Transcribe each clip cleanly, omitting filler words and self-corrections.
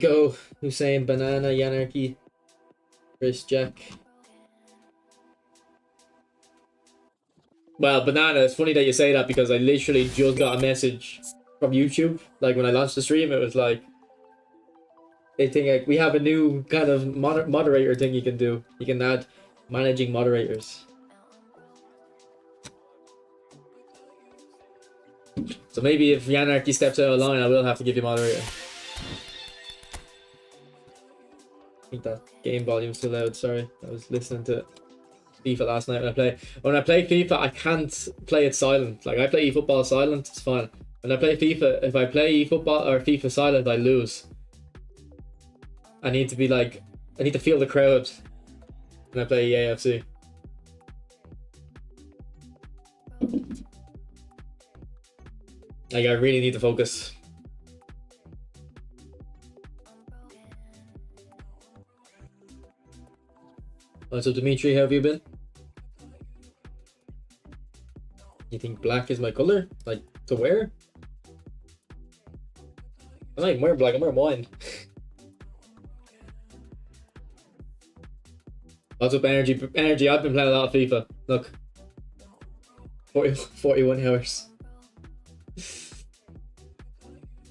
Go, Hussein, Banana, Yanarchy, Chris, Jack. Well, Banana, it's funny that you say that because I literally just got a message from YouTube. Like when I launched the stream, it was like, they think like we have a new kind of moderator thing you can do. You can add managing moderators. So maybe if Yanarchy steps out of line, I will have to give you moderator. I think that game volume's too loud, sorry. I was listening to FIFA last night when I play. When I play FIFA, I can't play it silent. Like I play eFootball silent, it's fine. When I play FIFA, if I play eFootball or FIFA silent, I lose. I need to be like, I need to feel the crowd when I play EAFC. Like I really need to focus. What's up, Dimitri? How have you been? You think black is my color? Like, to wear? I'm not even wearing black, I'm wearing wine. What's up, Energy? Energy, I've been playing a lot of FIFA. Look. 41 hours.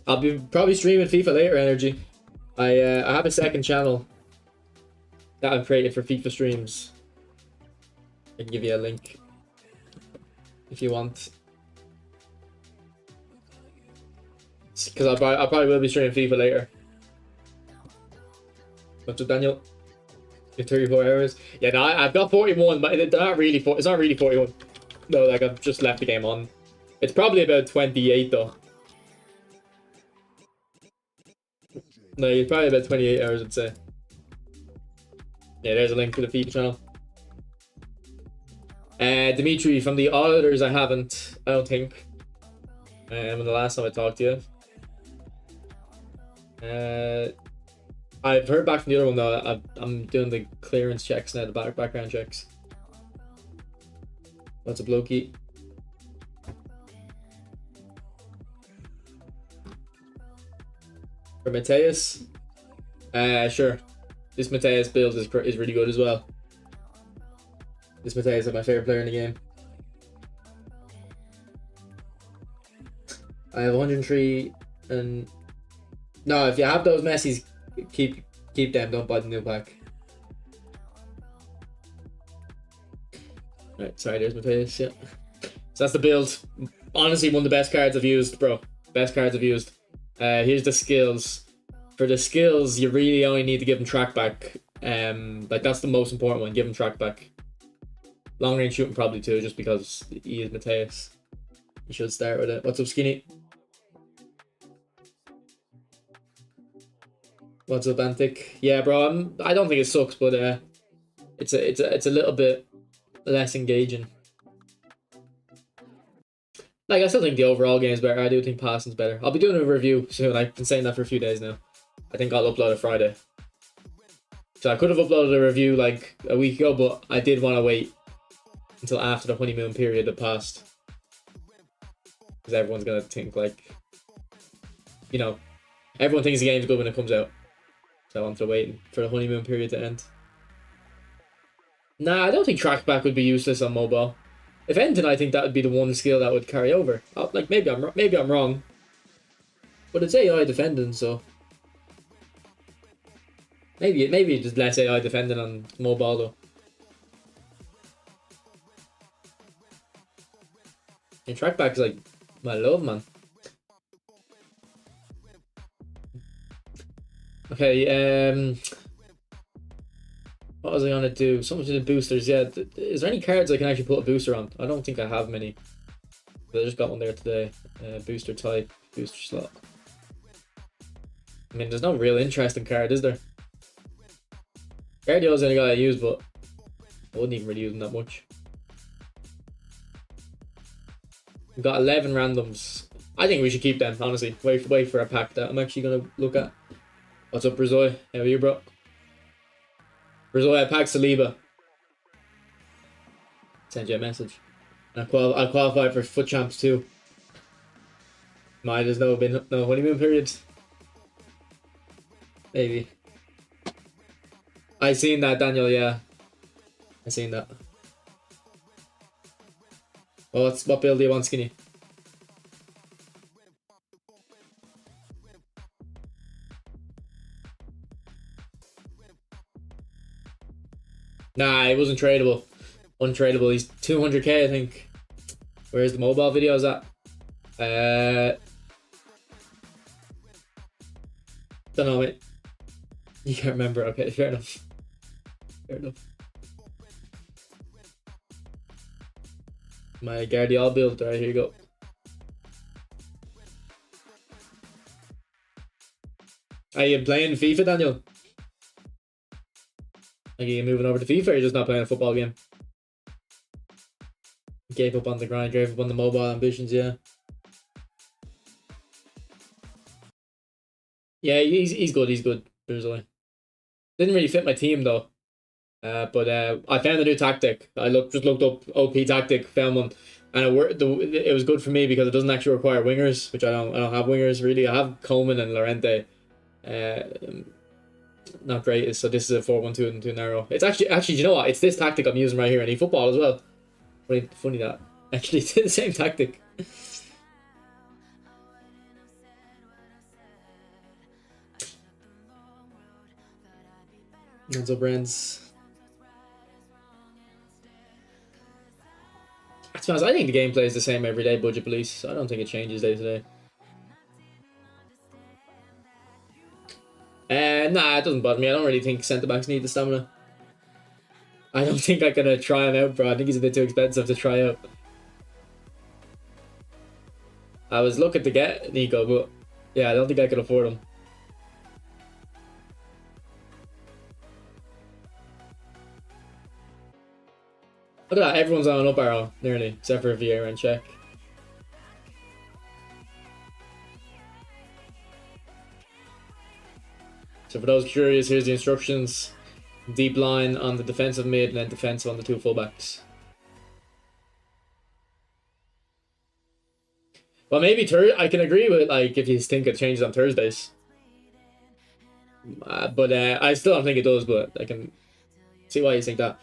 I'll be probably streaming FIFA later, Energy. I have a second channel that I've created for FIFA streams. I can give you a link if you want. Because I probably will be streaming FIFA later. What's up, Daniel? You're 34 hours. Yeah, no, I've got 41, but it's not really 41. No, like I've just left the game on. It's probably about 28 though. No, you're probably about 28 hours, I'd say. Yeah, there's a link to the FIFA channel. Dimitri, from the auditors, I don't think. When the last time I talked to you. I've heard back from the other one though. I'm doing the clearance checks now, the background checks. What's up, Loki? For Mateus? Sure. This Mateus build is really good as well. This Mateus is my favorite player in the game. I have 103 and... No, if you have those Messis, keep them, don't buy the new pack. Right, sorry, there's Mateus, yeah. So that's the build. Honestly, one of the best cards I've used, bro. Best cards I've used. Here's the skills. For the skills, you really only need to give him track back. Like that's the most important one. Give him track back. Long range shooting probably too, just because he is Mateus. You should start with it. What's up, Skinny? What's up, Antic? Yeah, bro. I don't think it sucks, but it's a little bit less engaging. Like I still think the overall game is better. I do think passing's better. I'll be doing a review soon. I've been saying that for a few days now. I think I'll upload it Friday. So I could have uploaded a review like a week ago, but I did want to wait until after the honeymoon period had passed. Because everyone's going to think like, you know, everyone thinks the game's good when it comes out. So I wanted to wait for the honeymoon period to end. Nah, I don't think trackback would be useless on mobile. If anything, I think that would be the one skill that would carry over. Like maybe I'm wrong, but it's AI defending, so maybe just less AI defending on mobile though. And trackback is like my love, man. Okay, what was I gonna do? Something to the boosters, yeah. Is there any cards I can actually put a booster on? I don't think I have many. But I just got one there today. Booster type, booster slot. I mean, there's no real interesting card, is there? Guardiola's the only guy I use, but I wouldn't even really use him that much. We've got 11 randoms. I think we should keep them, honestly. Wait for a pack that I'm actually gonna look at. What's up, Brazoy? How are you, bro? Brazoy, I packed Saliba. Send you a message. And I qualified for Foot Champs too. There's been no honeymoon periods. Maybe. I seen that, Daniel. Yeah, I seen that. Well, what build do you want, Skinny? Nah, it wasn't tradable. Untradeable. He's 200k, I think. Where's the mobile videos at? Don't know, mate. You can't remember. Okay, fair enough. Fair enough. My Guardiol build. Alright, here you go. Are you playing FIFA, Daniel? Are you moving over to FIFA, or are you just not playing a football game? Gave up on the grind, gave up on the mobile ambitions, yeah. Yeah, he's good, he's good. Personally. Didn't really fit my team though. But I found a new tactic. I just looked up OP tactic, found one, and it was good for me because it doesn't actually require wingers, which I don't have wingers really. I have Coleman and Llorente. Not great. So this is a 4-1-2 and 2 narrow. It's actually you know what? It's this tactic I'm using right here in eFootball as well. Funny that actually it's the same tactic. What's up, Brands? To be honest, I think the gameplay is the same every day. Budget Police. I don't think it changes day to day. Nah, it doesn't bother me. I don't really think centre backs need the stamina. I don't think I can try him out, bro. I think he's a bit too expensive to try out. I was looking to get Nico, but yeah, I don't think I could afford him. Look at that, everyone's on an up arrow, nearly, except for Vieira and Czech. So for those curious, here's the instructions. Deep line on the defensive mid and then defensive on the two fullbacks. Well, maybe I can agree with like if you think it changes on Thursdays. But I still don't think it does, but I can see why you think that.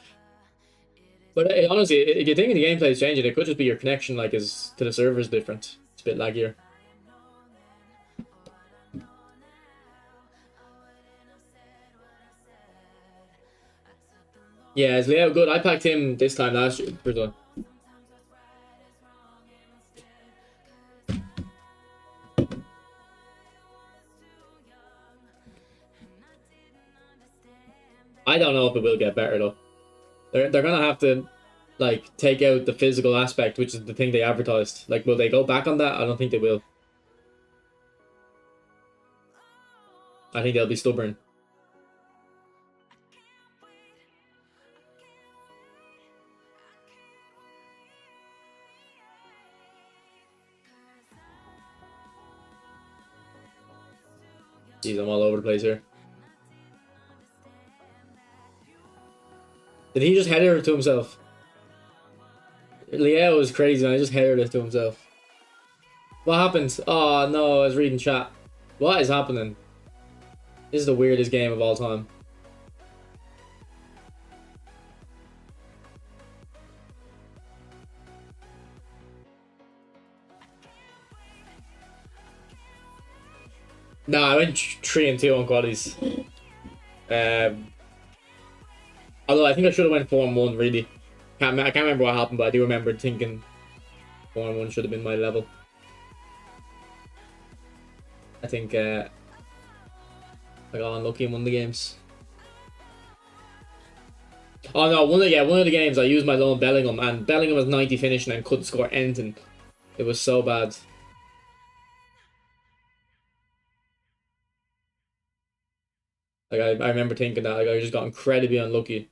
But honestly, if you think the gameplay is changing, it could just be your connection like is to the server is different. It's a bit laggier. Yeah, is Leo good? I packed him this time last year. I don't know if it will get better though. They're gonna have to like take out the physical aspect, which is the thing they advertised. Like, will they go back on that? I don't think they will. I think they'll be stubborn. Jeez, I'm all over the place here. Did he just header it to himself? Leo is crazy, man. I just headed it to himself. What happened? Oh no, I was reading chat. What is happening? This is the weirdest game of all time. Nah, I went 3-2 on qualities. Although I think I should have went 4-1 really. I can't remember what happened, but I do remember thinking 4-1 should have been my level. I think I got unlucky in one of the games. Oh no, one of the games I used my loan Bellingham, and Bellingham was 90 finishing and couldn't score anything. It was so bad. Like I remember thinking that like I just got incredibly unlucky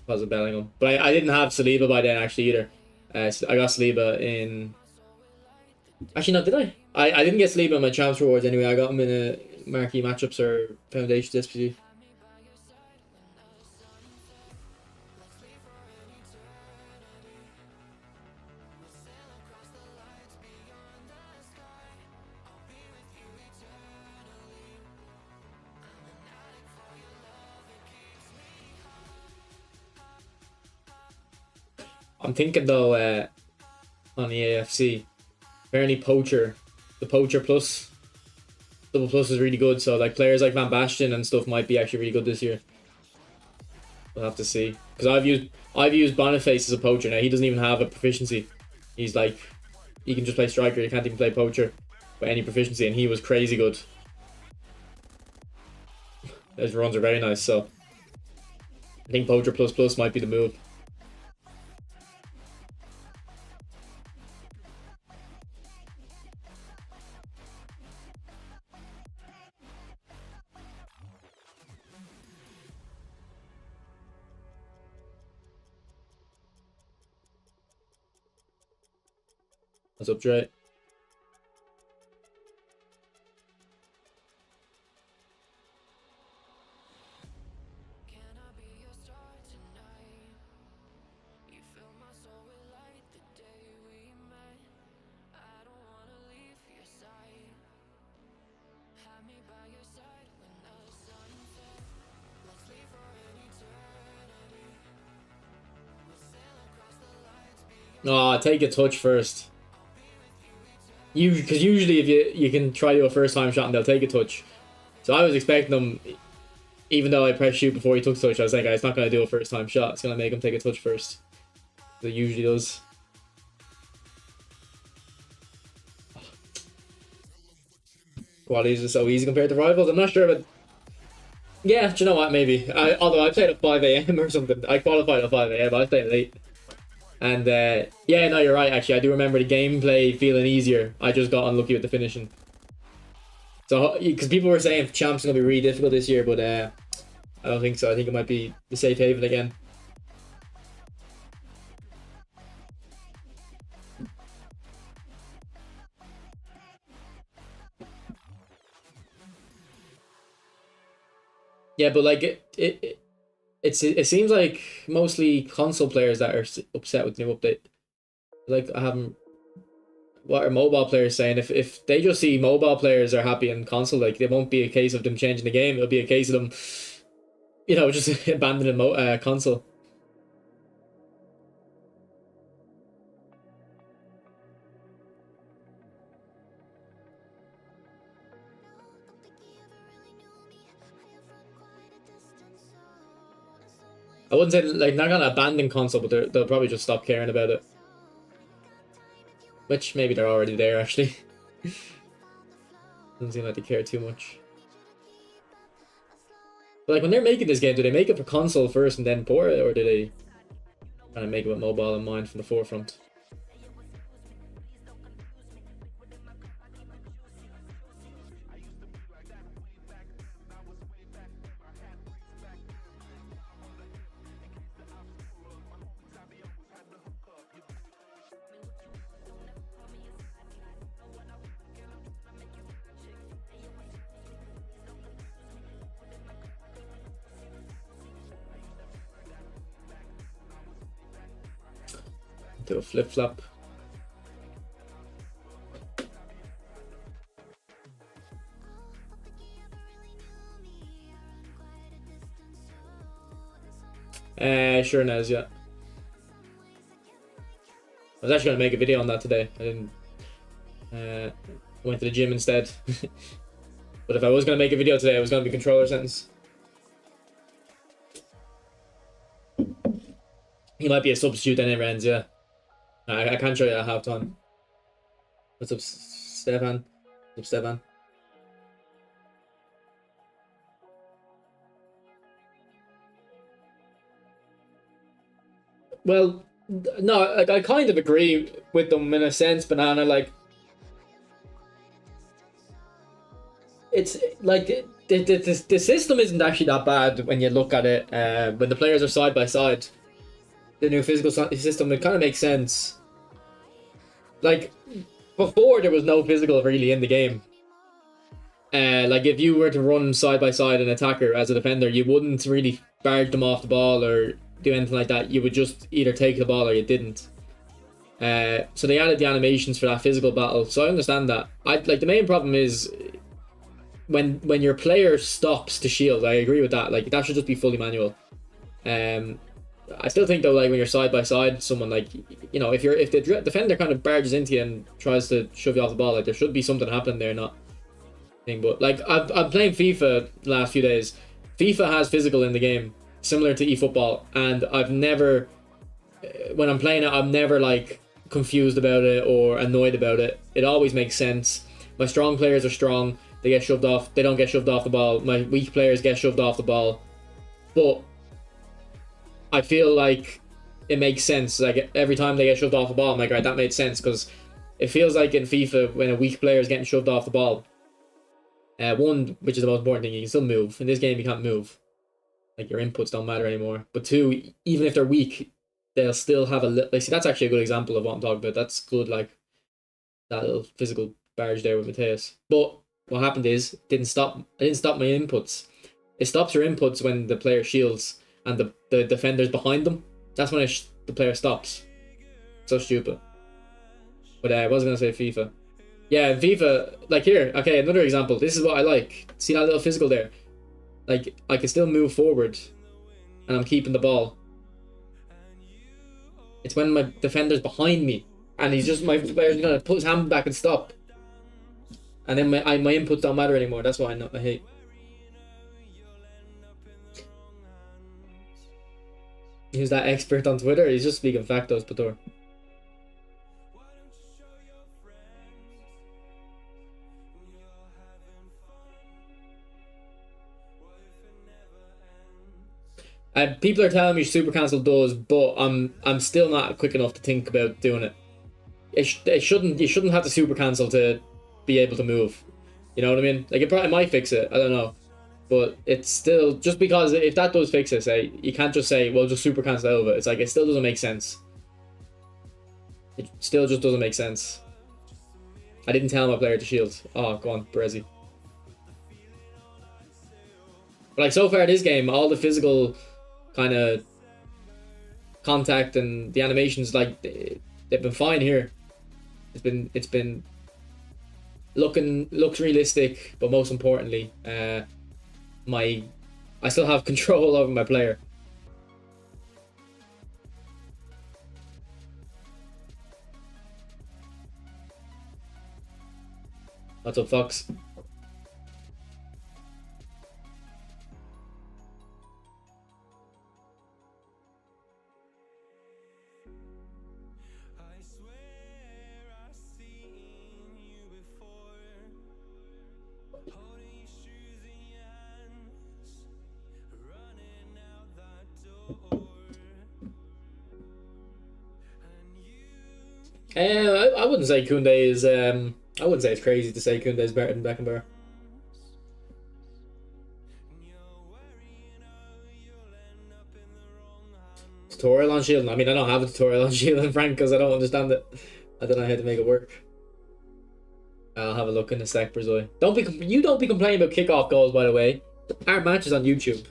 because of Bellingham. But I didn't have Saliba by then actually either. I got Saliba in. Actually, no, did I? I didn't get Saliba in my champs rewards anyway. I got him in a marquee matchups or foundation SPG. I'm thinking though, on the AFC, apparently Poacher, the Poacher Plus, Double Plus is really good. So like players like Van Basten and stuff might be actually really good this year. We'll have to see, because I've used Boniface as a poacher. Now he doesn't even have a proficiency. He's like, he can just play striker. He can't even play poacher with any proficiency, and he was crazy good. His runs are very nice, so I think Poacher plus plus might be the move. What's up, Dre? Oh, take a touch first. Because usually if you can try to a first time shot and they'll take a touch. So I was expecting them, even though I pressed shoot before he took touch, I was like, it's not going to do a first time shot. It's going to make him take a touch first. So it usually does. Qualities are so easy compared to rivals. I'm not sure, but yeah, do you know what? Maybe. Although I played at 5 AM or something. I qualified at 5 AM. I played late. And yeah, no, you're right. Actually, I do remember the gameplay feeling easier. I just got unlucky with the finishing. So, because people were saying champs are gonna be really difficult this year, but I don't think so. I think it might be the safe haven again. Yeah, but like it seems like mostly console players that are upset with the new update. Like I haven't. What are mobile players saying? If they just see mobile players are happy in console, like it won't be a case of them changing the game. It'll be a case of them, just abandoning console. I wouldn't say like not gonna abandon console, but they'll probably just stop caring about it. Which maybe they're already there actually. Doesn't seem like they care too much. But like when they're making this game, do they make it for console first and then port it, or do they kind of make it with mobile in mind from the forefront? Do a flip flop. Sure, Nez, yeah. I was actually gonna make a video on that today. I didn't. I went to the gym instead. But if I was gonna make a video today, it was gonna be controller sentence. He might be a substitute then it ends, yeah. I can't show you at halftime. What's up, Stefan? What's up, Stefan? Well, no, like I kind of agree with them in a sense, Banana. Like, it's like the system isn't actually that bad when you look at it. When the players are side by side, the new physical system, it kind of makes sense. Like before, there was no physical really in the game. Like if you were to run side by side an attacker as a defender, you wouldn't really barge them off the ball or do anything like that. You would just either take the ball or you didn't. So they added the animations for that physical battle. So I understand that. Like the main problem is when your player stops to shield. I agree with that. Like that should just be fully manual. I still think though, like when you're side by side, someone like, you know, if the defender kind of barges into you and tries to shove you off the ball, like there should be something happening there, not thing. But like I'm playing FIFA the last few days. FIFA has physical in the game, similar to eFootball, and I've never, when I'm playing it, I'm never like confused about it or annoyed about it. It always makes sense. My strong players are strong. They get shoved off. They don't get shoved off the ball. My weak players get shoved off the ball. But I feel like it makes sense. Like every time they get shoved off the ball, I'm like, right, that made sense, because it feels like in FIFA when a weak player is getting shoved off the ball, one, which is the most important thing, you can still move. In this game, you can't move. Like your inputs don't matter anymore. But two, even if they're weak, they'll still have a little. Like, see, that's actually a good example of what I'm talking about. That's good, like that little physical barrage there with Mateus. But what happened is, I didn't stop my inputs. It stops your inputs when the player shields and the defender's behind them. That's when the player stops. So stupid. But I was gonna say FIFA. Yeah, in FIFA, like here, okay, another example. This is what I like. See that little physical there? Like, I can still move forward and I'm keeping the ball. It's when my defender's behind me and my player's gonna put his hand back and stop. And then my inputs don't matter anymore. That's what I hate. Who's that expert on Twitter? He's just speaking factos, Pator. People are telling me super cancel does, but I'm still not quick enough to think about doing it. You shouldn't have to super cancel to be able to move. You know what I mean? Like it might fix it. I don't know, but it's still, just because if that does fix it, say you can't just say, well, just super cancel over. It's like it still doesn't make sense. It still just doesn't make sense. I didn't tell my player to shield. Oh, go on, Berezi. But like so far this game, all the physical kind of contact and the animations, like they've been fine here. It's been looks realistic, but most importantly, I still have control over my player. What's up, Fox? I wouldn't say Koundé is. I wouldn't say it's crazy to say Koundé is better than Beckenbauer. Tutorial on shielding. I mean, I don't have a tutorial on shielding, Frank, because I don't understand it. I don't know how to make it work. I'll have a look in a sec, Brazil. Don't be complaining about kickoff goals, by the way. Our match is on YouTube.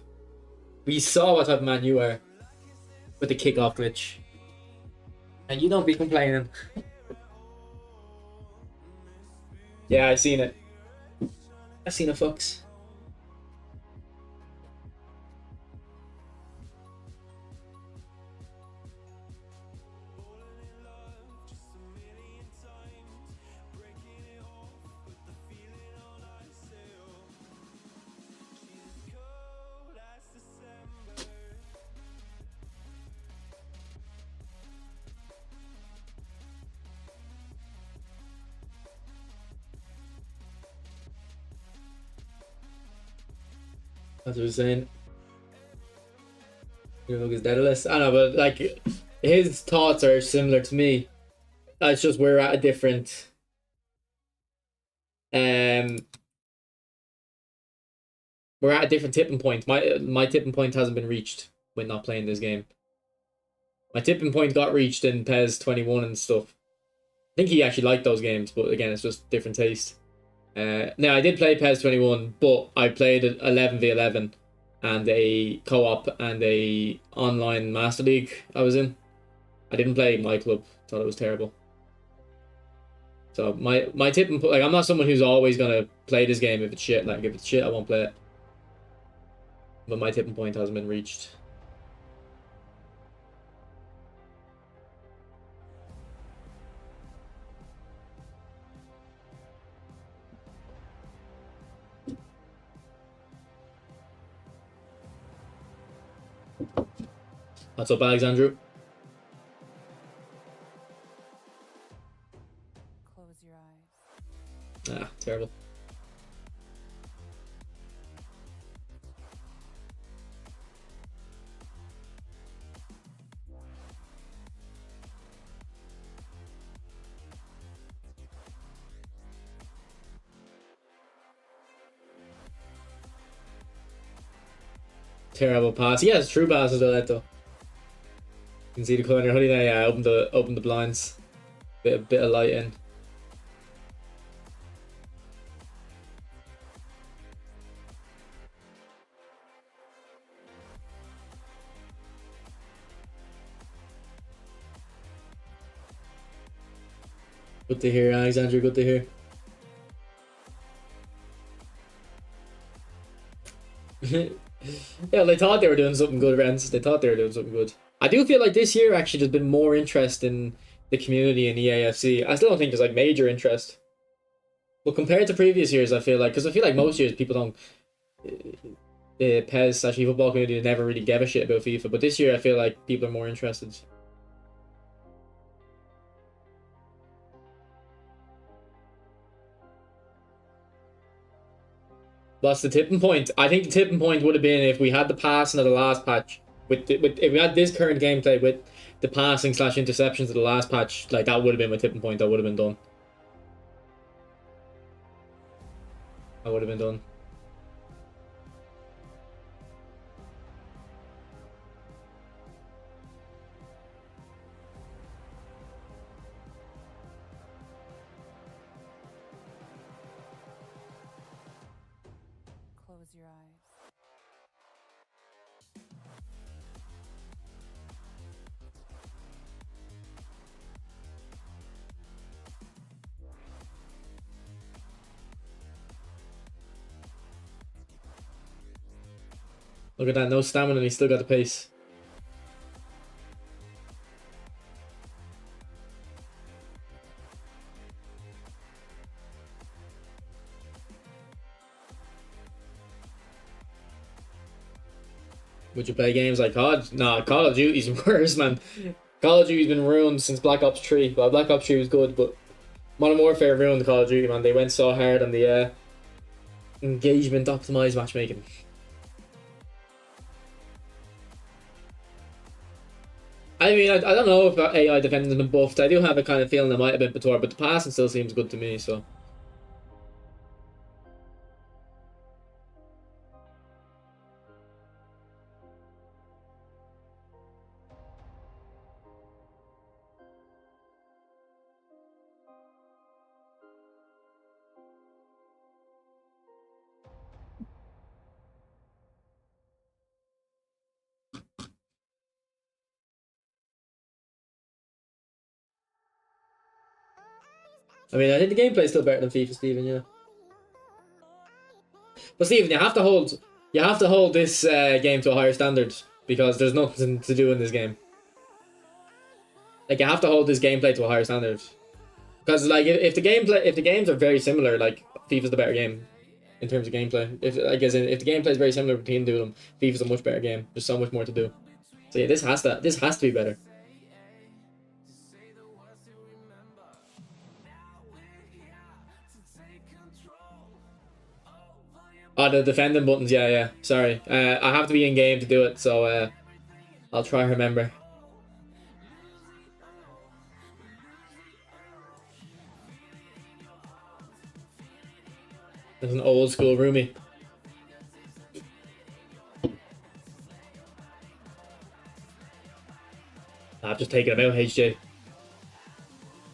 We saw what type of man you are with the kickoff glitch. And you don't be complaining. Yeah, I seen it. I seen it, Fox. That's what I was saying. Your look is Daedalus. I know, but like his thoughts are similar to me. It's just we're at a different we're at a different tipping point. My tipping point hasn't been reached when not playing this game. My tipping point got reached in PES 21 and stuff. I think he actually liked those games, but again, it's just different taste. Now, I did play PES 21, but I played 11v11 and a co-op and a online Master League I was in. I didn't play my club. Thought it was terrible. So my tip, like, I'm not someone who's always gonna play this game if it's shit. Like, if it's shit, I won't play it. But my tipping point hasn't been reached. What's up, Alexandru? Close your eyes. Ah, terrible. Terrible pass. Yes, true passes though. That though. You can see the colour in your hoodie now. Yeah, open the blinds. Bit of light in. Good to hear, Alexandra. Good to hear. Yeah, they thought they were doing something good, Rens. They thought they were doing something good. I do feel like this year actually there's been more interest in the community in EAFC. I still don't think there's like major interest. But compared to previous years, I feel like, because I feel like most years people don't, the PES/eFootball community never really gave a shit about FIFA. But this year I feel like people are more interested. What's the tipping point? I think the tipping point would have been if we had the passing of the last patch. If we had this current gameplay with the passing / interceptions of the last patch, like that would have been my tipping point. That would have been done. I would have been done. Close your eyes. Look at that, no stamina and he still got the pace. Would you play games like COD? Nah, Call of Duty's worse, man. Call of Duty's been ruined since Black Ops 3. Well, Black Ops 3 was good, but Modern Warfare ruined Call of Duty, man. They went so hard on the engagement optimized matchmaking. I mean, I don't know if AI defending has been buffed. I do have a kind of feeling it might have been before, but the passing still seems good to me, so. I mean, I think the gameplay's still better than FIFA, Stephen, yeah. But Stephen, you have to hold this game to a higher standard because there's nothing to do in this game. Like you have to hold this gameplay to a higher standard. Because like if the games are very similar, like FIFA's the better game in terms of gameplay. If the gameplay is very similar between the two of them, FIFA's a much better game. There's so much more to do. So yeah, this has to be better. Oh, the defending buttons, yeah. Sorry. I have to be in game to do it, so I'll try and remember. There's an old school roomie. I've just taken him out, HJ.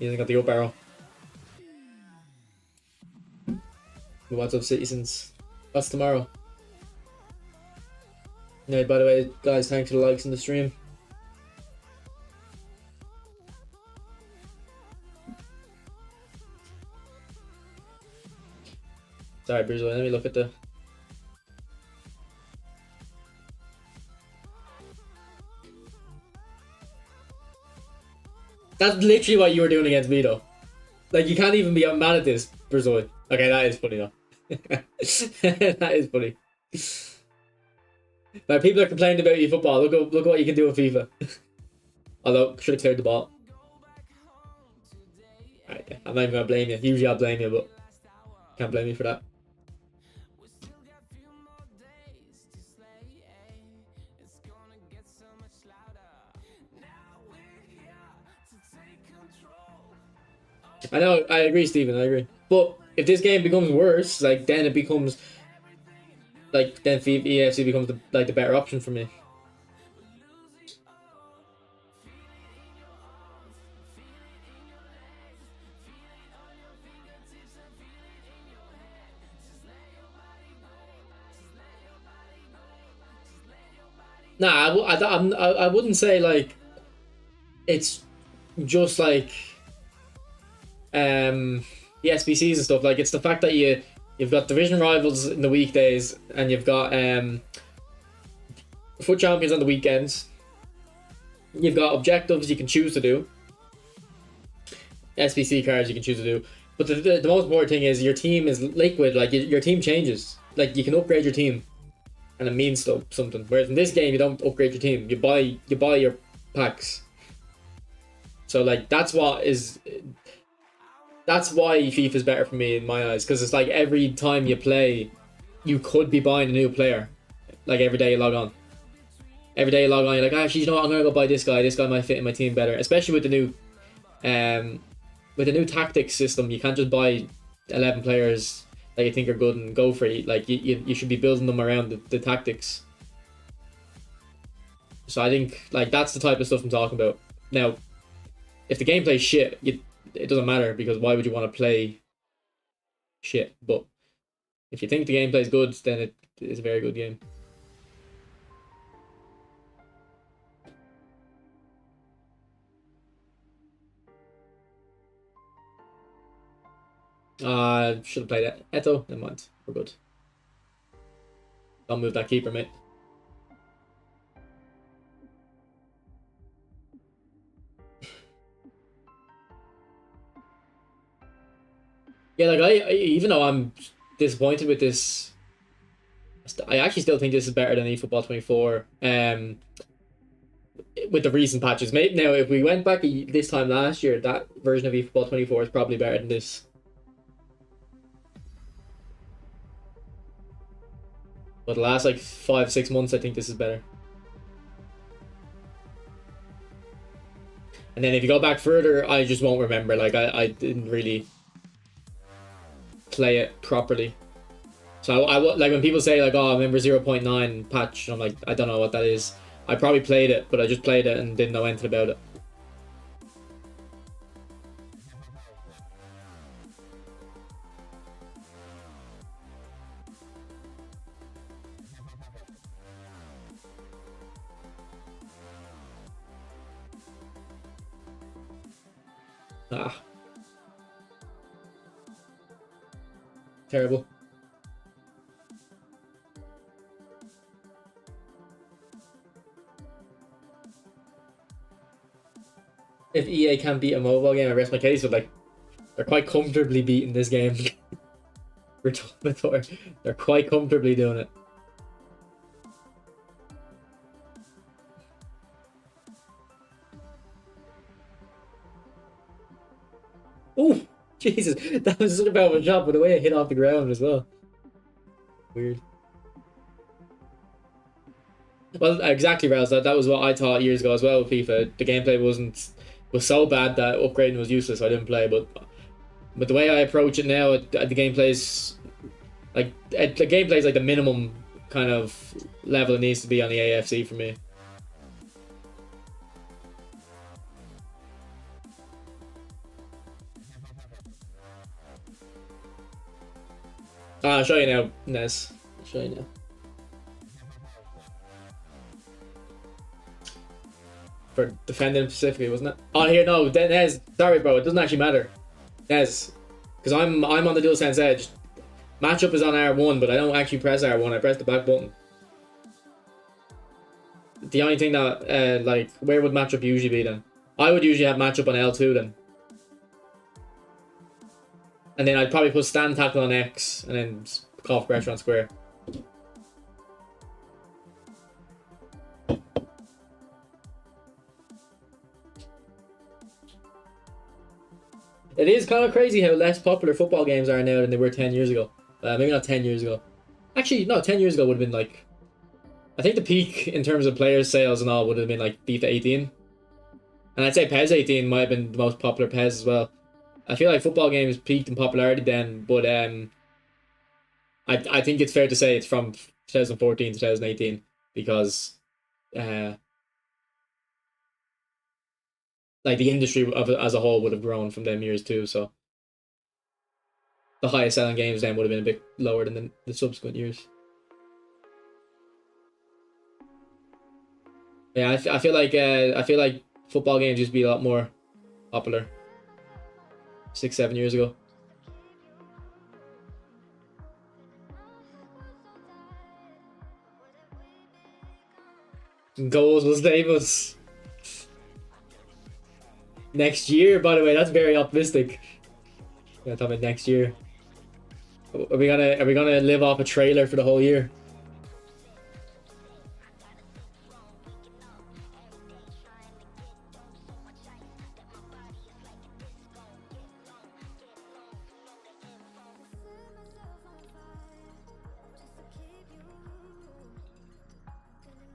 He hasn't got the up arrow. What's up, citizens? That's tomorrow. Yeah, by the way, guys, thanks for the likes in the stream. Sorry, Brizzo, let me look at the... That's literally what you were doing against me, though. Like, you can't even be mad at this, Brizzo. Okay, that is funny, though. That is funny. Like, people are complaining about eFootball. Look at what you can do with FIFA. Although, should have cleared the ball. Alright, I'm not even gonna blame you. Usually I'll blame you, but can't blame you for that. I know, I agree, Stephen, I agree. But if this game becomes worse, like, then it becomes, like, then EFC becomes the better option for me. Nah, I wouldn't say, like, it's just, like, the SBCs and stuff. Like, it's the fact that you've got division rivals in the weekdays, and you've got FUT champions on the weekends. You've got objectives you can choose to do. SBC cards you can choose to do. But the most important thing is your team is liquid. Like, your team changes. Like, you can upgrade your team, and it means something. Whereas in this game, you don't upgrade your team. You buy your packs. So, like, that's why FIFA is better for me in my eyes, because it's like every time you play, you could be buying a new player. Like, every day you log on. Every day you log on, you're like, actually, you know what, I'm gonna go buy this guy. This guy might fit in my team better. Especially with the new tactics system. You can't just buy 11 players that you think are good and go for it. Like, you should be building them around the tactics. So I think, like, that's the type of stuff I'm talking about. Now, if the gameplay's shit, it doesn't matter, because why would you want to play shit? But if you think the gameplay's good, then it is a very good game. Should have played Eto. Never mind. We're good. Don't move that keeper, mate. Yeah, like, I even though I'm disappointed with this, I actually still think this is better than eFootball 24. With the recent patches. Maybe now, if we went back this time last year, that version of eFootball 24 is probably better than this. But the last, like, 5-6 months, I think this is better. And then if you go back further, I just won't remember. Like, I didn't really play it properly. So I like, when people say, like, oh, I remember 0.9 patch, I'm like, I don't know what that is. I probably played it, but I just played it and didn't know anything about it. Ah. Terrible. If EA can't beat a mobile game, I rest my case. But, like, they're quite comfortably beating this game. They're quite comfortably doing it. Oh, Jesus. That was such a bad of a shot, but the way it hit off the ground as well. Weird. Well, exactly, Raz. That was what I thought years ago as well with FIFA. The gameplay was so bad that upgrading was useless. So I didn't play, but the way I approach it now, the gameplay's like the minimum kind of level it needs to be on the AFC for me. I'll show you now, Nez. I'll show you now. For defending specifically, wasn't it? Oh, here, no, Nez. Sorry, bro. It doesn't actually matter, Nez, because I'm on the DualSense Edge. Matchup is on R1, but I don't actually press R1. I press the back button. The only thing that, like, where would matchup usually be then? I would usually have matchup on L2 then. And then I'd probably put stand tackle on X, and then call for pressure on square. It is kind of crazy how less popular football games are now than they were 10 years ago. Maybe not 10 years ago. Actually, no, 10 years ago would have been like... I think the peak in terms of players' sales and all would have been like FIFA 18. And I'd say PES 18 might have been the most popular PES as well. I feel like football games peaked in popularity then, but I think it's fair to say it's from 2014 to 2018 because like the industry as a whole would have grown from them years too, so the highest selling games then would have been a bit lower than the subsequent years. Yeah, I feel like football games used to be a lot more popular 6-7 years ago. Goals will save us. Next year, by the way, that's very optimistic. Yeah, talking about next year. Are we gonna live off a trailer for the whole year?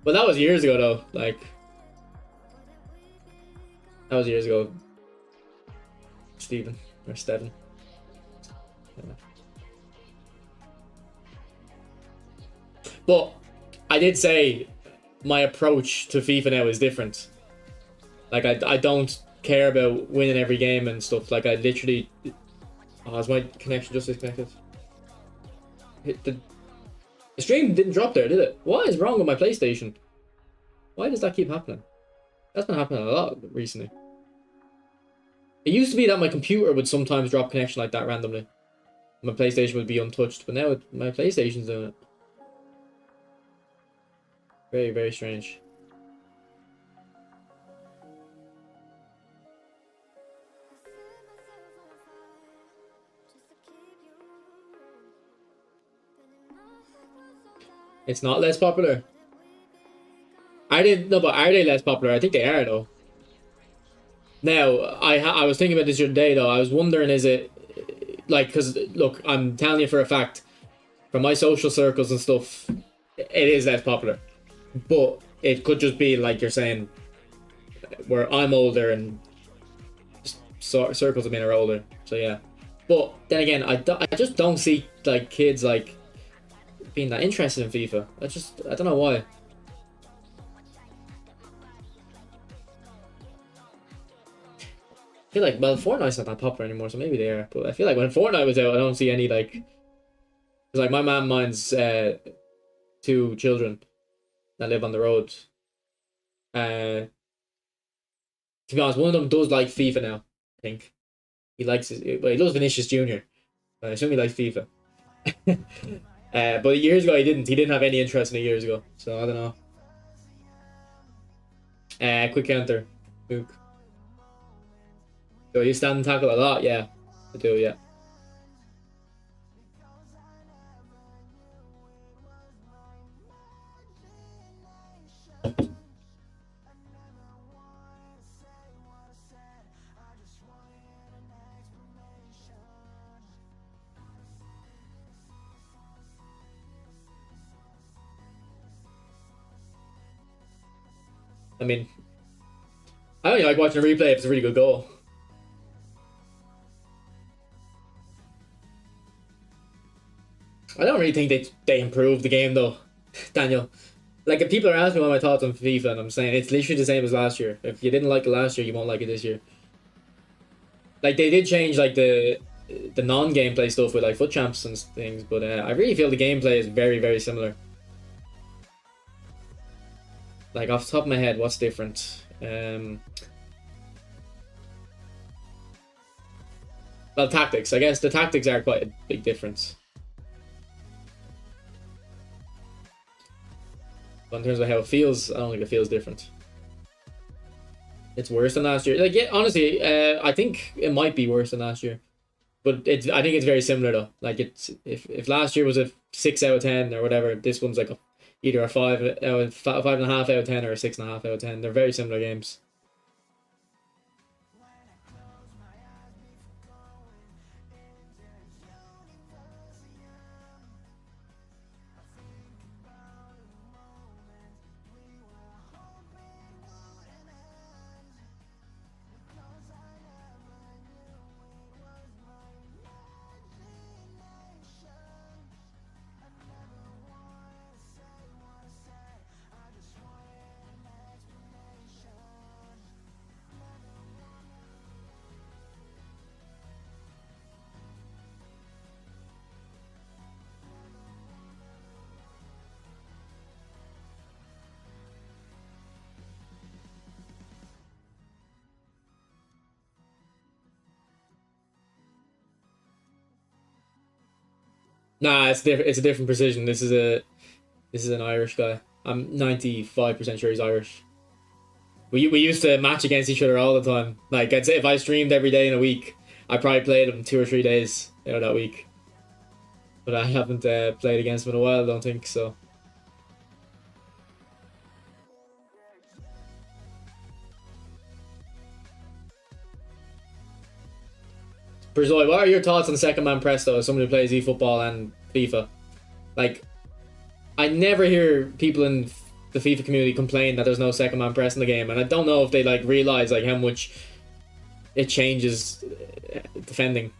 Well, that was years ago though. Like, that was years ago. Steven or Steven. Yeah. But I did say my approach to FIFA now is different. Like I don't care about winning every game and stuff. Like I literally... Oh, is my connection just disconnected? The stream didn't drop there, did it? What is wrong with my PlayStation? Why does that keep happening? That's been happening a lot recently. It used to be that my computer would sometimes drop connection like that randomly. My PlayStation would be untouched, but now my PlayStation's doing it. Very, very strange. It's not less popular. Are they less popular? I think they are though. Now, I was thinking about this the other day though. I was wondering, is it like, because look, I'm telling you for a fact, from my social circles and stuff, it is less popular. But it could just be like you're saying, where I'm older and circles of men are older. So yeah. But then again, I just don't see like kids like being that interested in FIFA. I don't know why. I feel like, well, Fortnite's not that popular anymore, so maybe they are. But I feel like when Fortnite was out, I don't see any like... Cause like my mom minds 2 children that live on the road. To be honest, one of them does like FIFA now, I think. He likes it, but he loves Vinicius Jr. I assume he likes FIFA. But years ago he didn't. He didn't have any interest in it years ago. So I don't know. Quick counter. Mook. So you stand and tackle a lot? Yeah. I do, yeah. I mean, I only like watching a replay if it's a really good goal. I don't really think they improved the game though, Daniel. Like, if people are asking me what my thoughts on FIFA, and I'm saying it's literally the same as last year. If you didn't like it last year, you won't like it this year. Like, they did change like the non-gameplay stuff with like foot champs and things, but I really feel the gameplay is very, very similar. Like, off the top of my head, what's different? Well, tactics. I guess the tactics are quite a big difference. But in terms of how it feels, I don't think it feels different. It's worse than last year. Like, yeah, honestly, I think it might be worse than last year. But I think it's very similar though. Like, it's if last year was a 6 out of 10 or whatever, this one's like either a 5.5 out of 10 or a 6.5 out of 10. They're very similar games. Nah, it's a different precision. This is an Irish guy. I'm 95% sure he's Irish. We used to match against each other all the time. Like I'd say if I streamed every day in a week, I probably played him 2 or 3 days out of that week. But I haven't played against him in a while. I don't think so. Berzoy, what are your thoughts on second man press though? As someone who plays eFootball and FIFA, like I never hear people in the FIFA community complain that there's no second man press in the game, and I don't know if they like realize like how much it changes defending.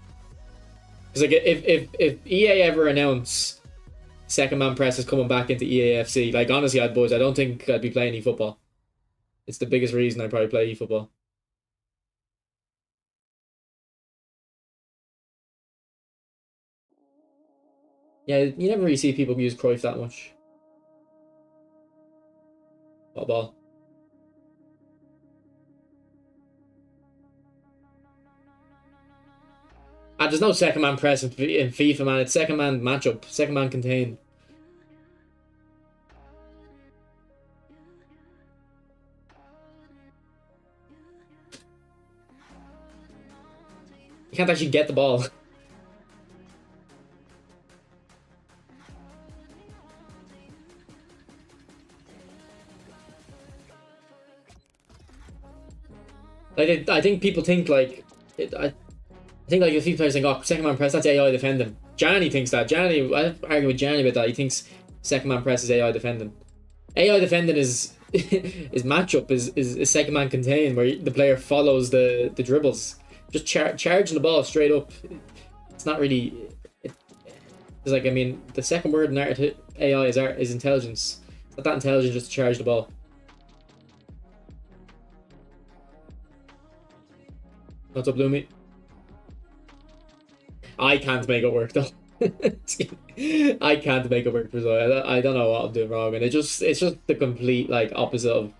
Because like if EA ever announce second man press is coming back into EAFC, like honestly, I don't think I'd be playing eFootball. It's the biggest reason I probably play eFootball. Yeah, you never really see people use Cruyff that much. What ball? Ah, there's no second man press in FIFA, man. It's second man matchup, second man contain. You can't actually get the ball. Like I think people think like I think like if FIFA players think, oh, second man press, that's AI defending. Johnny thinks that. I argue with Johnny about that. He thinks second man press is AI defending. AI defending is is matchup is second man contain where the player follows the dribbles, just charging the ball straight up. It's not really. It's like I mean the second word in AI is intelligence. It's not that intelligent just to charge the ball. What's up, Lumi? I can't make it work though. I can't make it work for Zoe. I don't know what I'm doing wrong, and it's just the complete like opposite of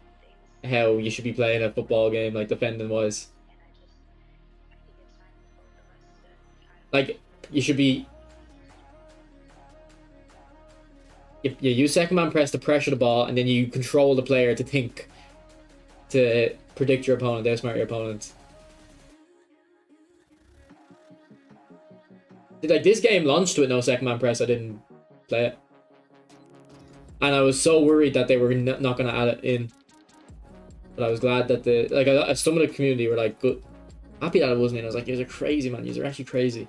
how you should be playing a football game, like defending wise. Like you should be you use second man press to pressure the ball, and then you control the player to think to predict your opponent, outsmart your opponent. Like this game launched with no second man press, I didn't play it, and I was so worried that they were not going to add it in. But I was glad that some of the community were like good, happy that it wasn't in. I was like, you're crazy, man. You're actually crazy.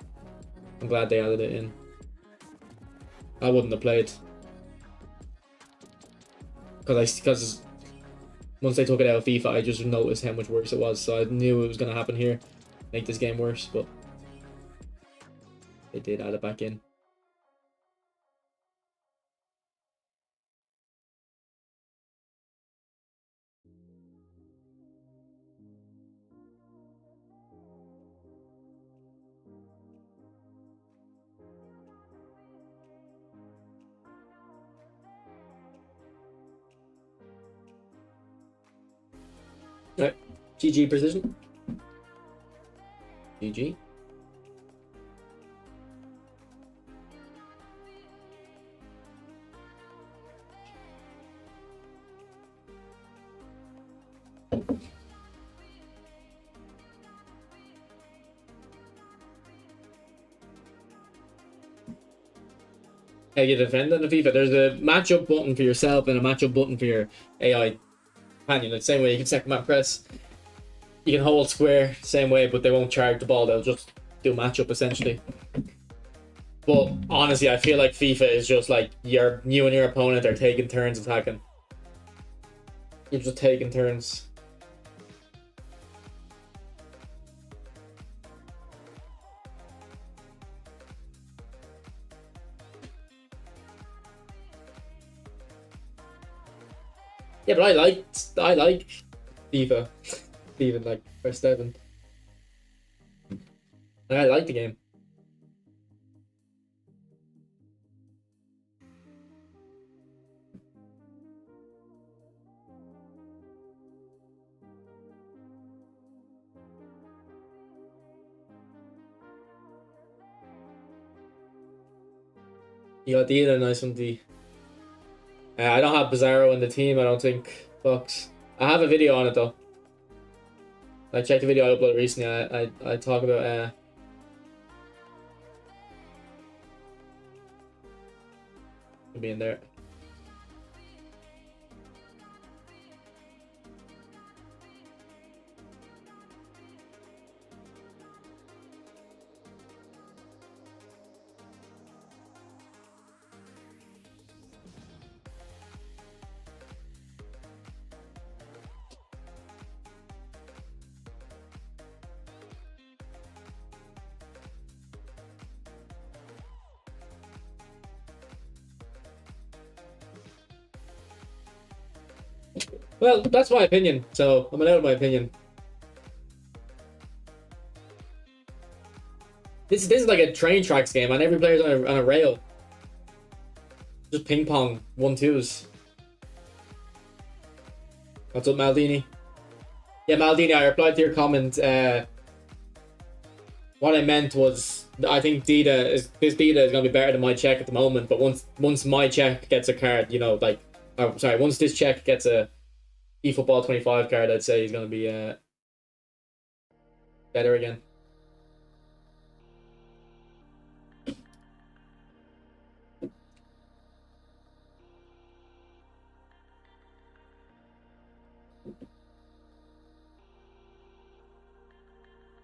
I'm glad they added it in. I wouldn't have played because once they took it out of FIFA, I just noticed how much worse it was. So I knew it was going to happen here, make this game worse, but. They did add it back in. Right. GG precision. GG. How you defend in the FIFA? There's a matchup button for yourself and a matchup button for your AI companion. The same way you can second man press. You can hold square same way, but they won't charge the ball. They'll just do matchup essentially. But honestly, I feel like FIFA is just like you and your opponent are taking turns attacking. You're just taking turns. Yeah, but I like FIFA, even like first 7. I like the game. You got the other nice one, D. I don't have Bizarro in the team, I don't think. Fox. I have a video on it though. I checked the video I uploaded recently. I talk about being there. Well, that's my opinion, so I'm allowed my opinion. This is like a train tracks game, and every player's on a rail. Just ping pong 1-2s. What's up, Maldini? Yeah, Maldini, I replied to your comment. What I meant was, I think this Dida is gonna be better than my check at the moment. But once my check gets a card, you know, like, oh, sorry, once this check gets a eFootball 25 card, I'd say he's gonna be better again.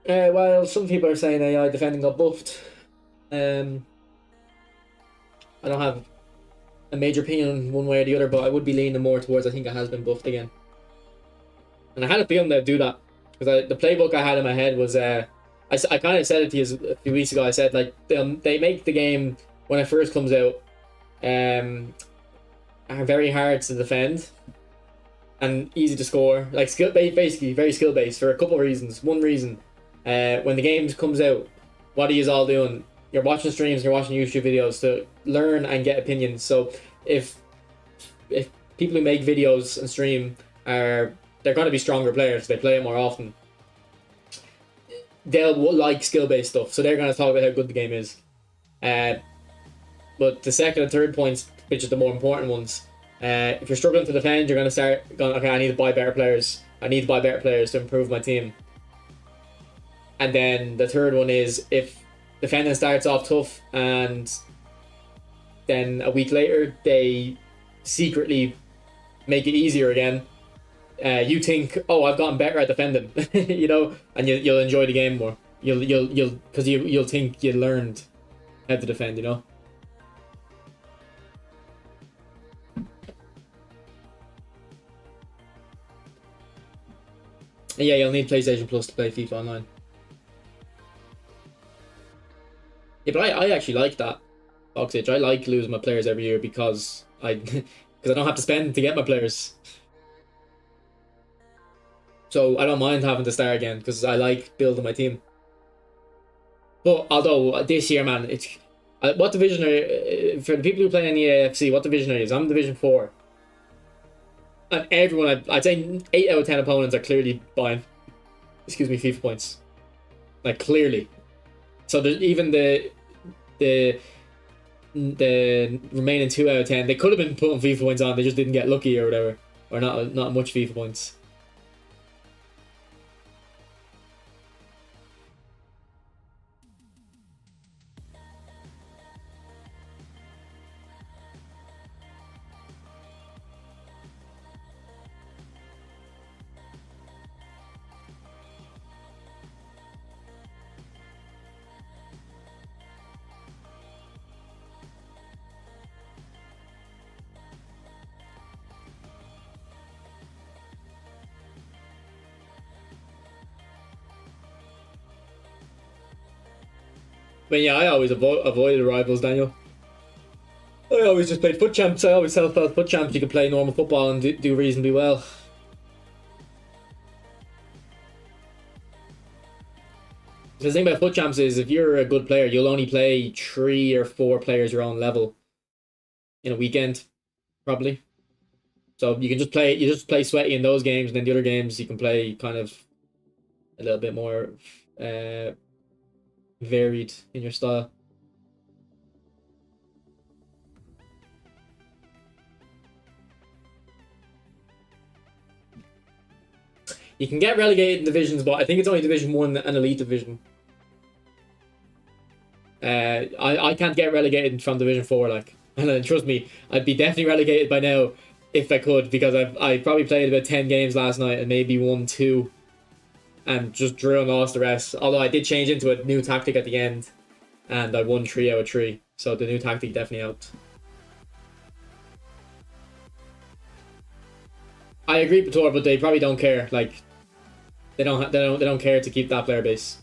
Well, some people are saying AI defending got buffed. I don't have a major opinion one way or the other, but I would be leaning more towards I think it has been buffed again. And I had a feeling they'd do that because the playbook I had in my head was I kind of said it to you a few weeks ago. I said like they make the game when it first comes out are very hard to defend and easy to score, like basically very skill based for a couple of reasons. One reason, when the game comes out, what are you all doing? You're watching streams, you're watching YouTube videos to learn and get opinions. So if people who make videos and stream they're going to be stronger players, they play it more often, they'll like skill-based stuff, so they're going to talk about how good the game is. But the second and third points, which are the more important ones, if you're struggling to defend, you're going to start going, okay, I need to buy better players. I need to buy better players to improve my team. And then the third one is if defending starts off tough and then a week later they secretly make it easier again, you think, oh, I've gotten better at defending, you know, and you'll enjoy the game more. You'll think you learned how to defend, you know. And yeah, you'll need PlayStation Plus to play FIFA Online. Yeah, but I actually like that. Oxage. I like losing my players every year because I don't have to spend to get my players. So I don't mind having to start again because I like building my team. But although this year, man, it's what division are for the people who play in the AFC? What division are you? I'm Division 4, and everyone, I'd say 8 out of 10 opponents are clearly buying, excuse me, FIFA points, like clearly. So there's even the remaining 2 out of 10, they could have been putting FIFA points on, they just didn't get lucky or whatever, or not much FIFA points. But yeah, I always avoided rivals, Daniel. I always just played FUT Champs. I always felt FUT Champs you could play normal football and do reasonably well. The thing about FUT Champs is if you're a good player, you'll only play 3 or 4 players your own level in a weekend, probably. So you can just play sweaty in those games, and then the other games you can play kind of a little bit more varied in your style. You can get relegated in divisions, but I think it's only Division 1 and Elite Division. I can't get relegated from Division 4, like, and trust me, I'd be definitely relegated by now if I could, because I probably played about 10 games last night and maybe won 2 and just drew and lost the rest. Although I did change into a new tactic at the end and I won 3 out of 3, so the new tactic definitely helped. I agree, Pator, but they probably don't care. Like, they don't care to keep that player base.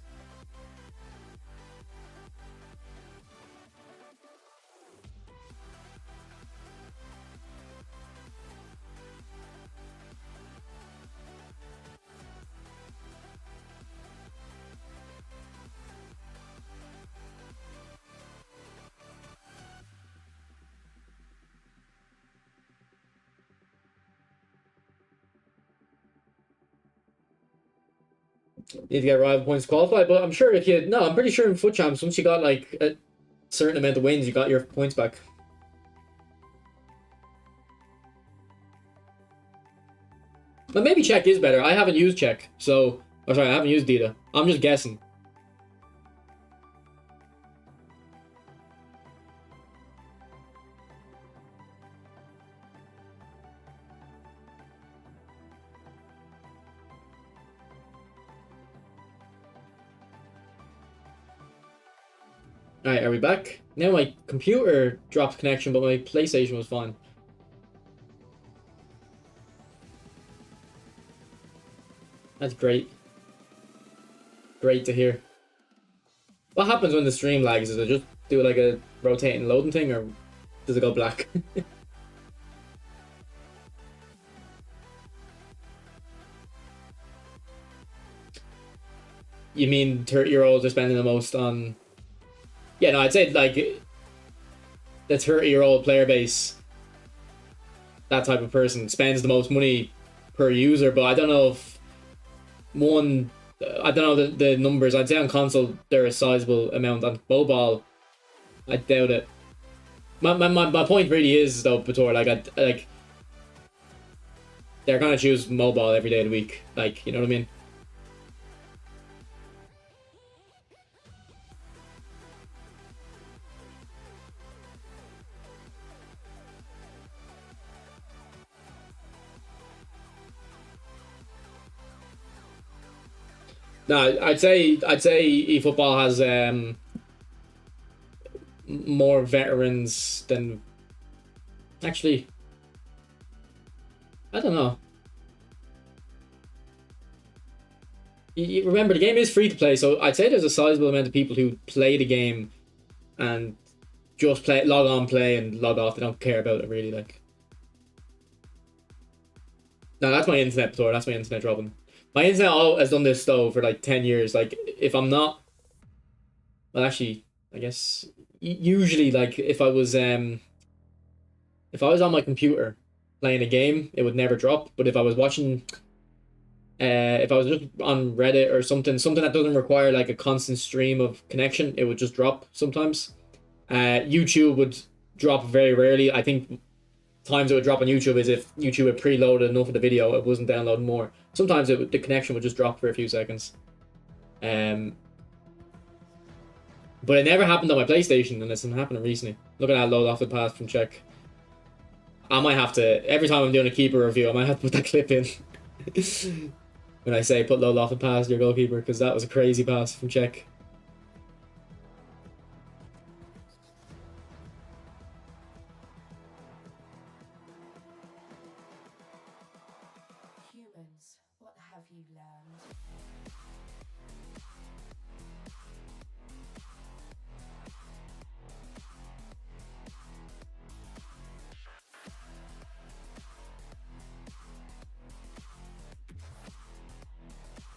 Need to get rival points to qualify, but I'm sure if you I'm pretty sure in FUT Champs, once you got like a certain amount of wins, you got your points back. But maybe Czech is better. I haven't used Czech, so I haven't used Dita. I'm just guessing. Alright, are we back? Now my computer dropped connection, but my PlayStation was fine. That's great. Great to hear. What happens when the stream lags? Does it just do like a rotating loading thing, or does it go black? You mean 30-year-olds are spending the most on... Yeah, no, I'd say like the 30-year-old player base, that type of person spends the most money per user, but I don't know if I don't know the numbers. I'd say on console they're a sizable amount. On mobile, I doubt it. My point really is though, Pator, like they're gonna choose mobile every day of the week. Like, you know what I mean? No, I'd say eFootball has more veterans than... Actually, I don't know. You remember, the game is free to play, so I'd say there's a sizable amount of people who play the game and just log on, play, and log off. They don't care about it really. Like, no, that's my internet, Thor. That's my internet dropping. My internet has done this though for like 10 years. Like, if I'm not, well, actually, I guess usually, like, if I was on my computer playing a game, it would never drop. But if I was watching, if I was just on Reddit or something that doesn't require like a constant stream of connection, it would just drop sometimes. YouTube would drop very rarely. I think times it would drop on YouTube is if YouTube had preloaded enough of the video, it wasn't downloading more. Sometimes the connection would just drop for a few seconds. But it never happened on my PlayStation, and it's been happening recently. Look at that load off the pass from Czech. I might have to, every time I'm doing a keeper review, I might have to put that clip in. When I say put load off the pass your goalkeeper, because that was a crazy pass from Czech. Humans, what have you learned?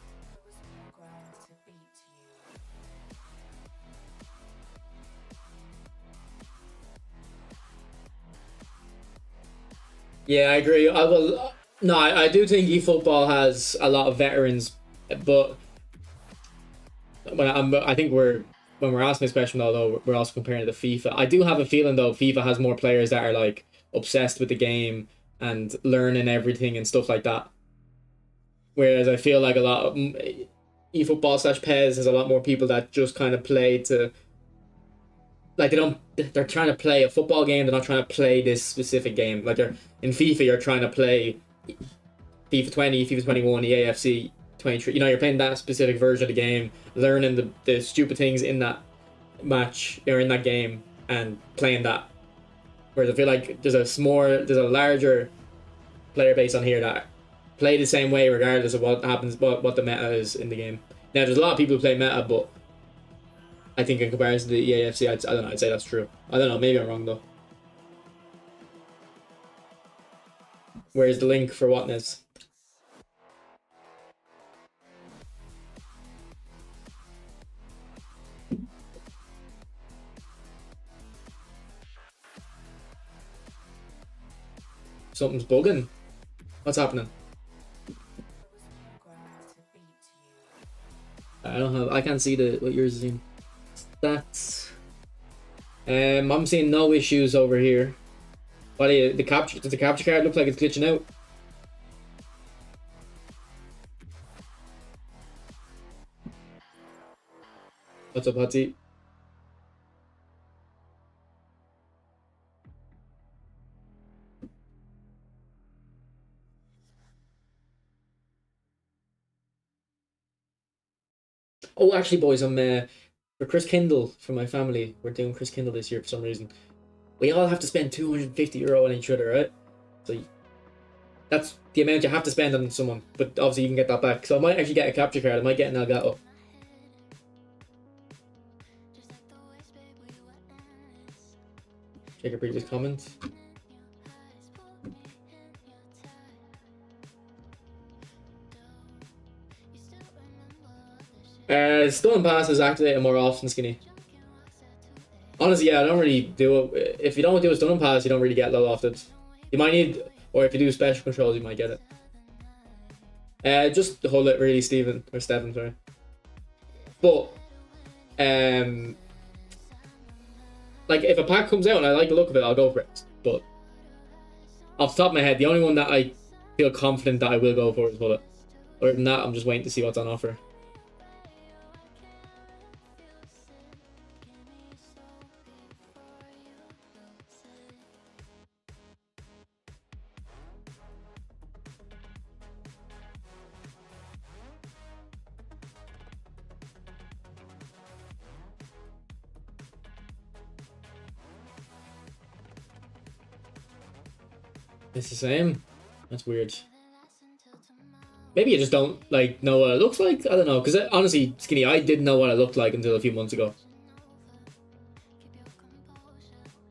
It was programmed to beat you. Yeah, I agree. I do think eFootball has a lot of veterans, but I think when we're asking this question, although we're also comparing it to FIFA, I do have a feeling though FIFA has more players that are like obsessed with the game and learning everything and stuff like that. Whereas I feel like a lot of eFootball slash PES has a lot more people that just kind of play to, like, they're trying to play a football game, they're not trying to play this specific game. Like, they're in FIFA, you're trying to play FIFA 20, FIFA 21, the AFC 23. You know, you're playing that specific version of the game, learning the stupid things in that match or in that game and playing that. Whereas I feel like there's a larger player base on here that play the same way regardless of what happens, what the meta is in the game. Now, there's a lot of people who play meta, but I think in comparison to the EAFC, I don't know, I'd say that's true. I don't know, maybe I'm wrong though. Where's the link for Whatness? Something's bugging. What's happening? I can't see what yours is in. Stats. I'm seeing no issues over here. What do you, does the capture card look like it's glitching out? What's up, Hotty? Oh, actually, boys, I'm for Chris Kindle for my family. We're doing Chris Kindle this year for some reason. We all have to spend €250 on each other, right? So that's the amount you have to spend on someone. But obviously, you can get that back. So I might actually get a capture card. I might get an Elgato. Check your previous comments. Stun Pass is activated more often, Skinny. Honestly, yeah, I don't really do it. If you don't do a Stun Pass, you don't really get low lofted. You might need, or if you do special controls, you might get it. Just hold it really, Stephen, sorry. But, like, if a pack comes out and I like the look of it, I'll go for it. But, off the top of my head, the only one that I feel confident that I will go for is Bullet. Other than that, I'm just waiting to see what's on offer. It's the same. That's weird. Maybe you just don't like know what it looks like. I don't know, because honestly, Skinny, I didn't know what it looked like until a few months ago.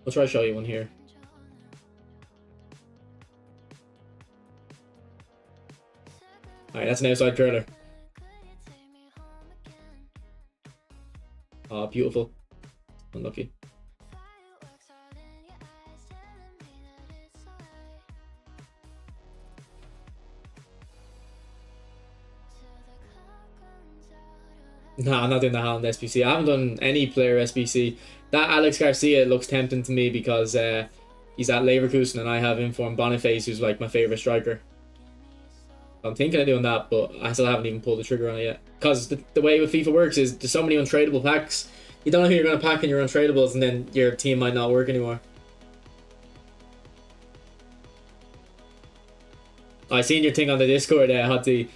I'll try to show you one here. Alright, that's an outside curler. Oh, beautiful. Unlucky. Nah, I'm not doing the Haaland SBC. I haven't done any player SBC. That Alex Garcia looks tempting to me because he's at Leverkusen and I have Inform Boniface, who's like my favourite striker. I'm thinking of doing that, but I still haven't even pulled the trigger on it yet. Because the way with FIFA works is there's so many untradeable packs. You don't know who you're going to pack in your untradables, and then your team might not work anymore. I seen your thing on the Discord there, Hotty.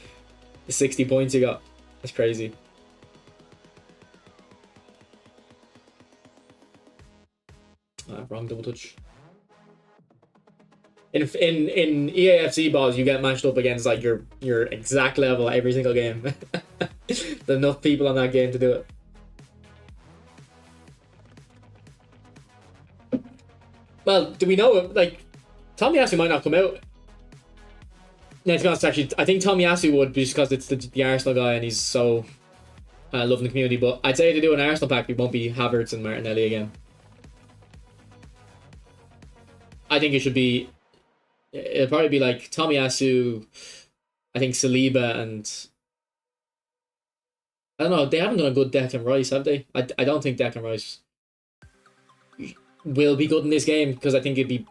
The 60 points you got. That's crazy. Wrong double touch. In EAFC balls, you get matched up against like your exact level every single game. There's enough people on that game to do it. Well, do we know like Tomiyasu might not come out? Yeah, to be honest, actually, I think Tomiyasu would just because it's the Arsenal guy and he's so loving the community. But I'd say to do an Arsenal pack, it won't be Havertz and Martinelli again. I think it should be. It'll probably be like Tomiyasu, I think Saliba, and I don't know. They haven't done a good Declan Rice, have they? I don't think Declan Rice will be good in this game because I think it'd be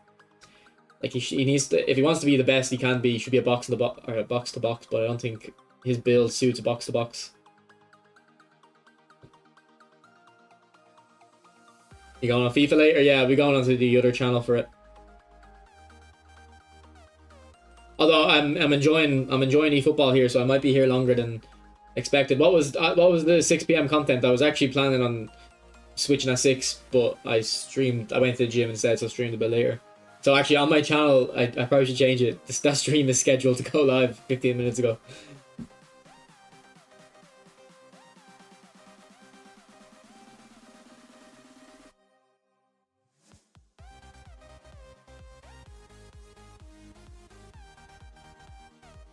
Like he needs to, if he wants to be the best he can be, he should be a box to box or a box to box. But I don't think his build suits a box to box. You going on FIFA later? Yeah, we're going on to the other channel for it. Although I'm enjoying eFootball here, so I might be here longer than expected. What was the 6 p.m. content? I was actually planning on switching at 6, but I went to the gym instead, so I streamed a bit later. So actually on my channel, I probably should change it. That stream is scheduled to go live 15 minutes ago.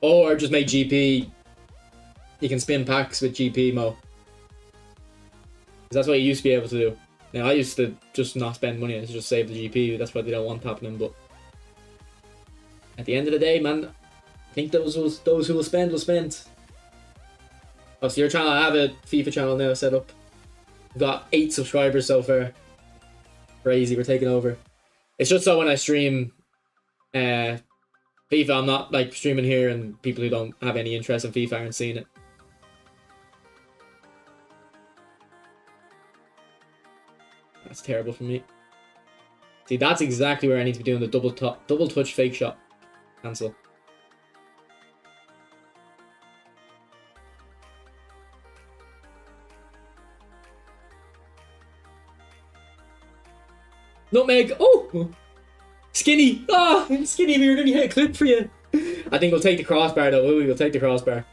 Or just make GP. You can spin packs with GP, Mo. That's what you used to be able to do. Now, I used to just not spend money and just save the GP. That's what they don't want happening. But at the end of the day, man, I think those who will spend will spend. Oh, so your channel, I have a FIFA channel now set up. We've got 8 subscribers so far. Crazy, we're taking over. It's just so when I stream FIFA, I'm not like streaming here and people who don't have any interest in FIFA aren't seeing it. That's terrible for me. See, that's exactly where I need to be doing the double touch fake shot. Cancel. Nutmeg. Oh, skinny. Ah, oh, skinny. We were going to hit a clip for you. I think we'll take the crossbar though. We'll take the crossbar.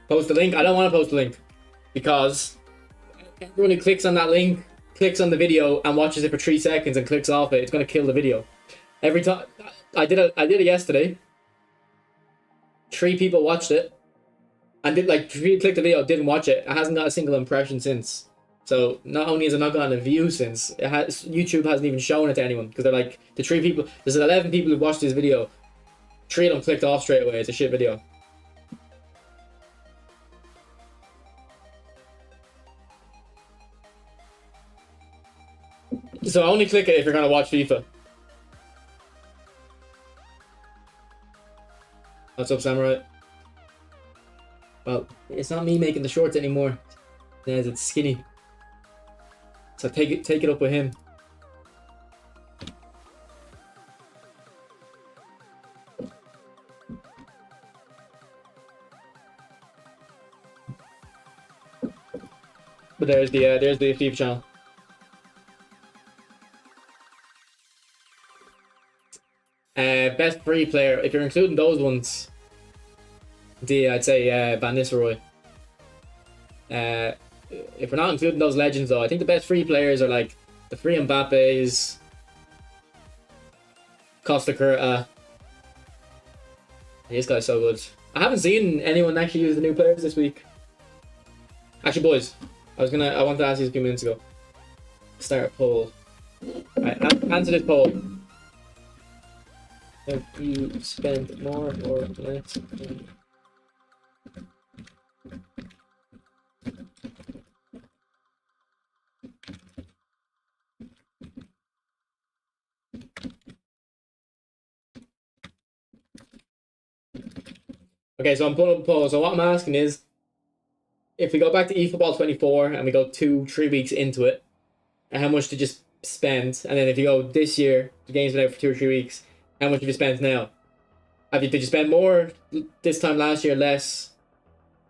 Post the link. I don't want to post the link because everyone who clicks on that link clicks on the video and watches it for 3 seconds and clicks off it. It's going to kill the video. Every time I did it yesterday. 3 people watched it and did like 3 clicked the video, didn't watch it. It hasn't got a single impression since. So not only has it not gotten a view since, YouTube hasn't even shown it to anyone because they're like the 3 people. There's 11 people who watched this video. 3 of them clicked off straight away. It's a shit video. So only click it if you're gonna watch FIFA. What's up, Samurai? Well, it's not me making the shorts anymore. It's skinny. So take it up with him. But there's the FIFA channel. Best free player, if you're including those ones, I'd say Van Nistelrooy. If we're not including those legends though, I think the best free players are like the 3 Mbappes, Costa Curta. This guy's so good. I haven't seen anyone actually use the new players this week. Actually, boys, I wanted to ask you a few minutes ago. Start a poll. Alright, answer this poll. Have you spent more or less? Okay, so I'm putting up a poll. So what I'm asking is, if we go back to eFootball 24 and we go 2-3 weeks into it, how much did you spend? And then if you go this year, the game's been out for 2 or 3 weeks, how much have you spent now? Did you spend more this time last year, less,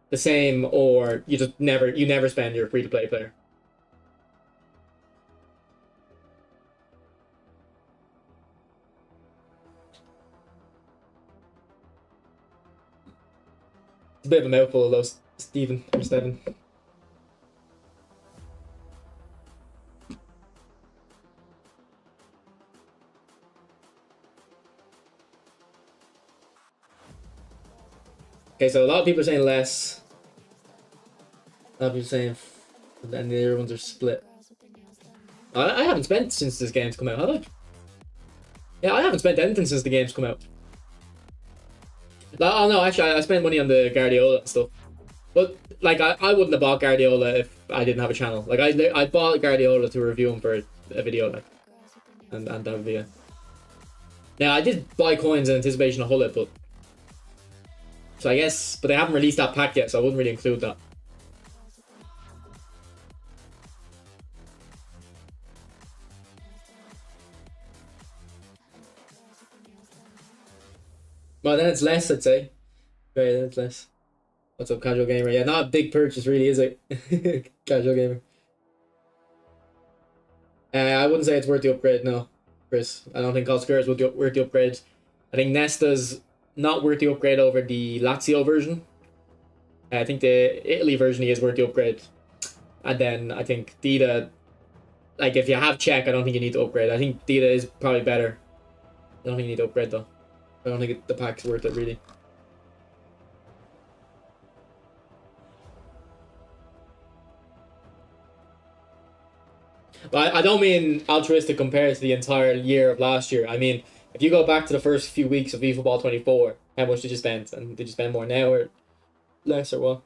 the same, or you never spend your free-to-play player? It's a bit of a mouthful though, Stephen or Steven. Okay, so a lot of people are saying less. A lot of people are saying, and the other ones are split. I haven't spent since this game's come out, have I? Yeah, I haven't spent anything since the game's come out. Oh no, actually, I spent money on the Guardiola and stuff. But like I wouldn't have bought Guardiola if I didn't have a channel. Like I bought Guardiola to review him for a video, like, and that would be it. Now I did buy coins in anticipation of Hullet, but so I guess, but they haven't released that pack yet, so I wouldn't really include that. Well, then it's less, I'd say. Right, then it's less. What's up, Casual Gamer? Yeah, not a big purchase, really, is it? Casual Gamer. I wouldn't say it's worth the upgrade, no, Chris. I don't think Oscar is worth the upgrade. I think Nesta's not worth the upgrade over the Lazio version. I think the Italy version is worth the upgrade. And then I think Dida, like if you have Czech, I don't think you need to upgrade. I think Dida is probably better. I don't think you need to upgrade though. I don't think the pack's worth it really. But I don't mean altruistic compared to the entire year of last year. I mean, if you go back to the first few weeks of eFootball 24, how much did you spend? And did you spend more now or less or what?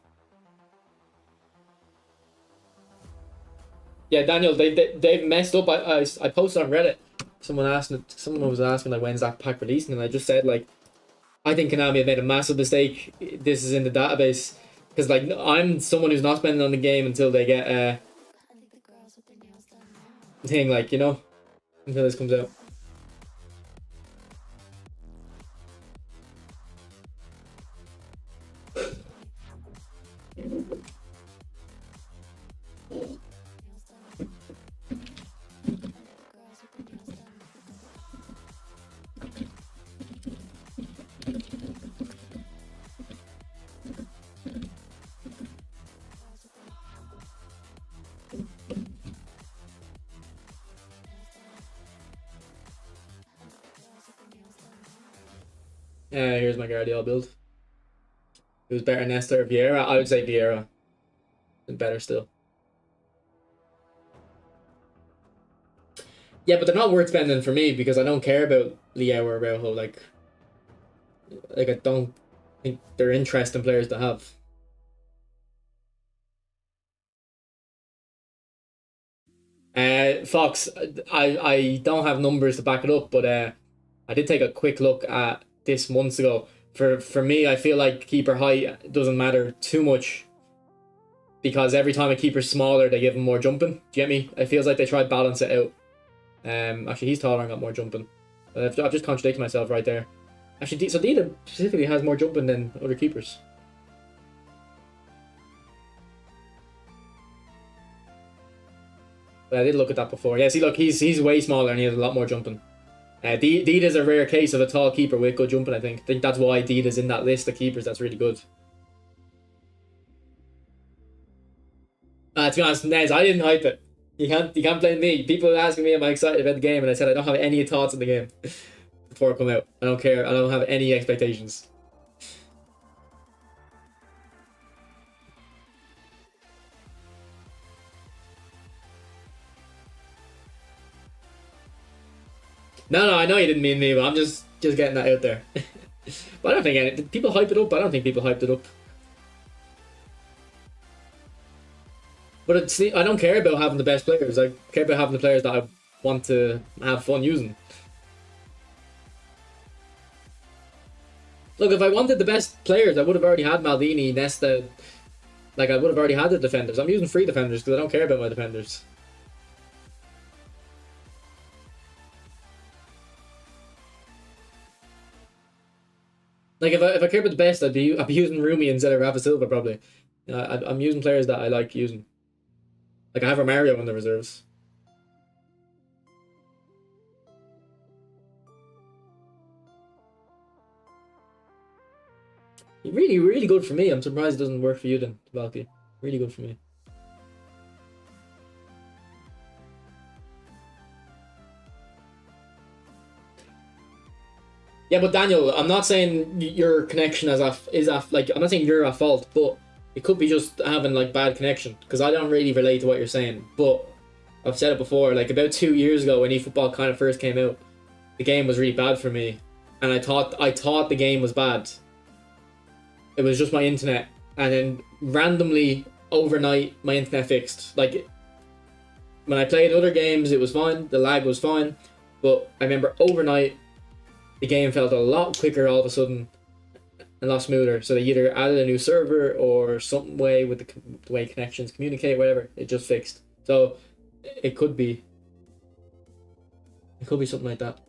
Yeah, Daniel, they've messed up. I posted on Reddit. Someone was asking like when's that pack releasing, and I just said like I think Konami have made a massive mistake. This is in the database because like I'm someone who's not spending on the game until they get thing, like, you know, until this comes out. Here's my Guardiola build. It was better Nesta or Vieira. I would say Vieira. And better still. Yeah, but they're not worth spending for me because I don't care about Leao or Araujo. Like I don't think they're interesting players to have. Fox, I don't have numbers to back it up, but I did take a quick look at this months ago. For me, I feel like keeper height doesn't matter too much because every time a keeper's smaller, they give him more jumping. Do you get me? It feels like they try to balance it out. Actually, he's taller and got more jumping. I've just contradicted myself right there. Actually, so Dida specifically has more jumping than other keepers. But I did look at that before. Yeah, see, look, he's way smaller and he has a lot more jumping. Dida's a rare case of a tall keeper with good jumping, I think. I think that's why Dida's in that list of keepers that's really good. To be honest, Nez, I didn't hype it. You can't blame me. People are asking me am I excited about the game, and I said I don't have any thoughts on the game before it come out. I don't care. I don't have any expectations. No, I know you didn't mean me, but I'm just getting that out there. But I don't think people hype it up. I don't think people hyped it up. But I don't care about having the best players. I care about having the players that I want to have fun using. Look, if I wanted the best players, I would have already had Maldini, Nesta. Like, I would have already had the defenders. I'm using free defenders because I don't care about my defenders. Like, if I care about the best, I'd be using Rumi instead of Rafa Silva, probably. I'm using players that I like using. Like, I have Romario in the reserves. Really, really good for me. I'm surprised it doesn't work for you then, Valky. Really good for me. Yeah, but Daniel, I'm not saying your connection is like, I'm not saying you're at fault, but it could be just having like bad connection because I don't really relate to what you're saying. But I've said it before, like about 2 years ago when eFootball kind of first came out, the game was really bad for me, and I thought the game was bad. It was just my internet, and then randomly overnight my internet fixed. Like when I played other games, it was fine. The lag was fine, but I remember overnight the game felt a lot quicker all of a sudden, a lot smoother. So they either added a new server or some way with the way connections communicate, whatever. It just fixed. So it could be something like that.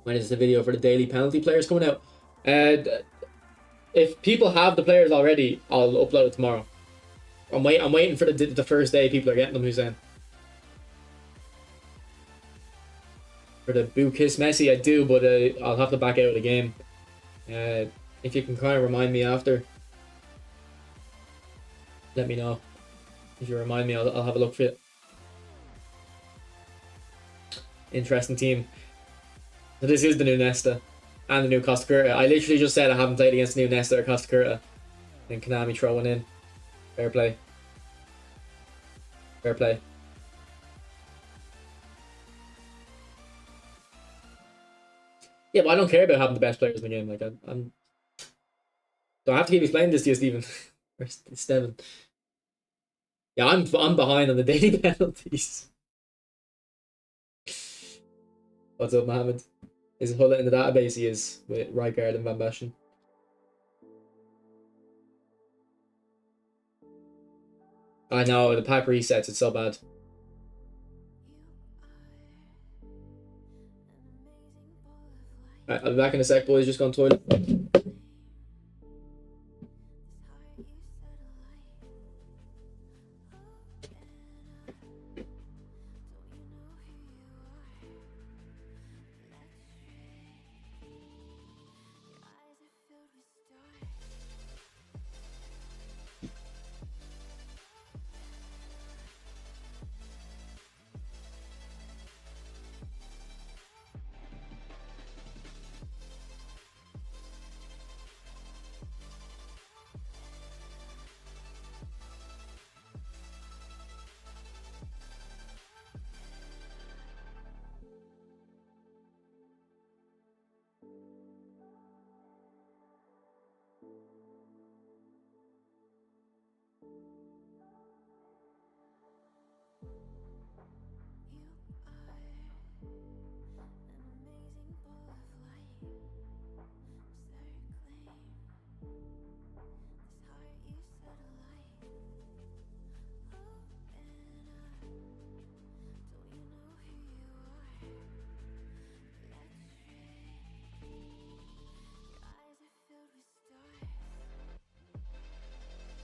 When is the video for the daily penalty players coming out? If people have the players already, I'll upload it tomorrow. I'm waiting for the first day people are getting them, Hussein. For the Boo Kiss Messi, I do, but I'll have to back out of the game. If you can kind of remind me after, let me know. If you remind me, I'll have a look for it. Interesting team. So this is the new Nesta and the new Costa Curta. I literally just said I haven't played against the new Nesta or Costa Curta. Then Konami throw one in. Fair play. Fair play. Yeah, but I don't care about having the best players in the game. Like I'm. Do I have to keep explaining this to you, Stephen? Or Steven? Yeah, I'm behind on the daily penalties. What's up, Mohammed? Is Hulla in the database? He is, with Rijkaard and Van Basten. I know, the pack resets, it's so bad. Alright, I'll be back in a sec, boys. Just gone to the toilet.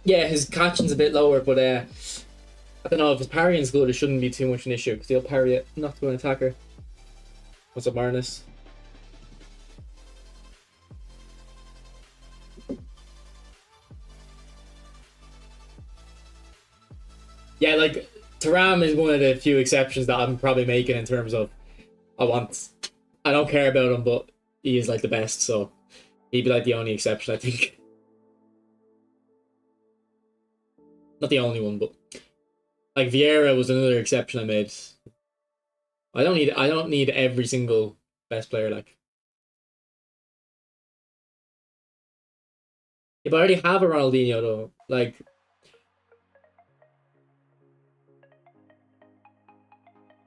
Yeah, his catching's a bit lower, but I don't know, if his parrying's good, it shouldn't be too much an issue, because he'll parry it, not to an attacker. What's up, Marnus? Yeah, like, Taram is one of the few exceptions that I'm probably making in terms of I don't care about him, but he is like the best, so he'd be like the only exception, I think. Not the only one, but like Vieira was another exception I made. I don't need every single best player, like. Yeah, but I already have a Ronaldinho though. Like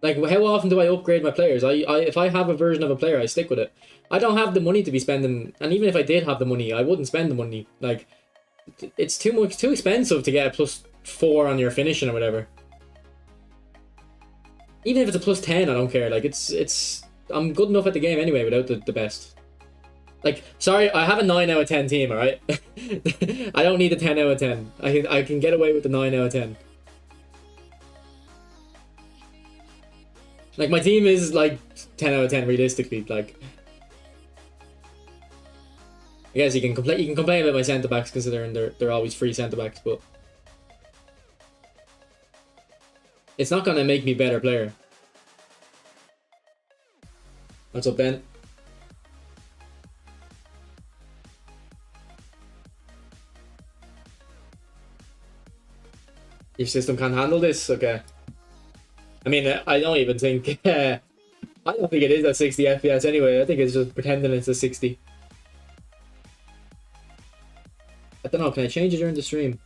how often do I upgrade my players? If I have a version of a player, I stick with it. I don't have the money to be spending, and even if I did have the money, I wouldn't spend the money. Like, it's too expensive to get a +4 on your finishing or whatever. Even if it's a +10, I don't care. Like, I'm good enough at the game anyway without the best. Like, sorry, I have a 9 out of 10 team, alright? I don't need a 10 out of 10. I can get away with the 9 out of 10. Like, my team is like 10 out of 10 realistically. Like, I guess you can complain about my centre backs considering they're always free centre backs, but it's not gonna make me a better player. What's up, Ben? Your system can't handle this? Okay. I mean, I don't even think I don't think it is at 60 FPS anyway. I think it's just pretending it's a 60. I don't know, can I change it during the stream?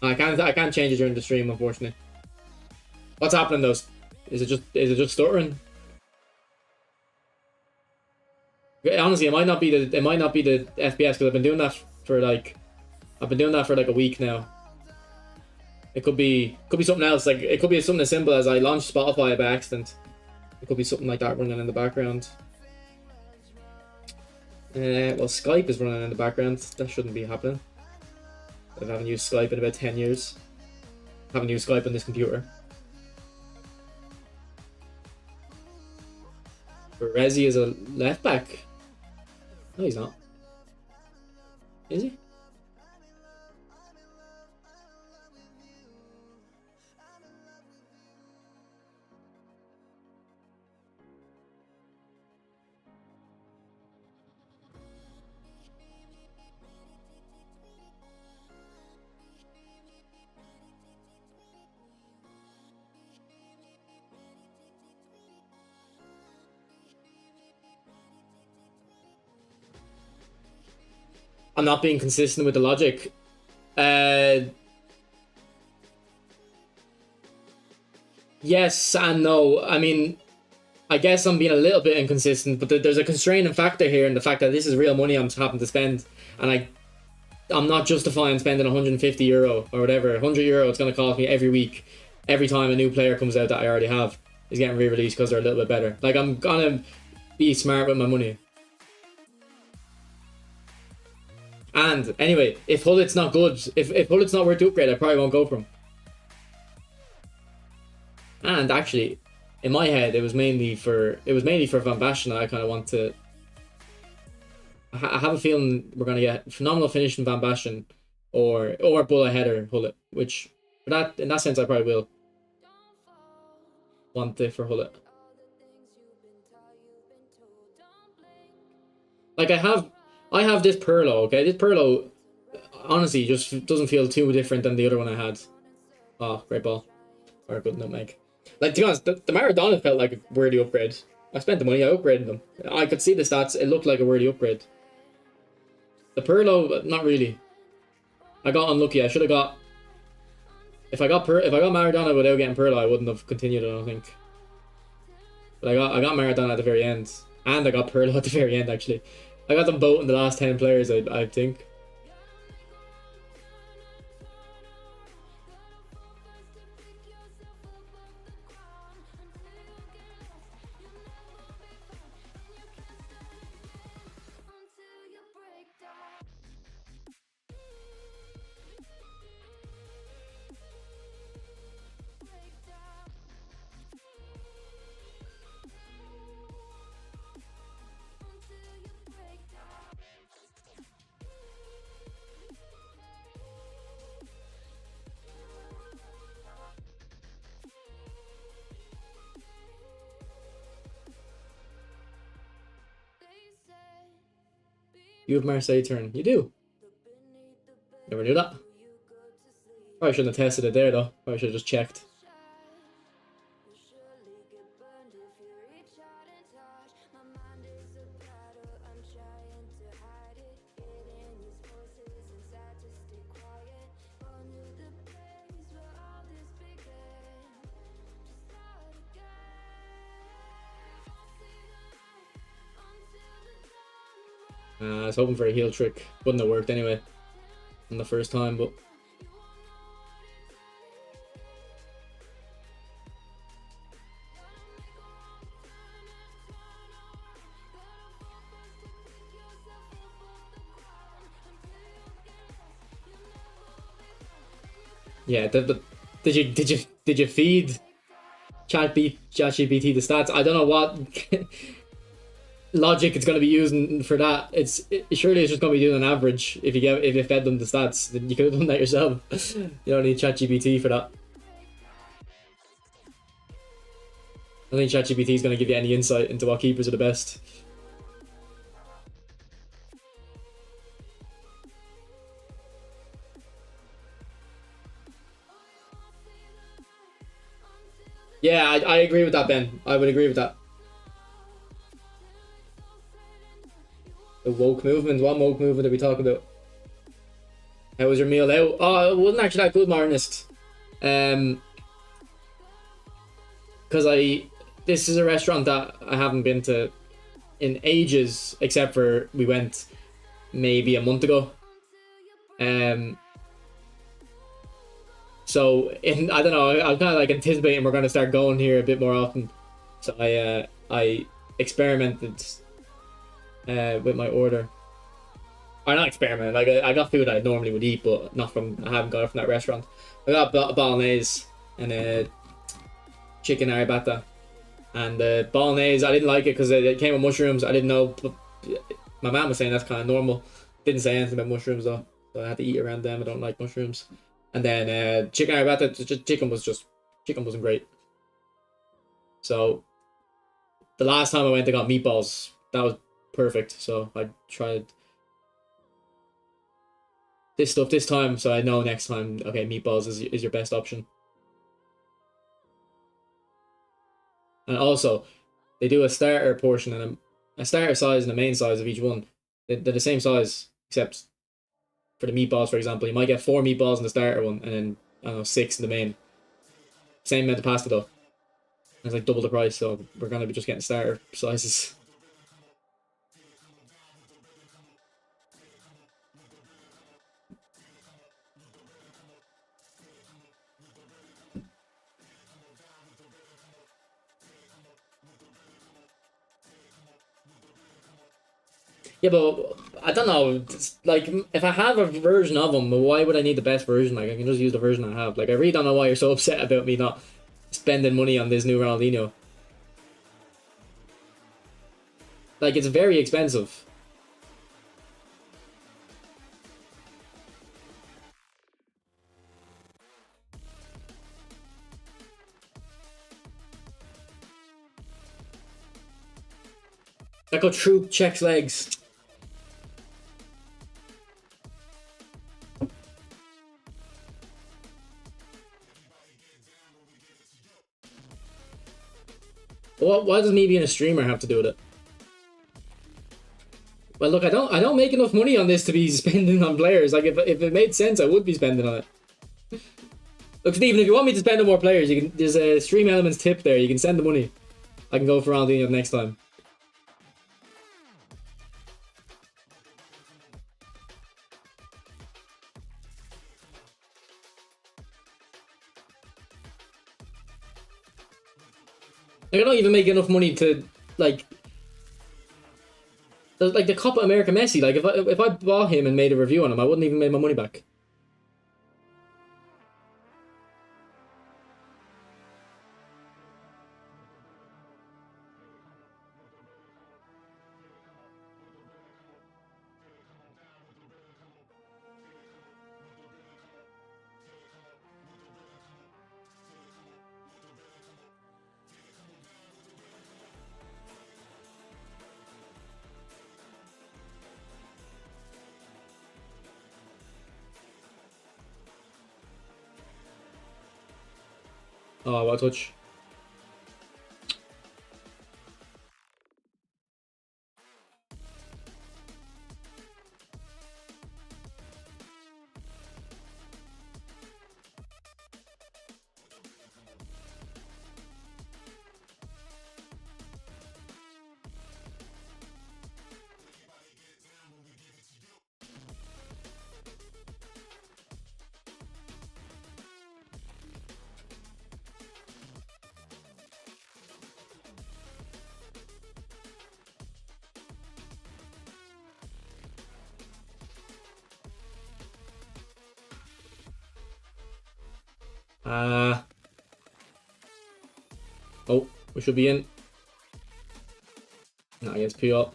I can't change it during the stream, unfortunately. What's happening though? Is it just stuttering? Honestly, it might not be the FPS because I've been doing that for like a week now. It could be something else. Like it could be something as simple as I launched Spotify by accident. It could be something like that running in the background. Well, Skype is running in the background. That shouldn't be happening. I haven't used Skype in about 10 years. I haven't used Skype on this computer. Rezi is a left back. No, he's not. Is he? I'm not being consistent with the logic. Yes and no. I mean, I guess I'm being a little bit inconsistent, but there's a constraining factor here in the fact that this is real money I'm having to spend, and I'm not justifying spending 150 euro or whatever, 100 euro it's going to cost me every week, every time a new player comes out that I already have is getting re-released because they're a little bit better. Like, I'm gonna be smart with my money. And anyway, if Hullet's not good, if Hullet's not worth the upgrade, I probably won't go for him. And actually, in my head, it was mainly for Van Basten. I kind of want to. I have a feeling we're gonna get phenomenal finish from Van Basten, or bullet header Hullet, which in that sense I probably will want it for Hullet. Like I have this Pirlo, okay? This Pirlo, honestly, just doesn't feel too different than the other one I had. Oh, great ball. Or a good nutmeg. Like, to be honest, the Maradona felt like a worthy upgrade. I spent the money, I upgraded them. I could see the stats, it looked like a worthy upgrade. The Pirlo, not really. I got unlucky, I should have got... If I got Maradona without getting Pirlo, I wouldn't have continued, I don't think. But I got Maradona at the very end. And I got Pirlo at the very end, actually. I got them both in the last 10 players, I think. You have Marseille turn. You do. Never knew that. Probably shouldn't have tested it there though. Probably should have just checked. I was hoping for a heel trick. Wouldn't have worked anyway on the first time, but yeah. Did you feed ChatGPT the stats? I don't know what logic it's going to be using for that. Surely it's just going to be doing an average. If you fed them the stats, then you could have done that yourself. You don't need ChatGPT for that. I don't think ChatGPT is going to give you any insight into what keepers are the best. Yeah, I agree with that, Ben. I would agree with that. The woke movement. What woke movement are we talking about? How was your meal out? Oh, it wasn't actually that good, Marnist. Because this is a restaurant that I haven't been to in ages, except for we went maybe a month ago. So I don't know. I'm kind of like anticipating we're gonna start going here a bit more often. So I experimented with my order. Or not experimented. Like I got food I normally would eat, but not from. I haven't got it from that restaurant. I got bolognese and chicken arrabbiata. And the bolognese, I didn't like it because it came with mushrooms. I didn't know. But my mom was saying that's kind of normal. Didn't say anything about mushrooms though, so I had to eat around them. I don't like mushrooms. And then chicken arrabbiata, chicken wasn't great. So the last time I went, I got meatballs. That was perfect. So I tried this stuff this time, so I know next time. Okay, meatballs is your best option. And also, they do a starter portion and a starter size and a main size of each one. They're the same size, except for the meatballs, for example. You might get 4 meatballs in the starter one, and then, I don't know, 6 in the main. Same amount of pasta, though. It's like double the price, so we're going to be just getting starter sizes. Yeah, but I don't know. Like, if I have a version of them, why would I need the best version? Like, I can just use the version I have. Like, I really don't know why you're so upset about me not spending money on this new Ronaldinho. Like, it's very expensive. Echo Troop checks legs. Why does me being a streamer have to do with it? Well, look, I don't make enough money on this to be spending on players. Like, if it made sense, I would be spending on it. Look, Stephen, if you want me to spend on more players, you can. There's a Stream Elements tip there. You can send the money. I can go for Ronaldinho next time. Like, I don't even make enough money to, like the Copa America Messi. Like, if I bought him and made a review on him, I wouldn't even make my money back. Oh, what a touch. Oh, we should be in. No, against Puyol.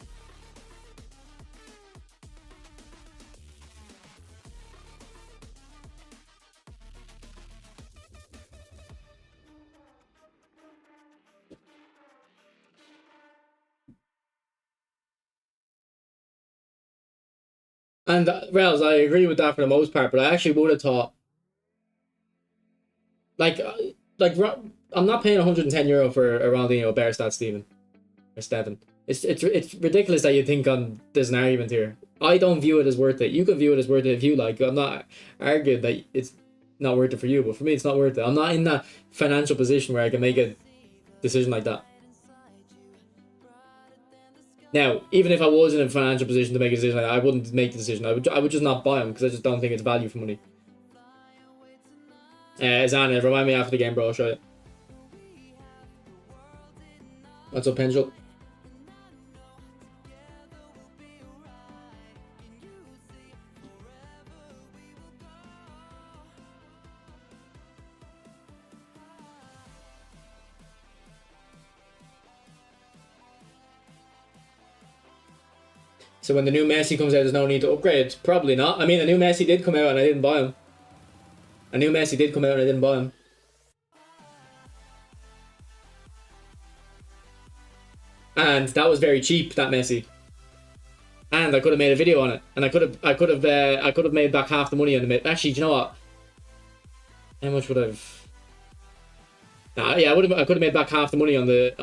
And Rails, I agree with that for the most part, but I actually would have thought, like, I'm not paying €110 for a Ronaldinho better stat, Stephen or Steven. It's ridiculous that you think there's an argument here. I don't view it as worth it. You can view it as worth it if you like. I'm not arguing that it's not worth it for you, but for me, it's not worth it. I'm not in that financial position where I can make a decision like that. Now, even if I was in a financial position to make a decision like that, I wouldn't make the decision. I would just not buy them because I just don't think it's value for money. Zana, remind me after the game, bro. I'll show you. What's up, Pendule? So when the new Messi comes out, there's no need to upgrade? Probably not. I mean, a new Messi did come out and I didn't buy him. A new Messi did come out and I didn't buy him. And that was very cheap, that Messi. And I could have made a video on it, and I could have made back half the money on the. Actually, do you know what? How much would I've? Nah, yeah, I could have made back half the money on the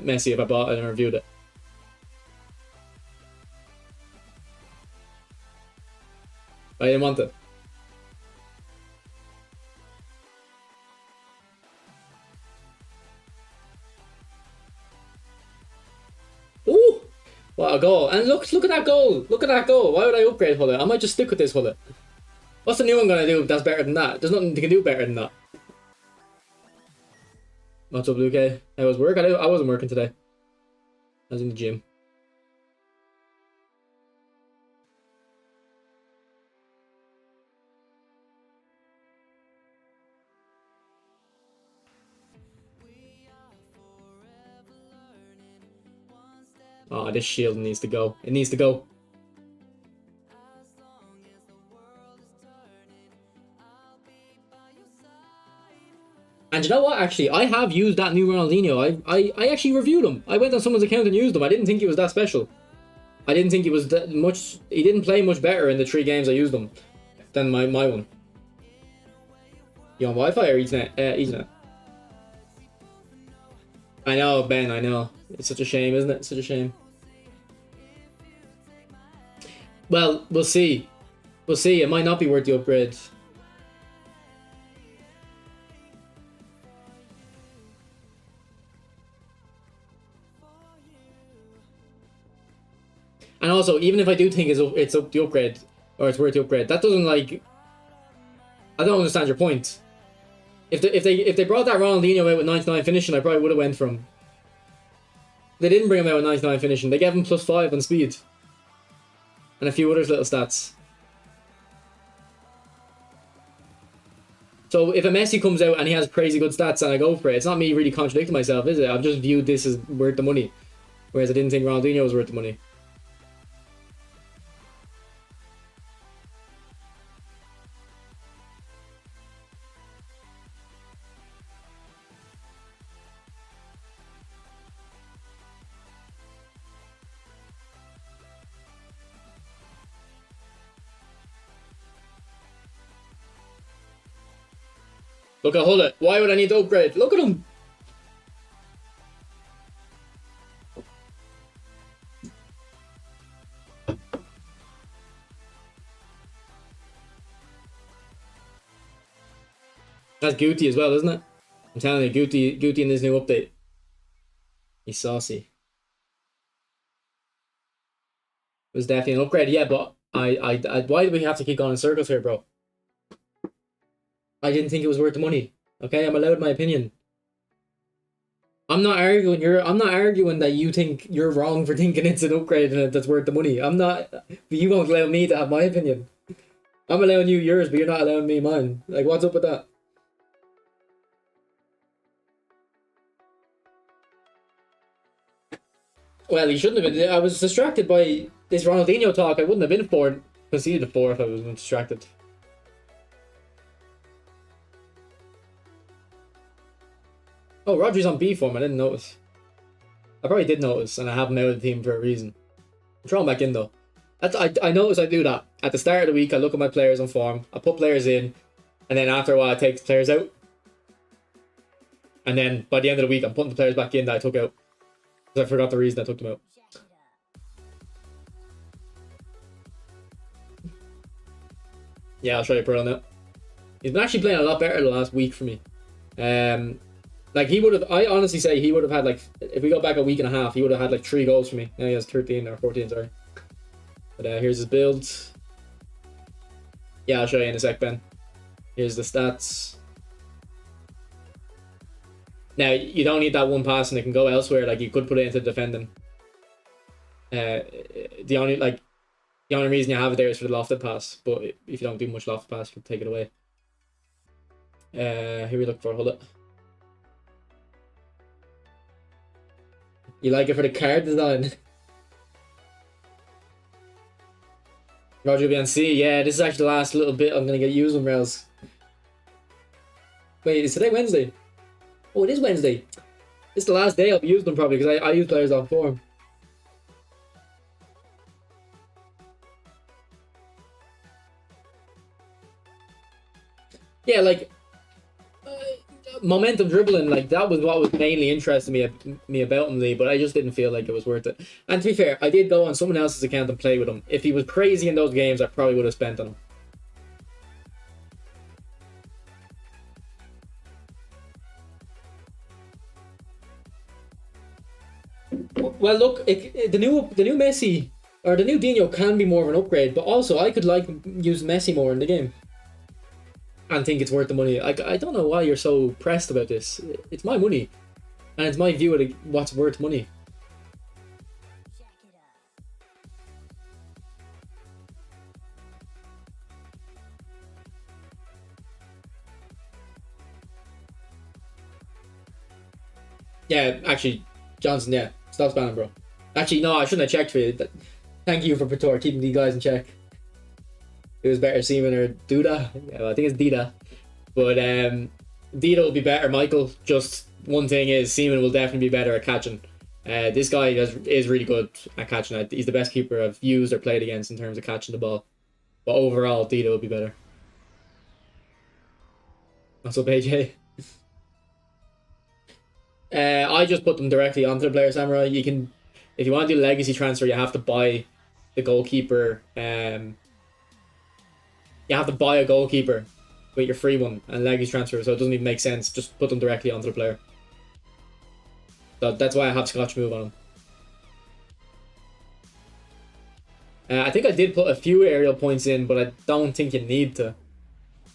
Messi if I bought it and reviewed it. I didn't want it. Ooh! What a goal. And look at that goal. Look at that goal. Why would I upgrade Hullet? I might just stick with this Hullet. What's the new one gonna do that's better than that? There's nothing they can do better than that. What's up, Luke? How was work? I wasn't working today. I was in the gym. Oh, this shield needs to go. It needs to go. And you know what? Actually, I have used that new Ronaldinho. I actually reviewed him. I went on someone's account and used him. I didn't think he was that special. I didn't think he was that much. He didn't play much better in the 3 games I used him than my one. You on Wi-Fi or Ethernet? Ethernet. I know, Ben. I know. It's such a shame, isn't it? Such a shame. Well, we'll see. We'll see. It might not be worth the upgrade. And also, even if I do think it's up the upgrade, or it's worth the upgrade, that doesn't like. I don't understand your point. If they brought that Ronaldinho out with 99 finishing, I probably would have went for him. They didn't bring him out with 99 finishing. They gave him +5 on speed, and a few other little stats. So if a Messi comes out and he has crazy good stats and I go for it, it's not me really contradicting myself, is it? I've just viewed this as worth the money, whereas I didn't think Ronaldinho was worth the money. Look at Hullet. Why would I need to upgrade? Look at him. That's Guti as well, isn't it? I'm telling you, Guti in this new update. He's saucy. It was definitely an upgrade, yeah, but I why do we have to keep going in circles here, bro? I didn't think it was worth the money. Okay, I'm allowed my opinion. I'm not arguing that you think you're wrong for thinking it's an upgrade and that's worth the money. I'm not. But you won't allow me to have my opinion. I'm allowing you yours, but you're not allowing me mine. Like, what's up with that? Well, he shouldn't have been. I was distracted by this Ronaldinho talk. I wouldn't have been conceded a 4 if I was distracted. Oh, Rodri's on B form. I didn't notice. I probably did notice, and I have him out of the team for a reason. I'm throwing back in though. I notice I do that. At the start of the week, I look at my players on form. I put players in, and then after a while, I take the players out. And then by the end of the week, I'm putting the players back in that I took out. 'Cause I forgot the reason I took them out. Yeah, I'll show you Pearl now. He's been actually playing a lot better the last week for me. Like he would have, I honestly say he would have had like, if we go back a week and a half, he would have had like 3 goals for me. Now he has 13 or 14, sorry. But here's his build. Yeah, I'll show you in a sec, Ben. Here's the stats. Now, you don't need that one pass and it can go elsewhere. Like, you could put it into defending. The only reason you have it there is for the lofted pass. But if you don't do much lofted pass, you can take it away. Here we look for, hold it. You like it for the card design? Roger BNC, yeah, this is actually the last little bit I'm gonna get using rails. Wait, is today Wednesday? Oh, it is Wednesday. This is the last day I'll be using them probably because I use players off form. Yeah, like momentum dribbling, like that was what was mainly interesting me about him, Lee, but I just didn't feel like it was worth it. And to be fair, I did go on someone else's account and play with him. If he was crazy in those games, I probably would have spent on him. Well, look, the new Messi or the new Dino can be more of an upgrade, but also I could like use Messi more in the game and think it's worth the money. I don't know why you're so pressed about this. It's my money, and it's my view of what's worth money. Yeah, actually, Johnson, yeah, stop spamming, bro. Actually, no, I shouldn't have checked for you. Thank you for Pator keeping these guys in check. It was better Seaman or Duda. Yeah, well, I think it's Dida. But Dida will be better, Michael. Just one thing is Seaman will definitely be better at catching. This guy is really good at catching. He's the best keeper I've used or played against in terms of catching the ball. But overall, Dida will be better. What's up, AJ? I just put them directly onto the player samurai. You can, if you want to do legacy transfer, you have to buy the goalkeeper. You have to buy a goalkeeper with your free one and legacy transfer, so it doesn't even make sense. Just put them directly onto the player. So that's why I have Scotch move on them. I think I did put a few aerial points in, but I don't think you need to.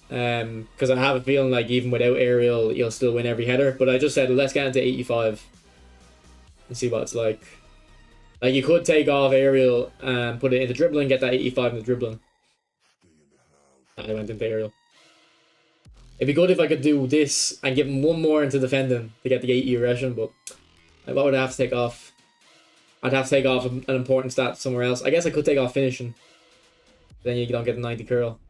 Because I have a feeling like even without aerial, you'll still win every header. But I just said, let's get into 85 and see what it's like. Like, you could take off aerial and put it into dribbling, get that 85 in the dribbling. I went into aerial. It'd be good if I could do this and give him one more into defending to get the 80 aggression, but like, what would I have to take off? I'd have to take off an important stat somewhere else. I guess I could take off finishing. Then you don't get the 90 curl.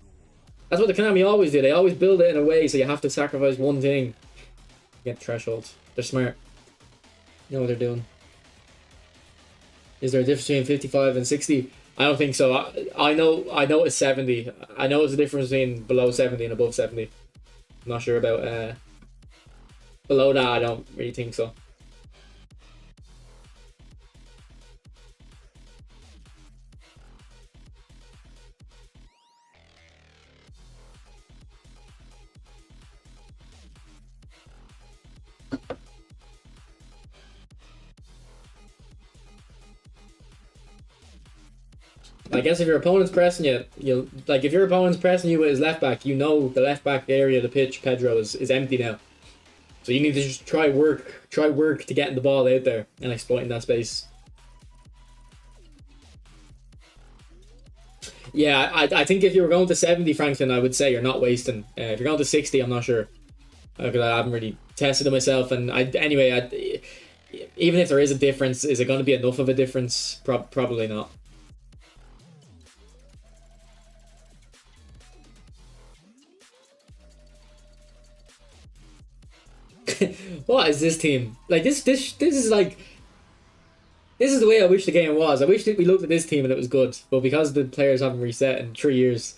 That's what the Konami always do. They always build it in a way so you have to sacrifice one thing to get the threshold. They're smart. You know what they're doing. Is there a difference between 55 and 60? I don't think so. I know it's 70. I know it's a difference between below 70 and above 70. I'm not sure about below that. I don't really think so. I guess if your opponent's pressing you, you'll like if your opponent's pressing you with his left back, you know the left back area of the pitch, Pedro, is empty now. So you need to just try work to getting the ball out there and exploiting that space. Yeah, I think if you were going to 70, Franklin, I would say you're not wasting. If you're going to 60, I'm not sure. Because I haven't really tested it myself. And even if there is a difference, is it going to be enough of a difference? Probably not. What is this team? Like, this is like... This is the way I wish the game was. I wish that we looked at this team and it was good. But because the players haven't reset in 3 years...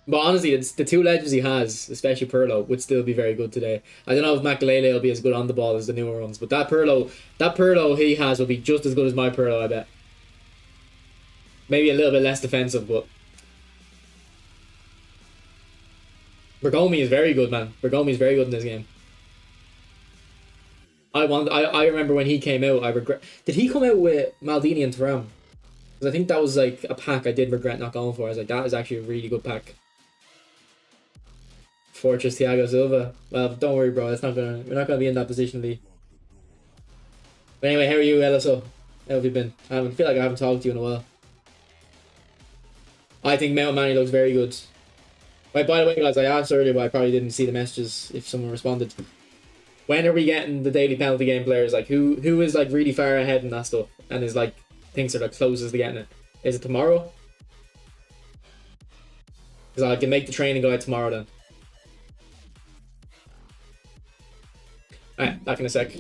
But honestly, it's the two legends he has, especially Pirlo, would still be very good today. I don't know if Makalele will be as good on the ball as the newer ones, but that Pirlo he has will be just as good as my Pirlo, I bet. Maybe a little bit less defensive, but Bergomi is very good, man. Bergomi is very good in this game. I remember when he came out. I regret. Did he come out with Maldini and Thuram? Because I think that was like a pack I did regret not going for. I was like, that is actually a really good pack. Fortress Thiago Silva. Well, don't worry, bro. We're not gonna be in that position, Lee. But anyway, how are you, LSO? How have you been? I feel like I haven't talked to you in a while. I think Mount Manny looks very good. Right, by the way, guys, I asked earlier, but I probably didn't see the messages if someone responded. When are we getting the daily penalty game players? Like, who is like really far ahead in that stuff and is like thinks they're like closest to getting it? Is it tomorrow? Because I can make the training guide tomorrow then. Alright, back in a sec.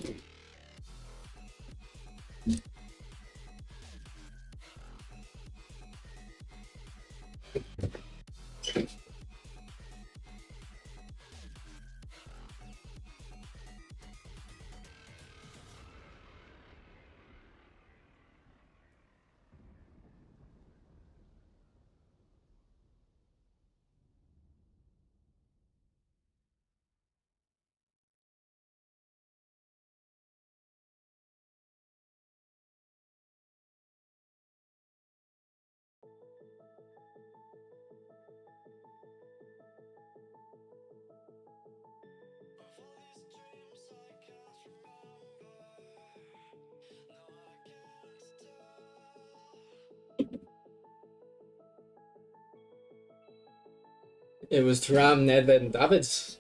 It was Thuram, Nedved, and Davids.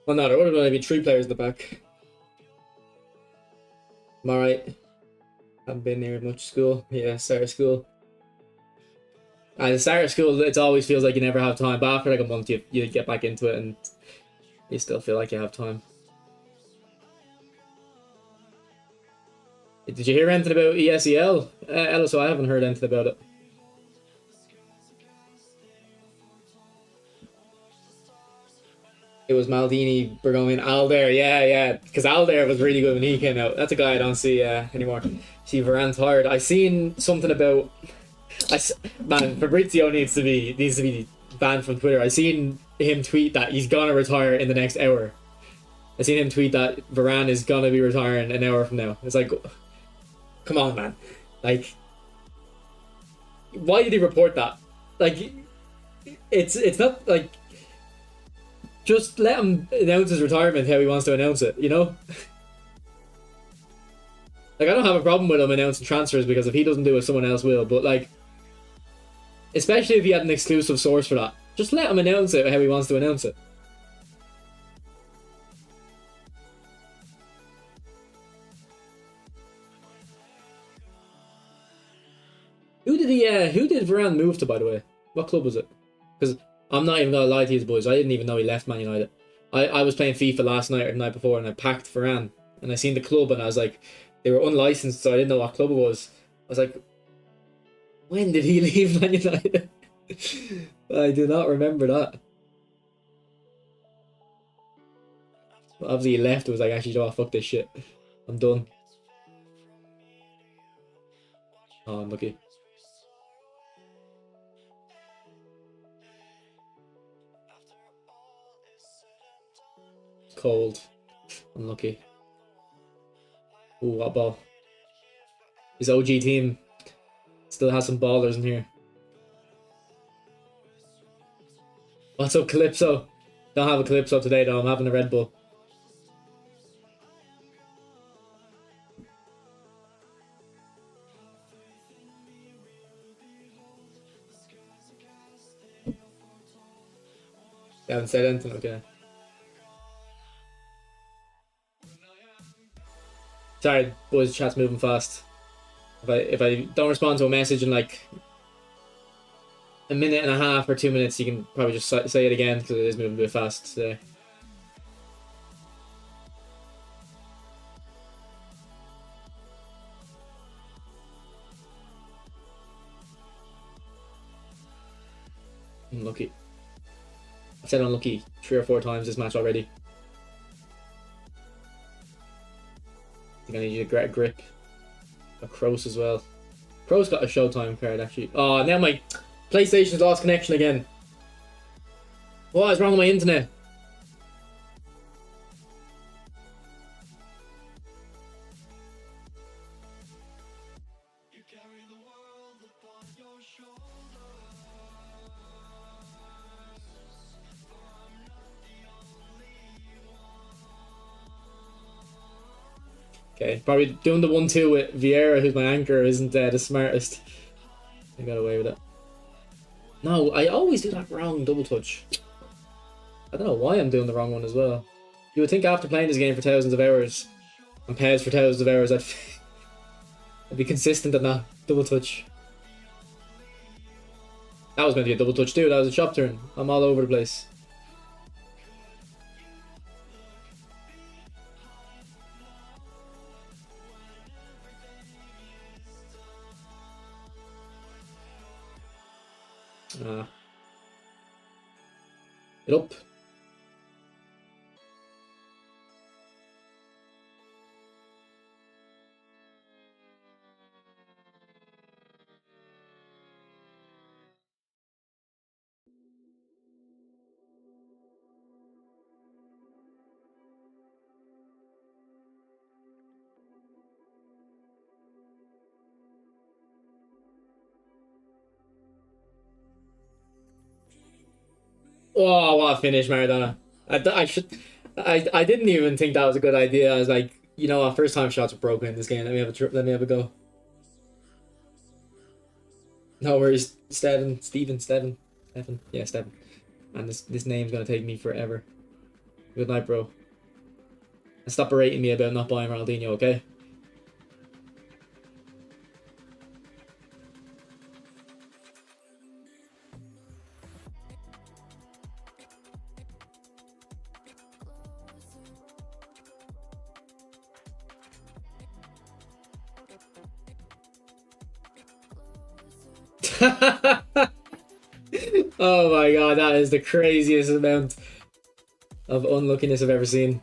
Well, no, there would have only been three players in the back. I'm alright. Haven't been near much school. Yeah, start of school. At the start of school, it always feels like you never have time. But after like a month, you get back into it and you still feel like you have time. Did you hear anything about ESEL? LSO, I haven't heard anything about it. It was Maldini, Bergomi, Alder. Yeah. Because Alder was really good when he came out. That's a guy I don't see anymore. See, Varane's tired. I seen something about. Man, Fabrizio needs to be banned from Twitter. I seen him tweet that he's gonna retire in the next hour. I seen him tweet that Varane is gonna be retiring an hour from now. It's like, come on, man. Like, why did he report that? Like, it's not like just let him announce his retirement how he wants to announce it. You know. Like, I don't have a problem with him announcing transfers because if he doesn't do it, someone else will. But like, especially if he had an exclusive source for that, just let him announce it how he wants to announce it. Who did Varane move to, by the way? What club was it? Because I'm not even gonna lie to you boys, I didn't even know he left Man United. I was playing FIFA last night or the night before and I packed Varane and I seen the club and I was like, they were unlicensed, so I didn't know what club it was. I was like, when did he leave Man United? I do not remember that. But obviously he left. It was like, actually, you know what, fuck this shit. I'm done. Oh, unlucky. Cold. Unlucky. Ooh, what ball. His OG team still has some ballers in here. What's up, Calypso? Don't have a Calypso today, though. I'm having a Red Bull. They haven't said anything, okay. Sorry, boys, chat's moving fast. If I don't respond to a message in like a minute and a half or 2 minutes, you can probably just say it again because it is moving a bit fast today. Unlucky. I've said unlucky 3 or 4 times this match already. I think I need you to get a grip. A Kroos as well. Kroos got a Showtime card actually. Oh, now my PlayStation's lost connection again. What is wrong with my internet? Okay, probably doing the 1-2 with Vieira, who's my anchor, isn't the smartest. I got away with it. No, I always do that wrong double touch. I don't know why I'm doing the wrong one as well. You would think after playing this game for thousands of hours, and PES for thousands of hours, I'd be consistent at that double touch. That was meant to be a double touch too, that was a chop turn. I'm all over the place. Get up. Oh, what a finish, Maradona. I didn't even think that was a good idea. I was like, you know what, first time shots are broken in this game. Let me have a go. No worries, Steven. Yeah, Steven. And this name's gonna take me forever. Good night, bro. And stop berating me about not buying Ronaldinho, okay? Oh my god, that is the craziest amount of unluckiness I've ever seen.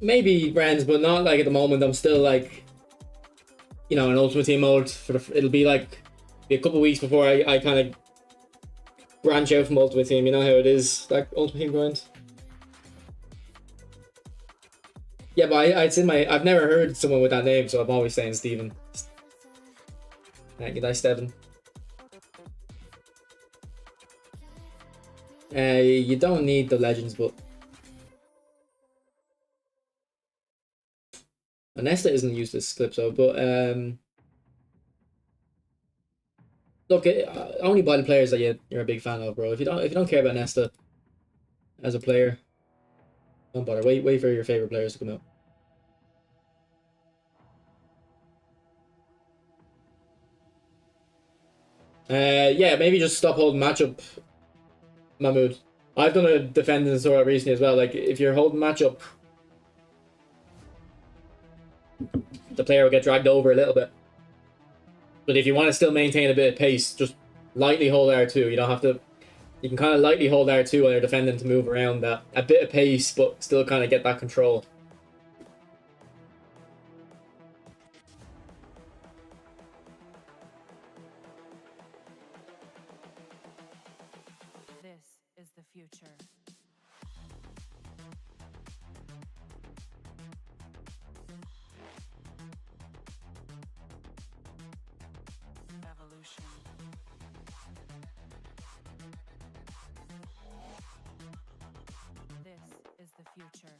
Maybe friends, but not like at the moment. I'm still like, you know, in Ultimate Team mode. It'll be like a couple of weeks before I kind of branch out from Ultimate Team. You know how it is, like Ultimate Team grind. Yeah, but I've never heard someone with that name, so I'm always saying Steven. Good night, Steven. You don't need the legends, but Nesta isn't used this clip, so but look, only buy the players that you're a big fan of, bro. If you don't care about Nesta as a player, don't bother. Wait for your favorite players to come out. Yeah, maybe just stop holding matchup, Mahmood. I've done a defending Sora recently as well. Like, if you're holding matchup, the player will get dragged over a little bit. But if you want to still maintain a bit of pace, just lightly hold R2. You don't have to. You can kind of lightly hold R2 while you're defending to move around that. A bit of pace, but still kind of get that control. This is the future. Evolution. This is the future.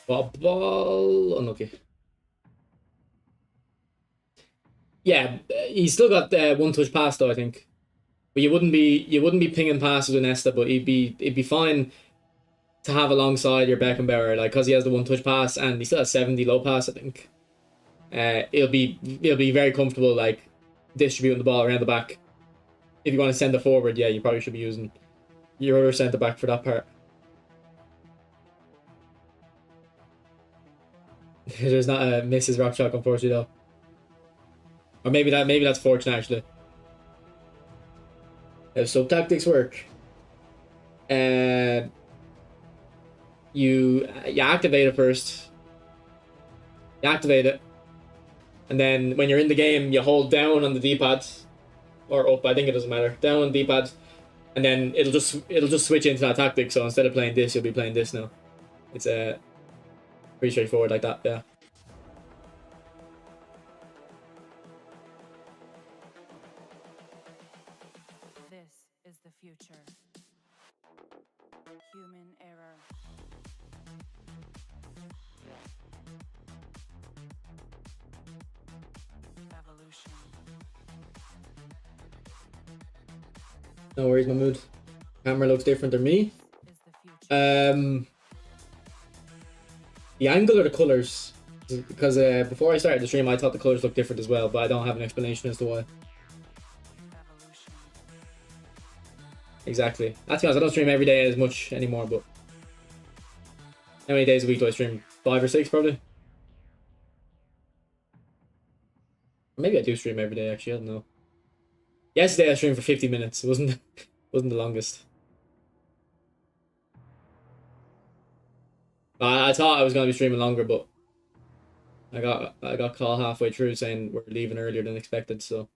Ball, unlucky. Yeah, he's still got one touch pass though, I think. But you wouldn't be pinging passes with Nesta, but he'd be fine to have alongside your Beckenbauer, like because he has the one touch pass and he still has 70 low pass, I think. It'll be very comfortable like distributing the ball around the back. If you want to send it forward, yeah, you probably should be using your other centre back for that part. There's not a Mrs. Rock Shock, unfortunately, though. Or maybe that's fortunate actually. How sub tactics work. You activate it first. You activate it, and then when you're in the game, you hold down on the D-pad, or up. I think it doesn't matter. Down on the D-pad, and then it'll just switch into that tactic. So instead of playing this, you'll be playing this now. It's pretty straightforward like that. Yeah. This is the future. Human error. Evolution. No worries, Mahmood. Camera looks different than me. Is the future. The angle or the colors? Because before I started the stream, I thought the colors looked different as well, but I don't have an explanation as to why. Evolution. Exactly. That's because I don't stream every day as much anymore, but how many days a week do I stream? 5 or 6 probably? Maybe I do stream every day actually, I don't know. Yesterday I streamed for 50 minutes. It wasn't wasn't the longest. I thought I was gonna be streaming longer, but I got called halfway through saying we're leaving earlier than expected, so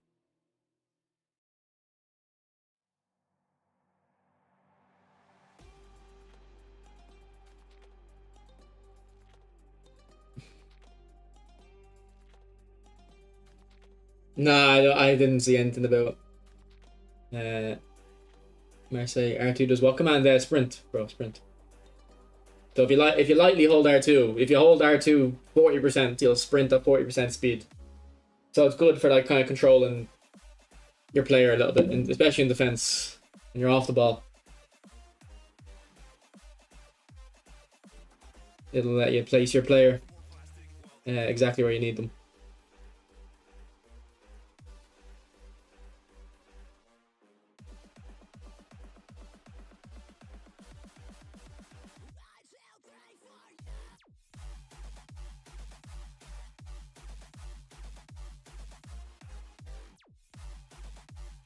nah, I didn't see anything about Marseille. R2 does what command? Sprint, bro, sprint. So if you lightly hold R2, if you hold R2 40%, you'll sprint at 40% speed. So it's good for like kind of controlling your player a little bit, and especially in defense when you're off the ball. It'll let you place your player exactly where you need them.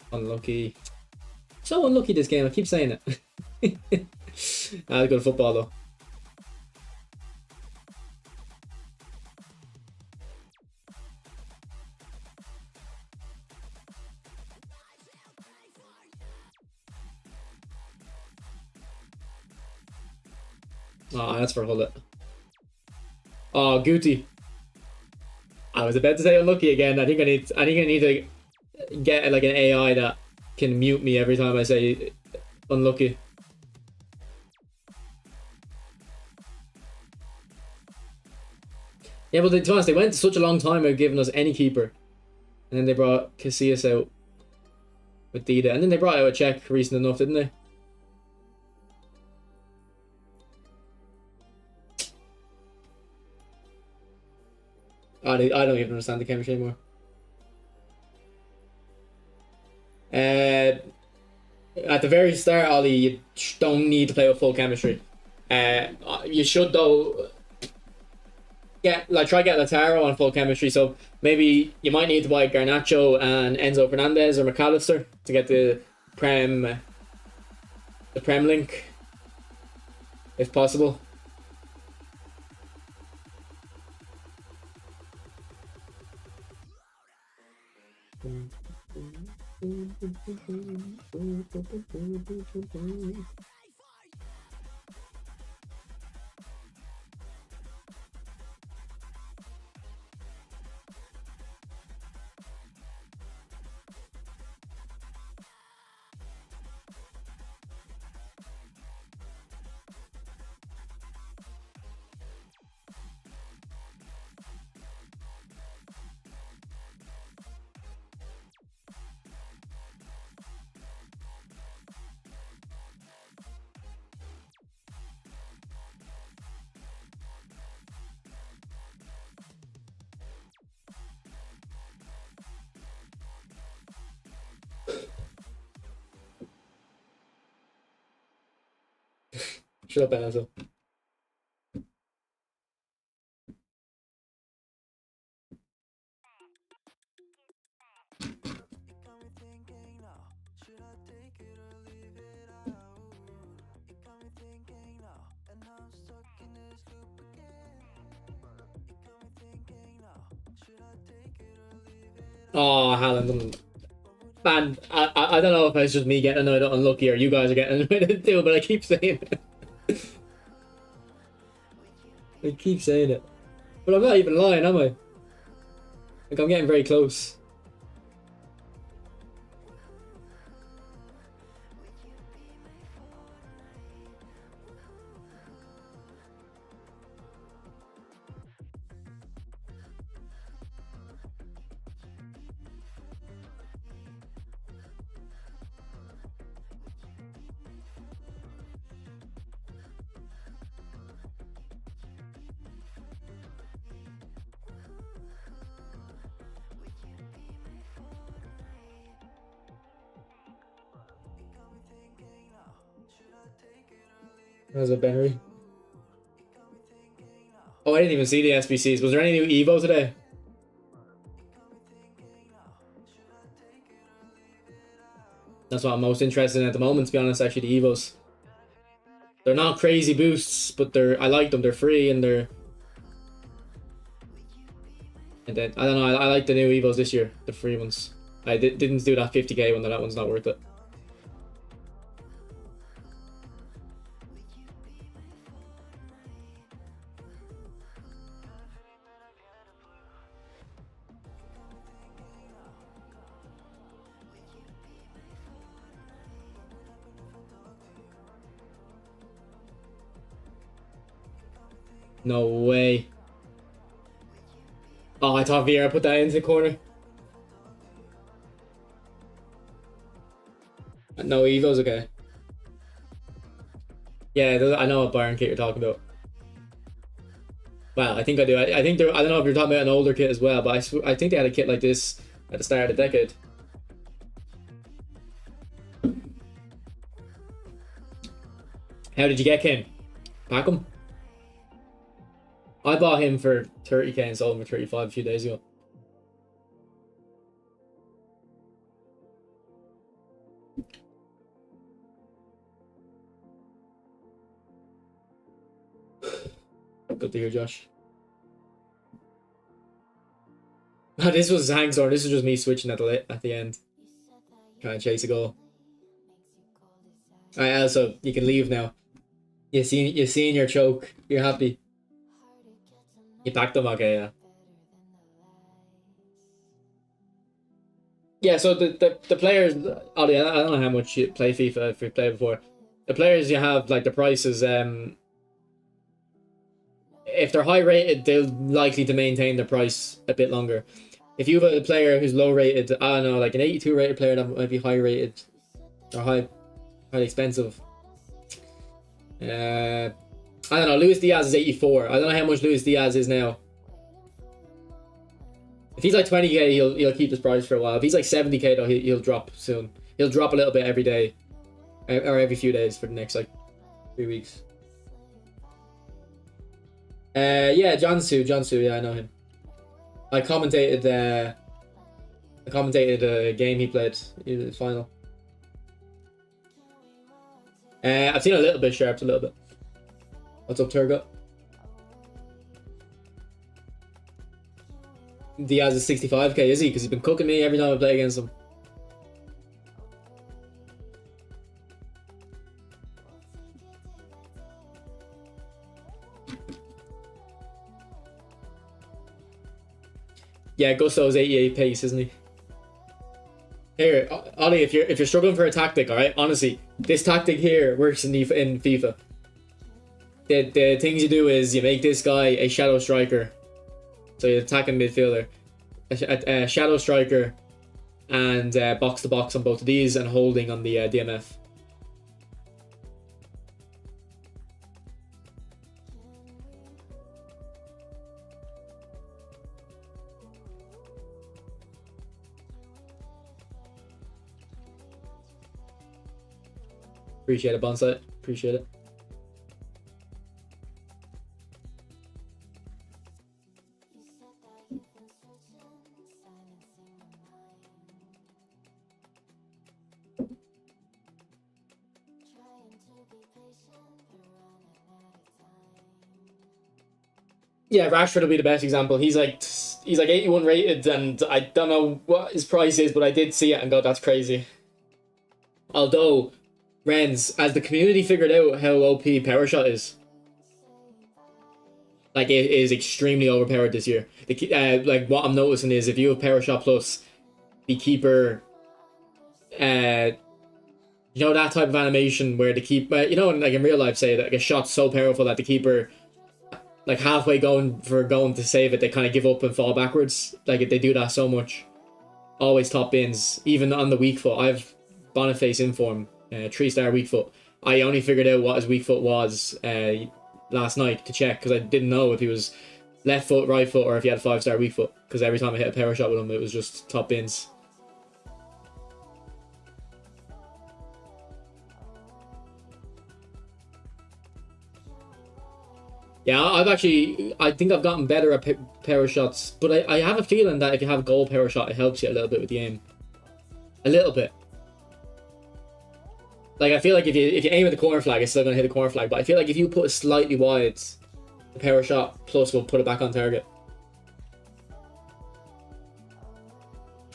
Unlucky. So unlucky this game, I keep saying it. Good football though. Oh, that's for Hullet. Oh, Guti. I was about to say unlucky again. I think I need to get like an AI that can mute me every time I say unlucky. Yeah, but to be honest, they went such a long time without giving us any keeper. And then they brought Casillas out with Dida. And then they brought out a Czech recent enough, didn't they? I don't even understand the chemistry anymore. At the very start, Ollie, you don't need to play with full chemistry. You should though try get Lautaro on full chemistry. So maybe you might need to buy Garnacho and Enzo Fernandez or McAllister to get the Prem link, if possible. Shut up, asshole. Oh, Haaland. Man, I don't know if it's just me getting annoyed or unlucky or you guys are getting annoyed too, but I keep saying it. I keep saying it. But I'm not even lying, am I? Like, I'm getting very close. How's it, Benry? Oh, I didn't even see the SBCs. Was there any new Evo today? That's what I'm most interested in at the moment, to be honest, actually, the Evos. They're not crazy boosts, but I like them. They're free and they're... And then, I don't know, I like the new Evos this year, the free ones. I didn't do that 50k one, that one's not worth it. No way. Oh, I thought Vieira put that into the corner. No, Evo's okay. Yeah, I know what Bayern kit you're talking about. Well, I think I do. I think I don't know if you're talking about an older kit as well, but I think they had a kit like this at the start of the decade. How did you get Kane? Pack him? I bought him for 30k and sold him for 35 a few days ago. Good to hear, Josh. Oh, this was Hangstorm. This is just me switching at the end. Trying to chase a goal. Alright, Elsa, you can leave now. You seen your choke. You're happy. You packed them, okay, yeah. Yeah, so the players, Ollie, I don't know how much you play FIFA if you played before. The players you have, like the prices, if they're high rated, they're likely to maintain their price a bit longer. If you have a player who's low rated, I don't know, like an 82 rated player that might be high rated or highly expensive. I don't know. Luis Diaz is 84. I don't know how much Luis Diaz is now. If he's like 20k, he'll keep his price for a while. If he's like 70k though, he'll drop soon. He'll drop a little bit every day, or every few days for the next like 3 weeks. Yeah, Jansu, yeah, I know him. I commentated a game he played in the final. I've seen a little bit, Sharps, a little bit. What's up, Turgot? Diaz is 65k, is he? Because he's been cooking me every time I play against him. Yeah, Gusto's 88 pace, isn't he? Here, Ollie, if you're struggling for a tactic, alright? Honestly, this tactic here works in FIFA. The things you do is you make this guy a shadow striker. So you're attacking midfielder. A shadow striker and box to box on both of these and holding on the DMF. Appreciate it, Bonsai. Appreciate it. Yeah, Rashford will be the best example. He's like 81 rated, and I don't know what his price is, but I did see it and go, that's crazy. Although, Renz, as the community figured out how OP Power Shot is, like it is extremely overpowered this year. Like what I'm noticing is if you have Power Shot Plus, the keeper, you know that type of animation where the keeper, you know, like in real life, say that like a shot's so powerful that the keeper, like halfway going to save it, they kind of give up and fall backwards. Like they do that so much. Always top bins, even on the weak foot. I've Boniface in form, 3-star weak foot. I only figured out what his weak foot was last night to check because I didn't know if he was left foot, right foot, or if he had a 5-star weak foot. Because every time I hit a power shot with him, it was just top bins. Yeah, I think I've gotten better at power shots, but I have a feeling that if you have goal power shot, it helps you a little bit with the aim. A little bit. Like, I feel like if you aim at the corner flag, it's still going to hit the corner flag, but I feel like if you put it slightly wide, the power shot plus will put it back on target.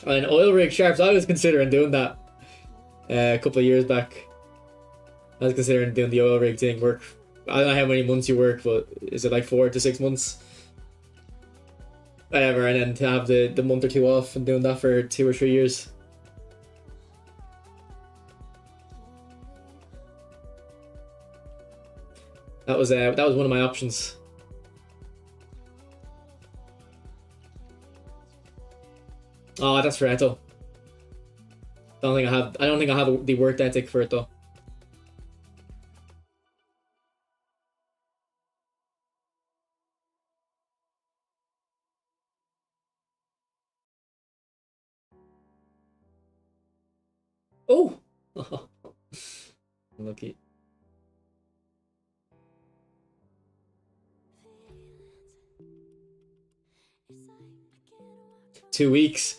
And oil rig sharps, I was considering doing that a couple of years back. I was considering doing the oil rig thing, work. I don't know how many months you work, but is it like 4 to 6 months? Whatever, and then to have the month or two off and doing that for 2 or 3 years. That was one of my options. Oh, that's for Eto. I don't think I have the work ethic for it though. Oh! Lucky. Two weeks.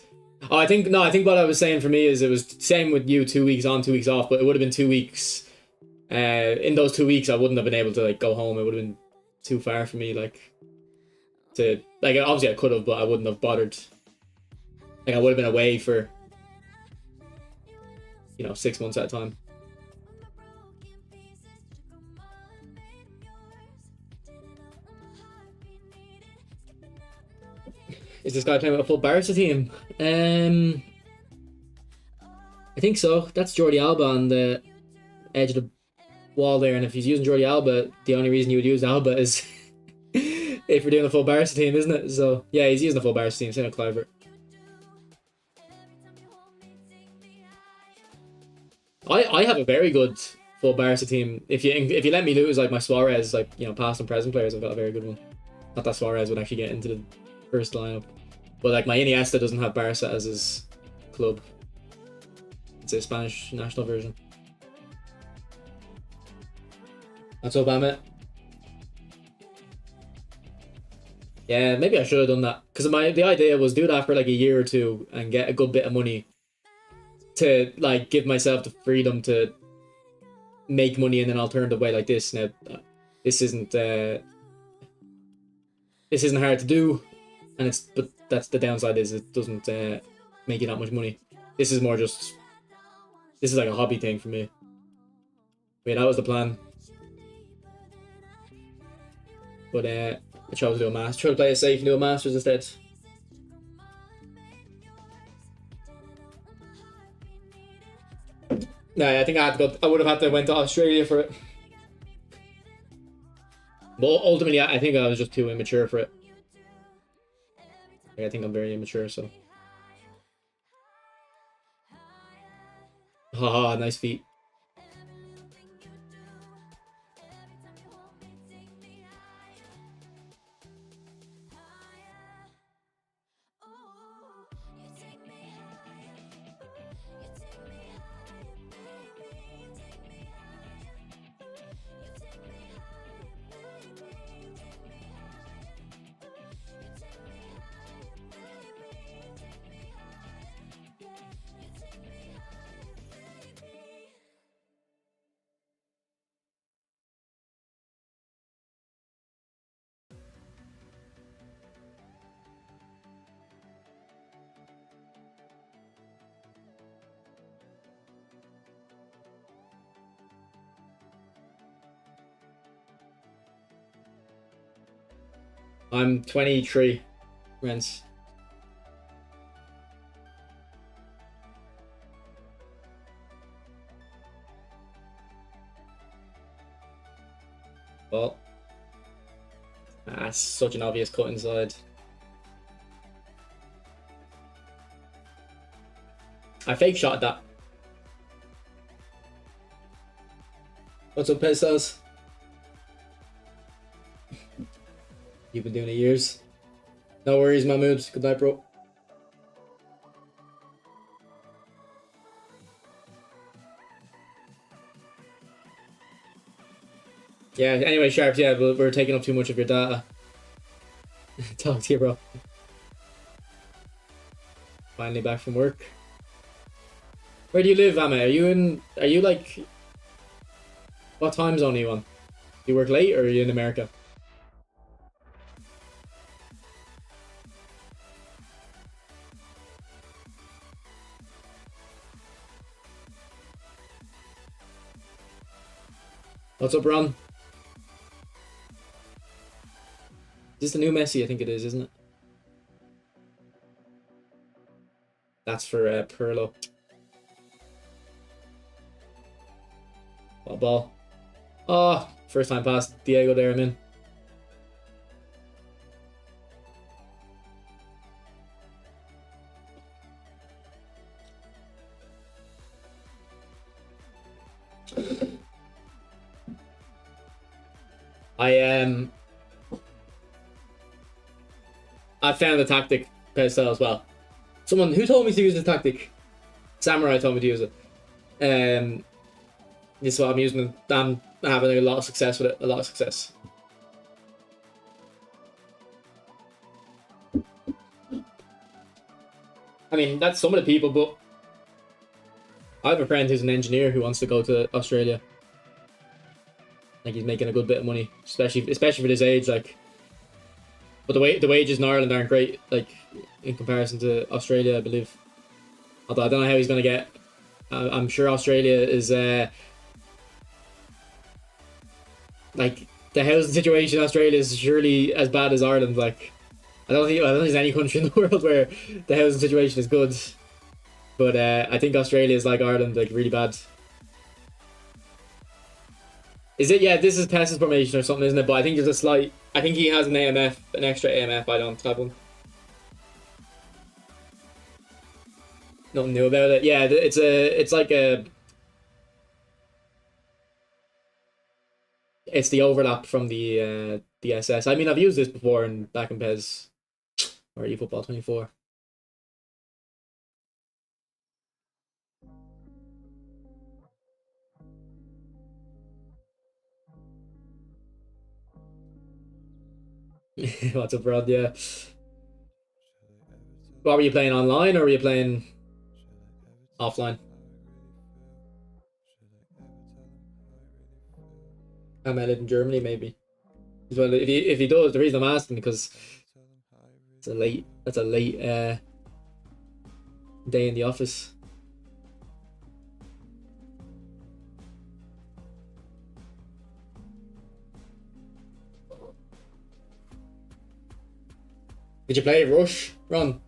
Oh, I think what I was saying for me is it was same with you, 2 weeks on, 2 weeks off, but it would have been 2 weeks. In those 2 weeks, I wouldn't have been able to like go home. It would have been too far for me, like obviously I could have, but I wouldn't have bothered. Like I would have been away for 6 months at a time. Is this guy playing with a full Barca team? I think so. That's Jordi Alba on the edge of the wall there, and if he's using Jordi Alba, the only reason you would use Alba is if you're doing a full Barca team, isn't it? So yeah, he's using a full Barca team. Same with Kluivert. I have a very good full Barca team. If you let me lose like my Suarez, like past and present players, I've got a very good one. Not that Suarez would actually get into the first lineup, but like my Iniesta doesn't have Barca as his club. It's a Spanish national version. That's Obama. Yeah, maybe I should have done that because the idea was do that for like a year or two and get a good bit of money to like give myself the freedom to make money in an alternative way like this. Now, this isn't hard to do, and but that's the downside is it doesn't make you that much money. This is more just like a hobby thing for me. But yeah, that was the plan. But I chose to do a master. Try to play it safe and do a masters instead. No, I think I had to go. I would have had to went to Australia for it. But ultimately, I think I was just too immature for it. I think I'm very immature, so. Haha, nice feet. I'm 23. Rents. Well, that's such an obvious cut inside. I fake shot that. What's up, pesos? You've been doing it years. No worries, Mahmood. Good night, bro. Yeah, anyway, Sharps, yeah, we're taking up too much of your data. Talk to you, bro. Finally back from work. Where do you live, Ame? Are you like, what time zone are you on? Do you work late or are you in America? What's up, Ron? Is this the new Messi? I think it is, isn't it? That's for Perlo. What ball? Oh, first time pass. Diego there, I'm in. I found the tactic Pestel as well. Someone who told me to use the tactic. Samurai told me to use it. This is what I'm using it. I'm having a lot of success with it. A lot of success. I mean, that's some of the people, but I have a friend who's an engineer who wants to go to Australia. Like, he's making a good bit of money, especially for his age. Like, but the wages in Ireland aren't great, like in comparison to Australia, I believe. Although I don't know how he's gonna get. I'm sure Australia is like, the housing situation in Australia is surely as bad as Ireland. Like, I don't think there's any country in the world where the housing situation is good. But I think Australia is like Ireland, like really bad. Is it? Yeah, this is Tessa's formation or something, isn't it? But I think there's a slight. I think he has an AMF, an extra AMF. I don't have one. Nothing new about it. Yeah, it's like a. It's the overlap from the SS. I mean, I've used this before back in PES or eFootball 24. What's up, Rod? Yeah. What were you playing, online or were you playing offline? I might live in Germany, maybe. Well, if he does, the reason I'm asking because that's a late day in the office. Did you play Rush, Ron?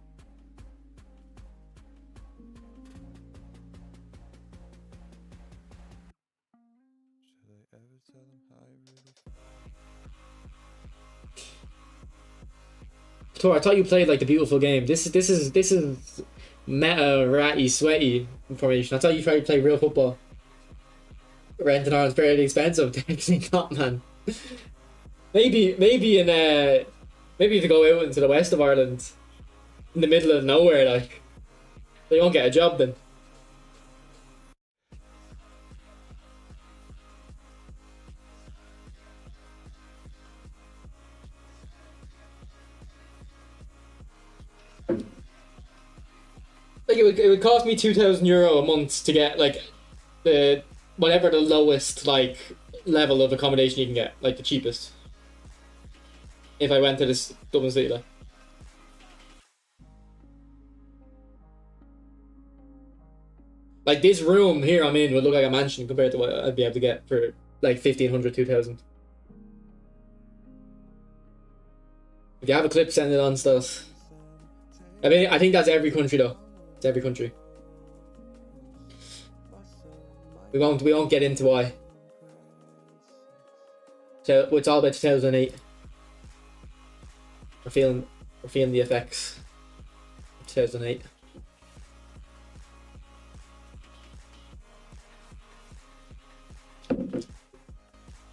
Tor, I thought you played like the beautiful game. This is meta ratty sweaty information. I thought you tried to play real football. Renting on is fairly expensive. Definitely not, man. Maybe maybe if you go out into the west of Ireland, in the middle of nowhere, like, they won't get a job then. Like, it would cost me €2,000 a month to get like the whatever the lowest like level of accommodation you can get, like the cheapest. If I went to this Dublin City, like this room here I'm in would look like a mansion compared to what I'd be able to get for like 1,500, 2,000. If you have a clip, send it on Stas. I mean, I think that's every country though. It's every country. We won't get into why. So it's all about 2008. We're feeling the effects of 2008.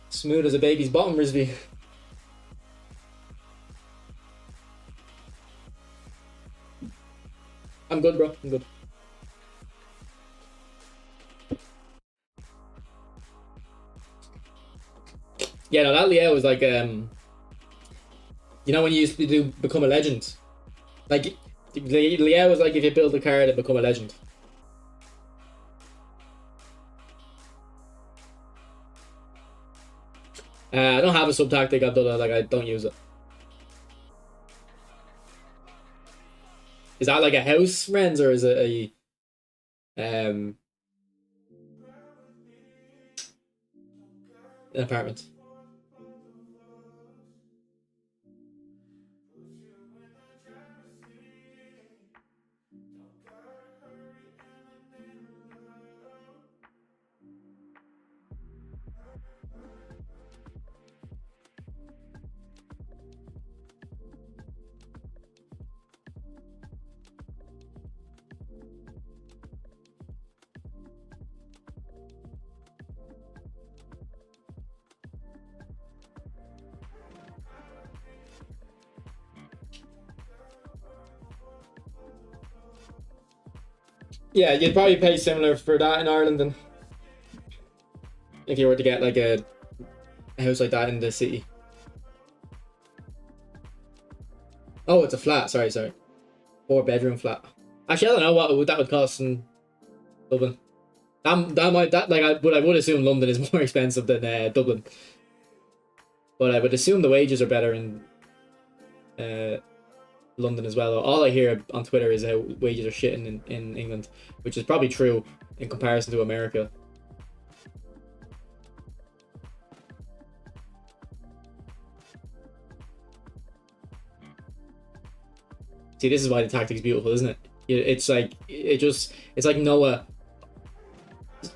Smooth as a baby's bottom, Risby. I'm good, bro. I'm good. Yeah, no, that Liao was like, you know when you used to do Become a Legend? Like, Liao was like if you build a card and become a legend. I don't have a sub tactic, I've done it, like I don't use it. Is that like a house, Renz, or is it an apartment? Yeah, you'd probably pay similar for that in Ireland than if you were to get like a house like that in the city. Oh, it's a flat. Sorry. 4-bedroom flat. Actually, I don't know what that would cost in Dublin. I would assume London is more expensive than Dublin. But I would assume the wages are better in London as well. All I hear on Twitter is how wages are shitting in England, which is probably true in comparison to America. See, this is why the tactic's beautiful, isn't it? It's like it's like Noah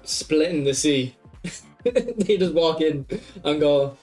splitting the sea. They just walk in and go.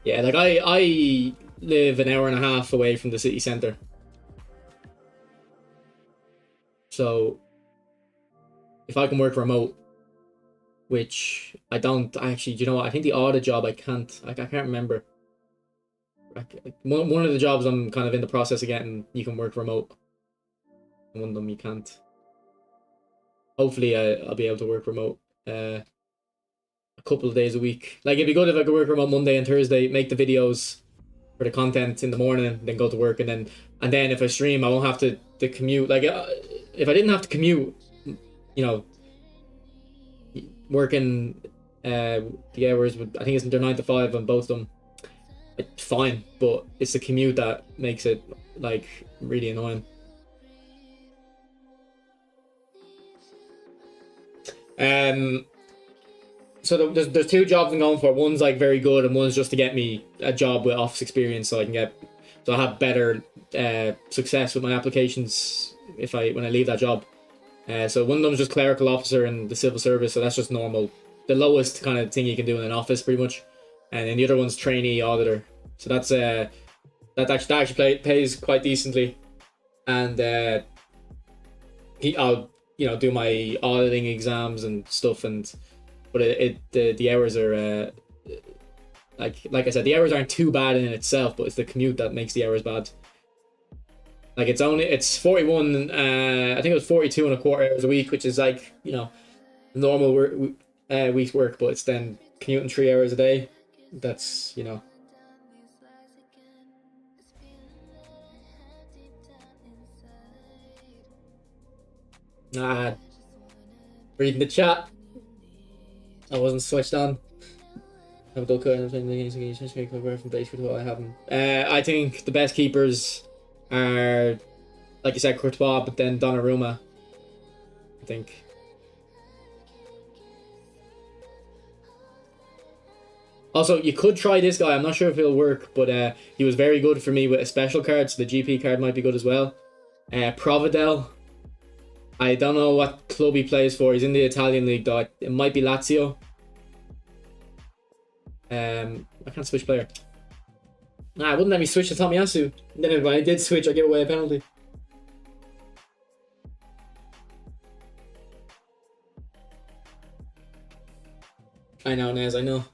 Yeah, like I live an hour and a half away from the city centre. So if I can work remote, which I don't actually, you know what? I think the audit job I can't. I can't remember. One of the jobs I'm kind of in the process of getting, you can work remote. One of them you can't. Hopefully, I'll be able to work remote. A couple of days a week. Like it'd be good if I could work remote Monday and Thursday, make the videos for the content in the morning, then go to work, and then if I stream, I won't have to commute. Like if I didn't have to commute, you know, working the hours would, I think they're 9 to 5 on both of them. It's fine, but it's the commute that makes it like really annoying. So there's 2 jobs I'm going for. One's like very good, and one's just to get me a job with office experience, so I have better success with my applications when I leave that job. So one of them is just clerical officer in the civil service, so that's just normal, the lowest kind of thing you can do in an office, pretty much. And then the other one's trainee auditor. So that actually pays quite decently, and I'll do my auditing exams and stuff, but the hours are like I said, the hours aren't too bad in itself, but it's the commute that makes the hours bad. Like it's 41, I think it was 42 and a quarter hours a week, which is like, normal week's work, but it's then commuting 3 hours a day. That's, Ah, reading the chat. I wasn't switched on. Have a goal card from base for I haven't. I think the best keepers are, like you said, Courtois, but then Donnarumma. I think. Also, you could try this guy. I'm not sure if it'll work, but he was very good for me with a special card, so the GP card might be good as well. Providel. I don't know what club he plays for. He's in the Italian league, though. It might be Lazio. I can't switch player. Nah, it wouldn't let me switch to Tomiyasu. And then when I did switch, I gave away a penalty. I know, Nez, I know.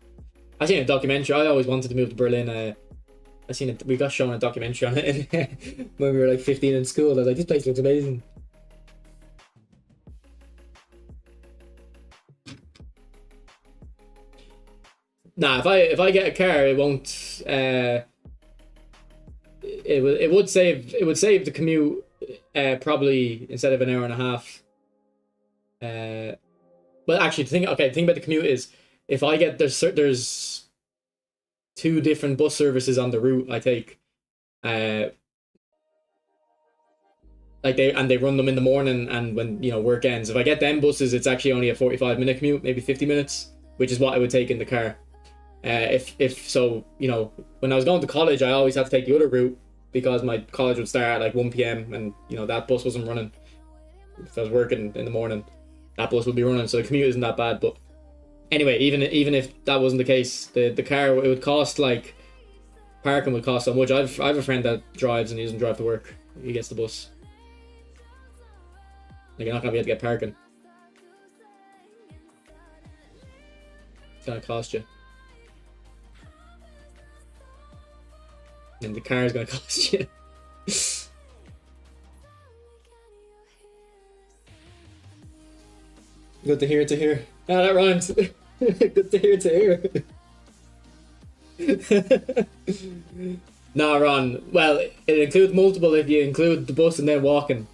I seen a documentary. I always wanted to move to Berlin. I seen it. We got shown a documentary on it when we were like 15 in school. I was like, this place looks amazing. Nah, if I get a car, it won't. It would save the commute. Probably instead of an hour and a half. But actually, the thing about the commute is, if I get there's two different bus services on the route I take. Like they run them in the morning and when work ends. If I get them buses, it's actually only a 45-minute commute, maybe 50 minutes, which is what I would take in the car. If so, when I was going to college, I always had to take the other route because my college would start at like 1 p.m. and that bus wasn't running. If I was working in the morning, that bus would be running, so the commute isn't that bad. But anyway, even if that wasn't the case, the car, it would cost, like, parking would cost so much. I have a friend that drives and he doesn't drive to work. He gets the bus. Like, you're not gonna be able to get parking. It's gonna cost you. And the car is gonna cost you. Good to hear, to hear. Ah, that rhymes. Good to hear, to hear. Nah, Ron. Well, it includes multiple if you include the bus and then walking.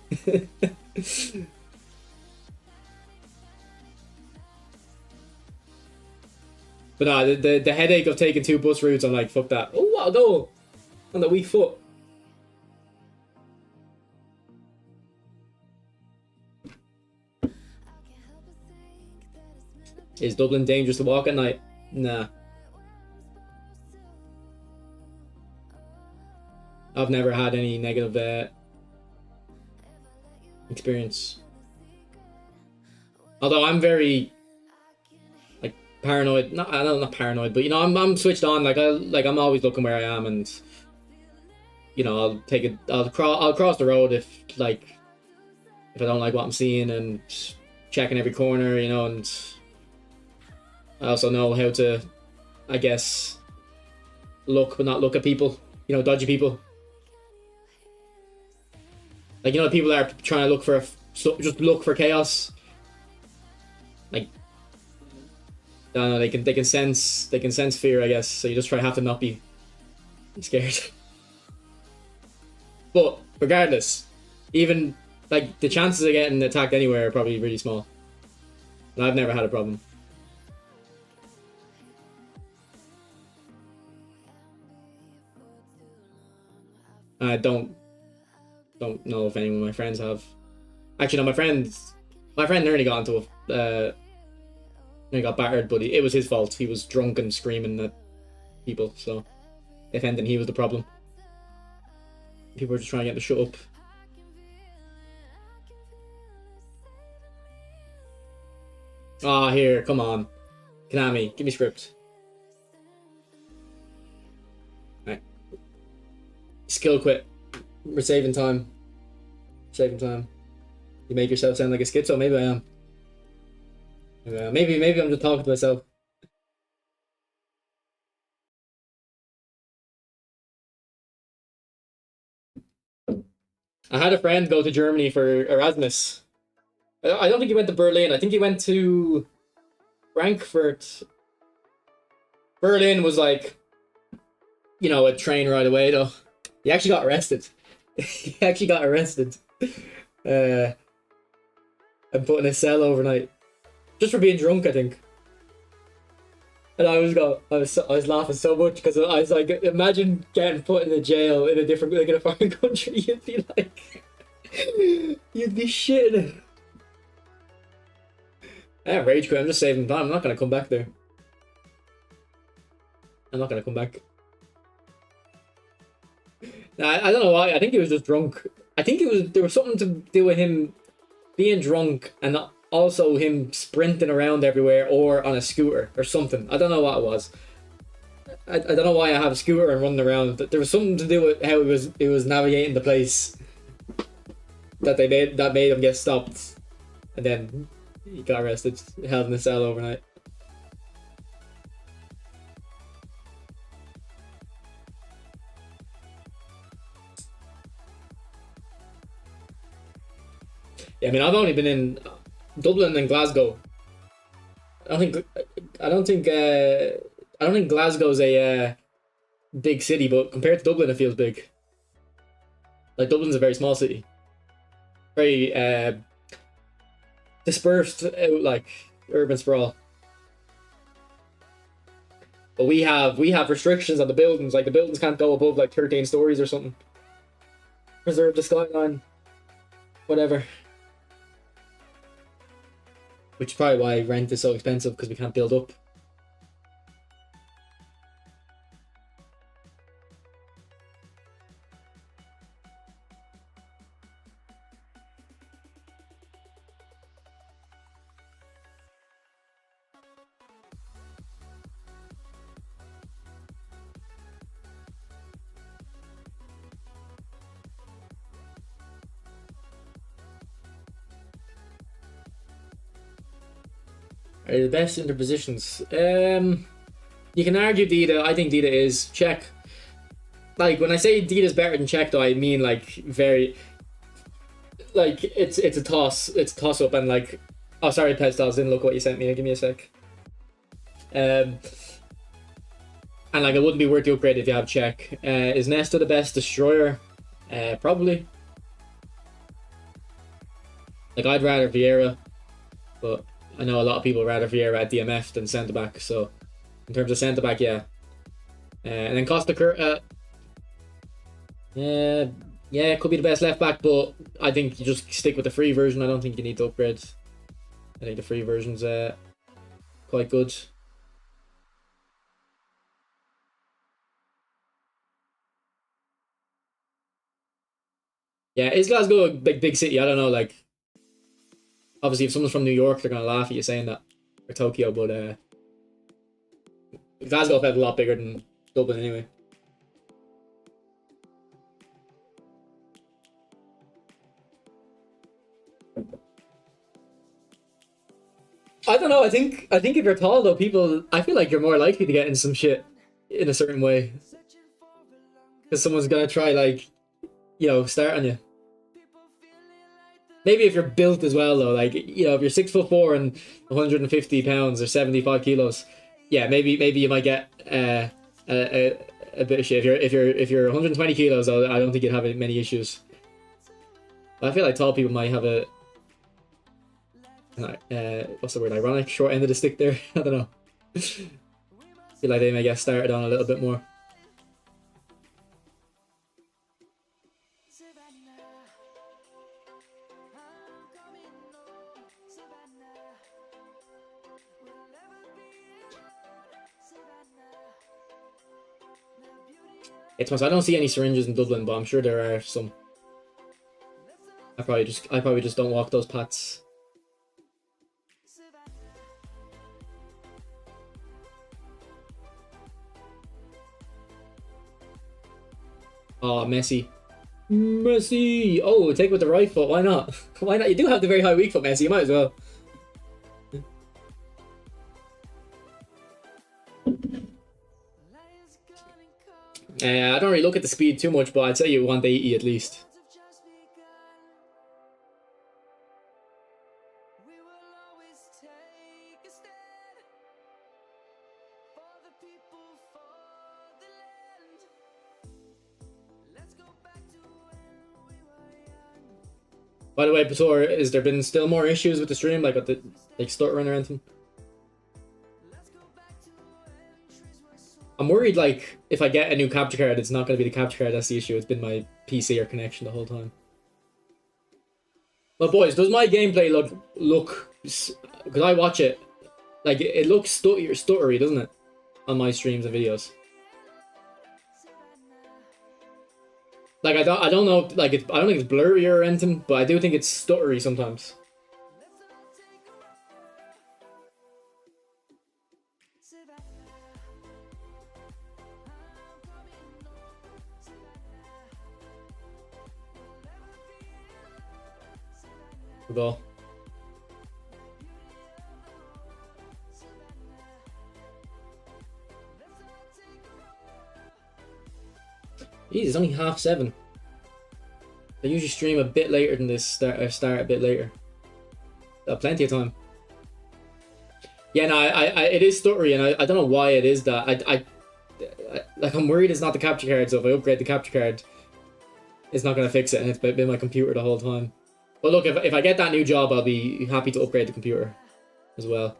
But no, the headache of taking two bus routes, I'm like, fuck that. Oh, what a goal! On the weak foot. Is Dublin dangerous to walk at night? Nah. I've never had any negative experience. Although I'm very paranoid. Not paranoid, but I'm switched on. I'm always looking where I am, and I'll cross the road if I don't like what I'm seeing, and checking every corner, and I also know how to, I guess, look but not look at people, dodgy people. Like, people are trying to look for just look for chaos. Like, I don't know, they can sense fear, I guess. So you just have to not be scared. But regardless, even like the chances of getting attacked anywhere are probably really small. And I've never had a problem. I don't know if any of my friends have. Actually, no, my friend nearly got into nearly got battered, but it was his fault. He was drunk and screaming at people, so if anything, he was the problem. People were just trying to get him to shut up. Ah, here, come on. Konami, give me script. Right. Skill quit. We're saving time. Saving time. You make yourself sound like a schizo. Maybe I am. Maybe I'm just talking to myself. I had a friend go to Germany for Erasmus. I don't think he went to Berlin. I think he went to Frankfurt. Berlin was like, a train ride away though. He actually got arrested. He actually got arrested. and put in a cell overnight. Just for being drunk, I think. And I was laughing so much because I was like, imagine getting put in a jail in a different, like in a foreign country. You'd be like, you'd be shitting. Yeah, rage quit. I'm just saving time. I'm not gonna come back there. I'm not gonna come back. Nah, I don't know why. I think he was just drunk. I think there was something to do with him being drunk and also him sprinting around everywhere or on a scooter or something. I don't know what it was. I don't know why I have a scooter and running around. There was something to do with how it was navigating the place that made him get stopped, and then he got arrested, held in a cell overnight. Yeah, I mean, I've only been in Dublin and Glasgow. I don't think Glasgow's a big city, but compared to Dublin, it feels big. Like Dublin's a very small city, very dispersed out, like urban sprawl. But we have restrictions on the buildings. Like the buildings can't go above like 13 stories or something. Preserve the skyline, whatever. Which is probably why rent is so expensive, because we can't build up. Are the best interpositions? You can argue Dida. I think Dida is. Czech. Like when I say Dida's better than Czech, though, I mean like very. Like it's a toss. It's a toss up, and like, oh sorry, Pestals, didn't look what you sent me. Give me a sec. And like it wouldn't be worth the upgrade if you have Czech. Is Nesta the best destroyer? Probably. Like I'd rather Vieira, but I know a lot of people rather Vieira at DMF than centre back. So in terms of centre back, yeah. And then Costa Curta. Yeah, it could be the best left back, but I think you just stick with the free version. I don't think you need to upgrade. I think the free version's quite good. Yeah, is Glasgow a big city? I don't know. Like, obviously, if someone's from New York, they're gonna laugh at you saying that, or Tokyo. But Glasgow felt a lot bigger than Dublin anyway. I don't know. I think if you're tall though, I feel like you're more likely to get in some shit in a certain way, because someone's gonna try like, start on you. Maybe if you're built as well though, like if you're 6'4" and 150 pounds or 75 kilos, yeah, maybe you might get a bit of shit. If you're 120 kilos, though, I don't think you'd have many issues. But I feel like tall people might have a what's the word? Ironic short end of the stick there. I don't know. Feel like they may get started on a little bit more. It's I don't see any syringes in Dublin, but I'm sure there are some. I probably just don't walk those paths. Oh, Messi. Oh, take with the right foot. Why not? Why not? You do have the very high weak foot, Messi. You might as well. I don't really look at the speed too much, but I'd say you want 80 at least. By the way, Pator, is there been still more issues with the stream, like with the stuttering or anything? I'm worried, like, if I get a new capture card, it's not going to be the capture card that's the issue. It's been my PC or connection the whole time. But boys, does my gameplay look? Because I watch it, like it looks stuttery, doesn't it, on my streams and videos? Like I don't know, like I don't think it's blurry or anything, but I do think it's stuttery sometimes. Good ball. Jeez, it's only 7:30. I usually stream a bit later than this. Start a bit later. Plenty of time. Yeah, no, it is stuttery, and I don't know why it is that. Like I'm worried it's not the capture card. So if I upgrade the capture card, it's not gonna fix it, and it's been my computer the whole time. But look, if I get that new job, I'll be happy to upgrade the computer as well.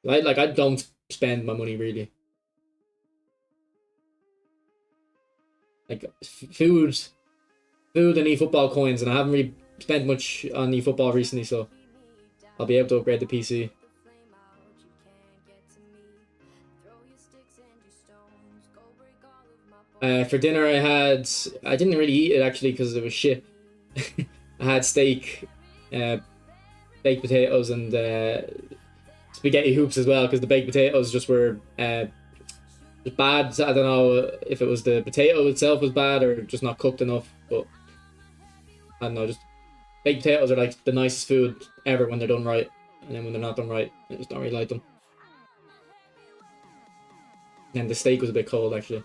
I don't spend my money really. Like food and eFootball coins, and I haven't really spent much on eFootball recently, so I'll be able to upgrade the PC. For dinner I didn't really eat it actually because it was shit. I had steak, baked potatoes, and spaghetti hoops as well, because the baked potatoes just were bad. I don't know if it was the potato itself was bad or just not cooked enough, but I don't know, just baked potatoes are like the nicest food ever when they're done right, and then when they're not done right, I just don't really like them. And the steak was a bit cold actually.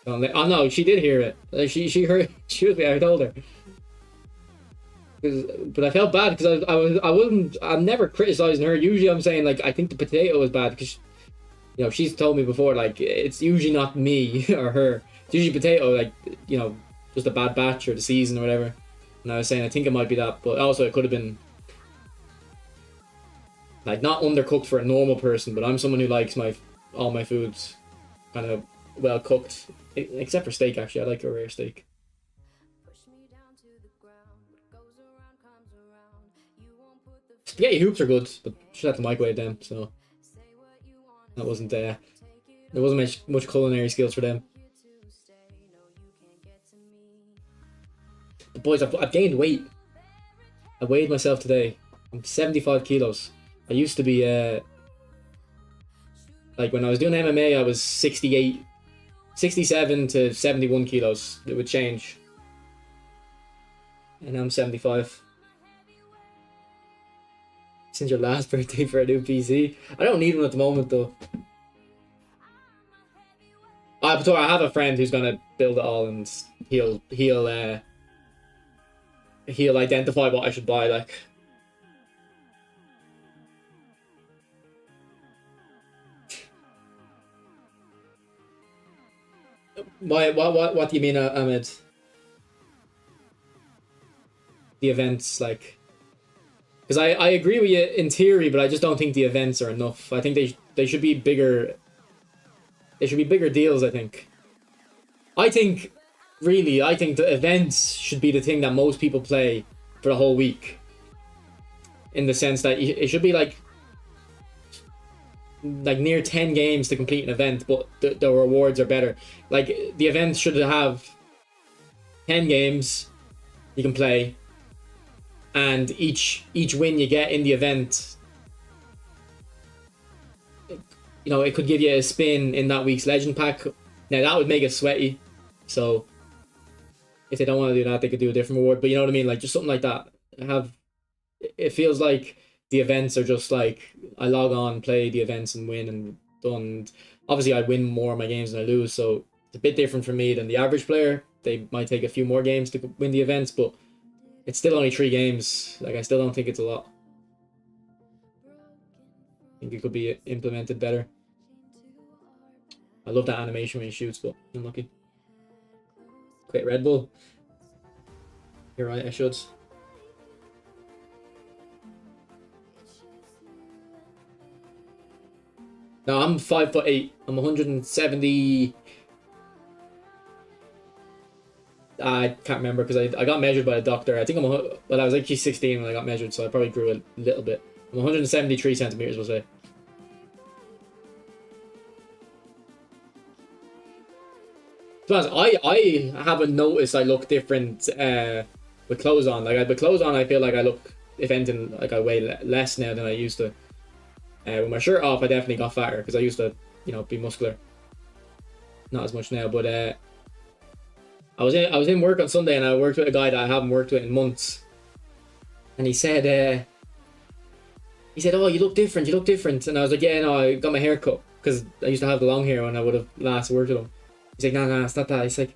Oh no, she did hear it. She heard. She was. I told her. But I felt bad because I'm never criticizing her. Usually I'm saying like I think the potato is bad because, you know, she's told me before like it's usually not me or her. It's usually potato, like, you know, just a bad batch or the season or whatever. And I was saying I think it might be that, but also it could have been like not undercooked for a normal person. But I'm someone who likes all my foods kind of well cooked, except for steak. Actually, I like a rare steak. Spaghetti hoops are good, but should have to microwave them, so that wasn't there wasn't much culinary skills for them. But boys, I've gained weight. I weighed myself today. I'm 75 kilos. I used to be like when I was doing MMA, I was 67 to 71 kilos. It would change. And now I'm 75. Since your last birthday for a new PC? I don't need one at the moment though. I have a friend who's gonna build it all, and he'll identify what I should buy. Like, what do you mean, Ahmed? The events, like. Because I agree with you in theory, but I just don't think the events are enough. I think they should be bigger. They should be bigger deals, I think. I think the events should be the thing that most people play for the whole week. In the sense that it should be like near 10 games to complete an event, but the rewards are better. Like, the events should have 10 games you can play. And each win you get in the event, you know, it could give you a spin in that week's legend pack. Now that would make it sweaty, so if they don't want to do that, they could do a different reward. But you know what I mean, like just something like that. It feels like the events are just like I log on, play the events, and win and done. Obviously, I win more of my games than I lose, so it's a bit different for me than the average player. They might take a few more games to win the events, but it's still only 3 games. Like, I still don't think it's a lot. I think it could be implemented better. I love that animation when he shoots, but unlucky. Quit Red Bull. You're right, I should. No, I'm 5'8". I'm 170. I can't remember because I got measured by a doctor. I think well, I was actually 16 when I got measured, so I probably grew a little bit. I'm 173 centimeters, we'll say. To be honest, I haven't noticed I look different with clothes on. Like with clothes on, I feel like I look, if anything, like I weigh less now than I used to. With my shirt off, I definitely got fatter because I used to, be muscular. Not as much now, but I was in work on Sunday and I worked with a guy that I haven't worked with in months, and he said, "Oh, you look different. You look different." And I was like, "Yeah, no, I got my hair cut because I used to have the long hair when I would have last worked with him." He's like, "No, it's not that." He's like,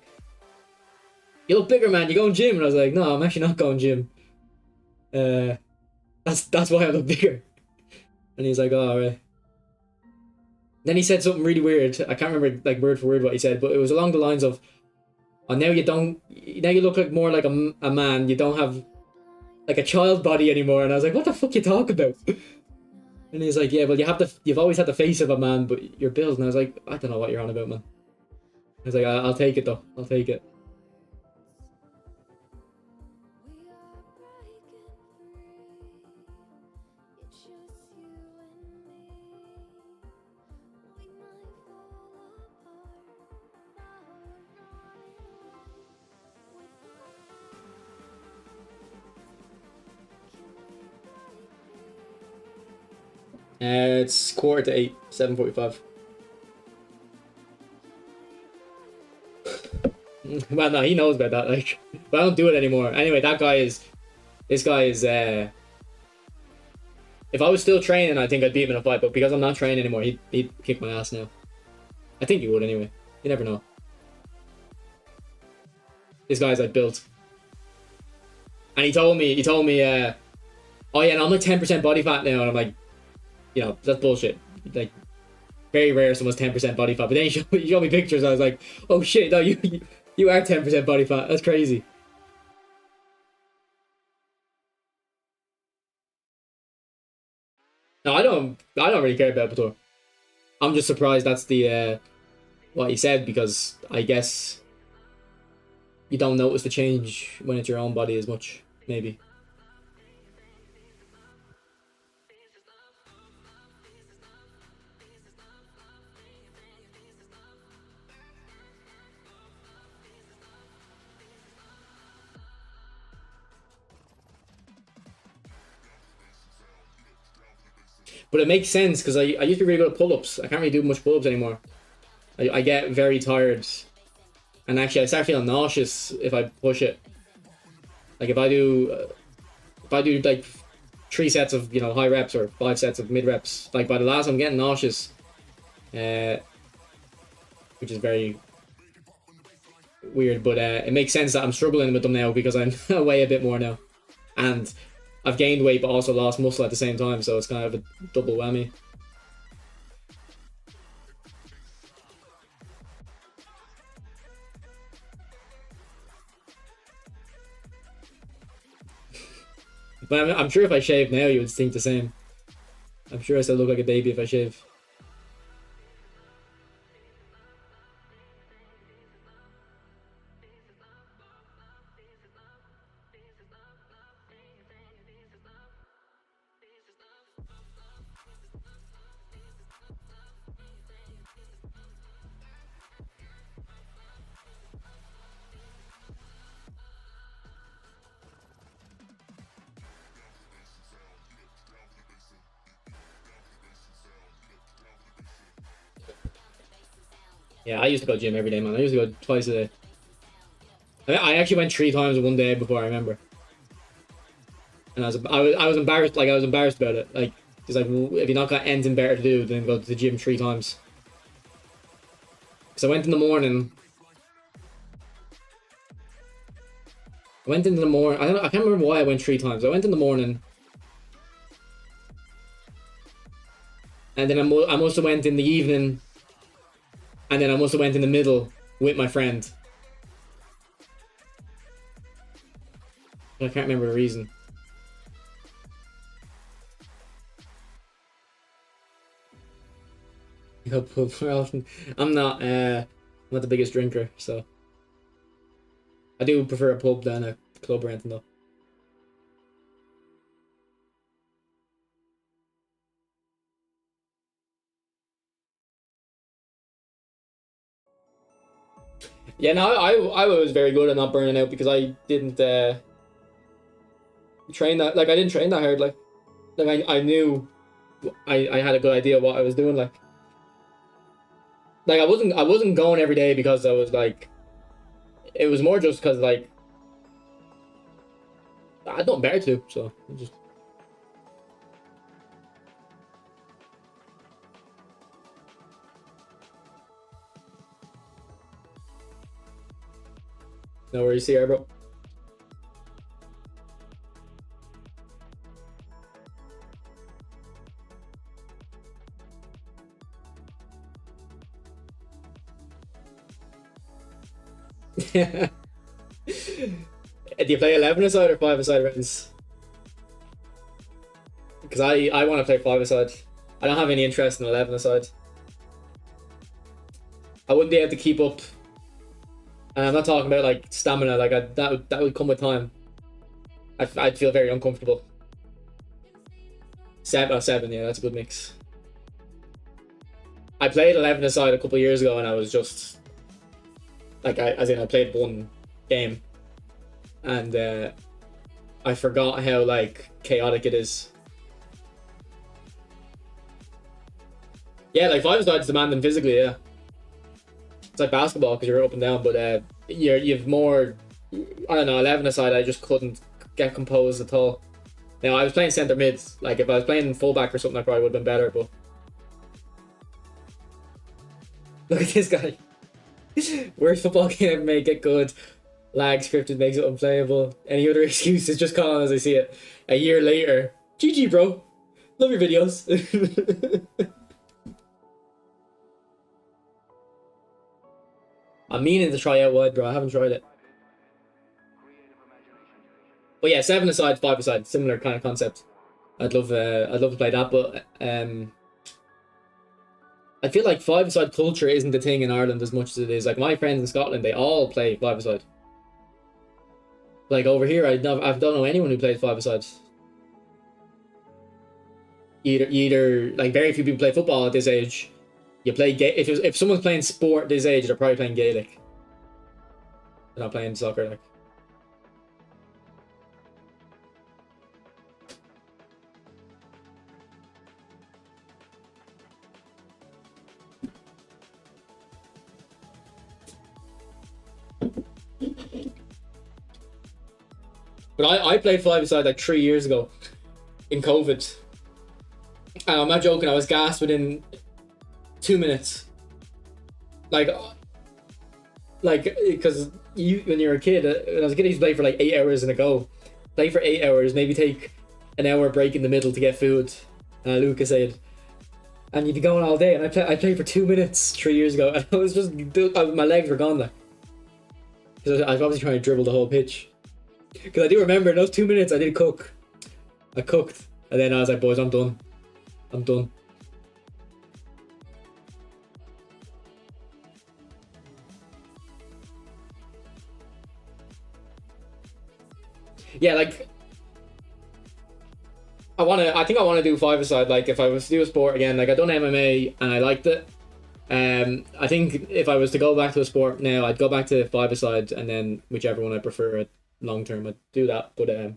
"You look bigger, man. You going gym?" And I was like, "No, I'm actually not going gym. That's why I look bigger." And he's like, "Oh, right." Then he said something really weird. I can't remember like word for word what he said, but it was along the lines of, "Oh, now you look like more like a man. You don't have like a child body anymore." And I was like, "What the fuck you talking about?" And he's like, "Yeah, well, you've always had the face of a man, but you're built." And I was like, "I don't know what you're on about, man." I was like, "I'll take it though. I'll take it." It's 7:45. 7:45. Well, no, he knows about that. Like, but I don't do it anymore. Anyway, this guy is. If I was still training, I think I'd beat him in a fight. But because I'm not training anymore, he'd kick my ass now. I think he would anyway. You never know. This guy's like built, and he told me, "Oh yeah, no, I'm like 10% body fat now," and I'm like, that's bullshit. Like, very rare someone's 10% body fat. But then you showed me pictures. I was like, "Oh shit, no, you are 10% body fat. That's crazy." No, I don't really care about Bator. I'm just surprised that's the what he said, because I guess you don't notice the change when it's your own body as much, maybe. But it makes sense because I used to be really good at pull-ups. I can't really do much pull-ups anymore. I get very tired. And actually I start feeling nauseous if I push it. Like if I do like 3 sets of high reps or 5 sets of mid reps, like by the last I'm getting nauseous. Which is very weird, but it makes sense that I'm struggling with them now because I'm I weigh a bit more now. And I've gained weight but also lost muscle at the same time, so it's kind of a double whammy. But I'm sure if I shave now, you would think the same. I'm sure I still look like a baby if I shave. Yeah, I used to go gym every day, man. I used to go twice a day. I actually went 3 times in one day before, I remember. And I was embarrassed. Like, I was embarrassed about it. Like, it's like, if you're not got anything better to do, then go to the gym 3 times. Because I went in the morning. I went in the morning. I can't remember why I went 3 times. I went in the morning. And then I must have went in the evening. and then I must have went in the middle with my friend. I can't remember the reason. I'm not the biggest drinker, so I do prefer a pub than a club or anything though. Yeah, no, I was very good at not burning out because I didn't train that, like I didn't train that hard, like I knew I had a good idea what I was doing, like I wasn't going every day because I was like, it was more just because like I had nothing better to do, so I just know where you see her, bro. Do you play 11-a-side or 5-a-side rounds? Because I want to play 5-a-side. I don't have any interest in 11-a-side. I wouldn't be able to keep up. And I'm not talking about like stamina. Like that would come with time. I'd feel very uncomfortable. 7, yeah, that's a good mix. I played 11-a-side a couple of years ago, and I was just like, I played one game, and I forgot how like chaotic it is. Yeah, like 5-a-side's demanding physically, yeah. It's like basketball because you're up and down, but you've more. I don't know. 11-a-side, I just couldn't get composed at all. Now I was playing centre mid. Like if I was playing fullback or something, I probably would have been better. But look at this guy. Worst football game may get good. Lag scripted makes it unplayable. Any other excuses? Just call on as I see it. A year later, GG, bro. Love your videos. I'm meaning to try out wide, bro. I haven't tried it. But yeah, 7-a-side, 5-a-side, similar kind of concept. I'd love to play that, but I feel like 5-a-side culture isn't a thing in Ireland as much as it is. Like my friends in Scotland, they all play 5-a-side. Like over here, I don't know anyone who plays 5-a-side. Either like very few people play football at this age. You play if someone's playing sport this age, they're probably playing Gaelic. They're not playing soccer, like. But I played 5-a-side like 3 years ago in COVID. And I'm not joking, I was gassed within 2 minutes. Like because when you're a kid, when I was a kid, I used to play for like 8 hours in a go. Play for 8 hours, maybe take an hour break in the middle to get food. Lucas said, and you'd be going all day. And I played for 2 minutes 3 years ago, and I was just my legs were gone like. Because I was obviously trying to dribble the whole pitch. Because I do remember in those 2 minutes I did cook. I cooked, and then I was like, boys, I'm done. I'm done. Yeah, like I think I want to do 5-a-side. Like if I was to do a sport again, like I done MMA and I liked it. I think if I was to go back to a sport now, I'd go back to 5-a-side, and then whichever one I prefer long term, I'd do that. But I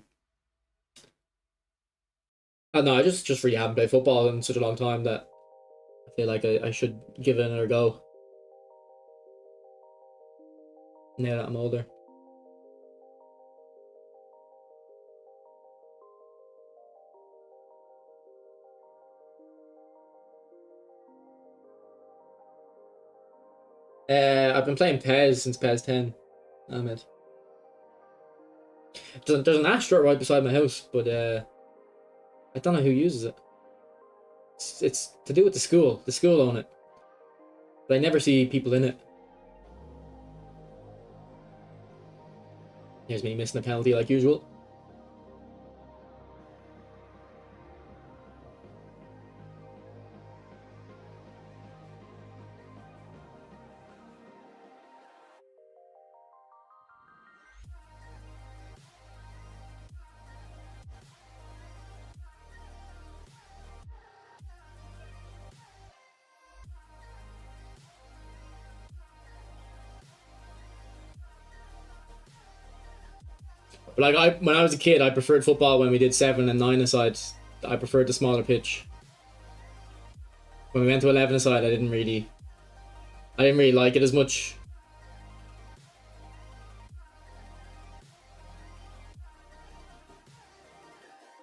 don't know, I just really haven't played football in such a long time that I feel like I should give it another go now that I'm older. I've been playing PES since PES 10. Ahmed. There's an Astra right beside my house, but I don't know who uses it. It's to do with the school. The school own it. but I never see people in it. Here's me missing a penalty like usual. But like when I was a kid, I preferred football when we did 7 and 9-a-side. I preferred the smaller pitch. When we went to 11-a-side, I didn't really like it as much.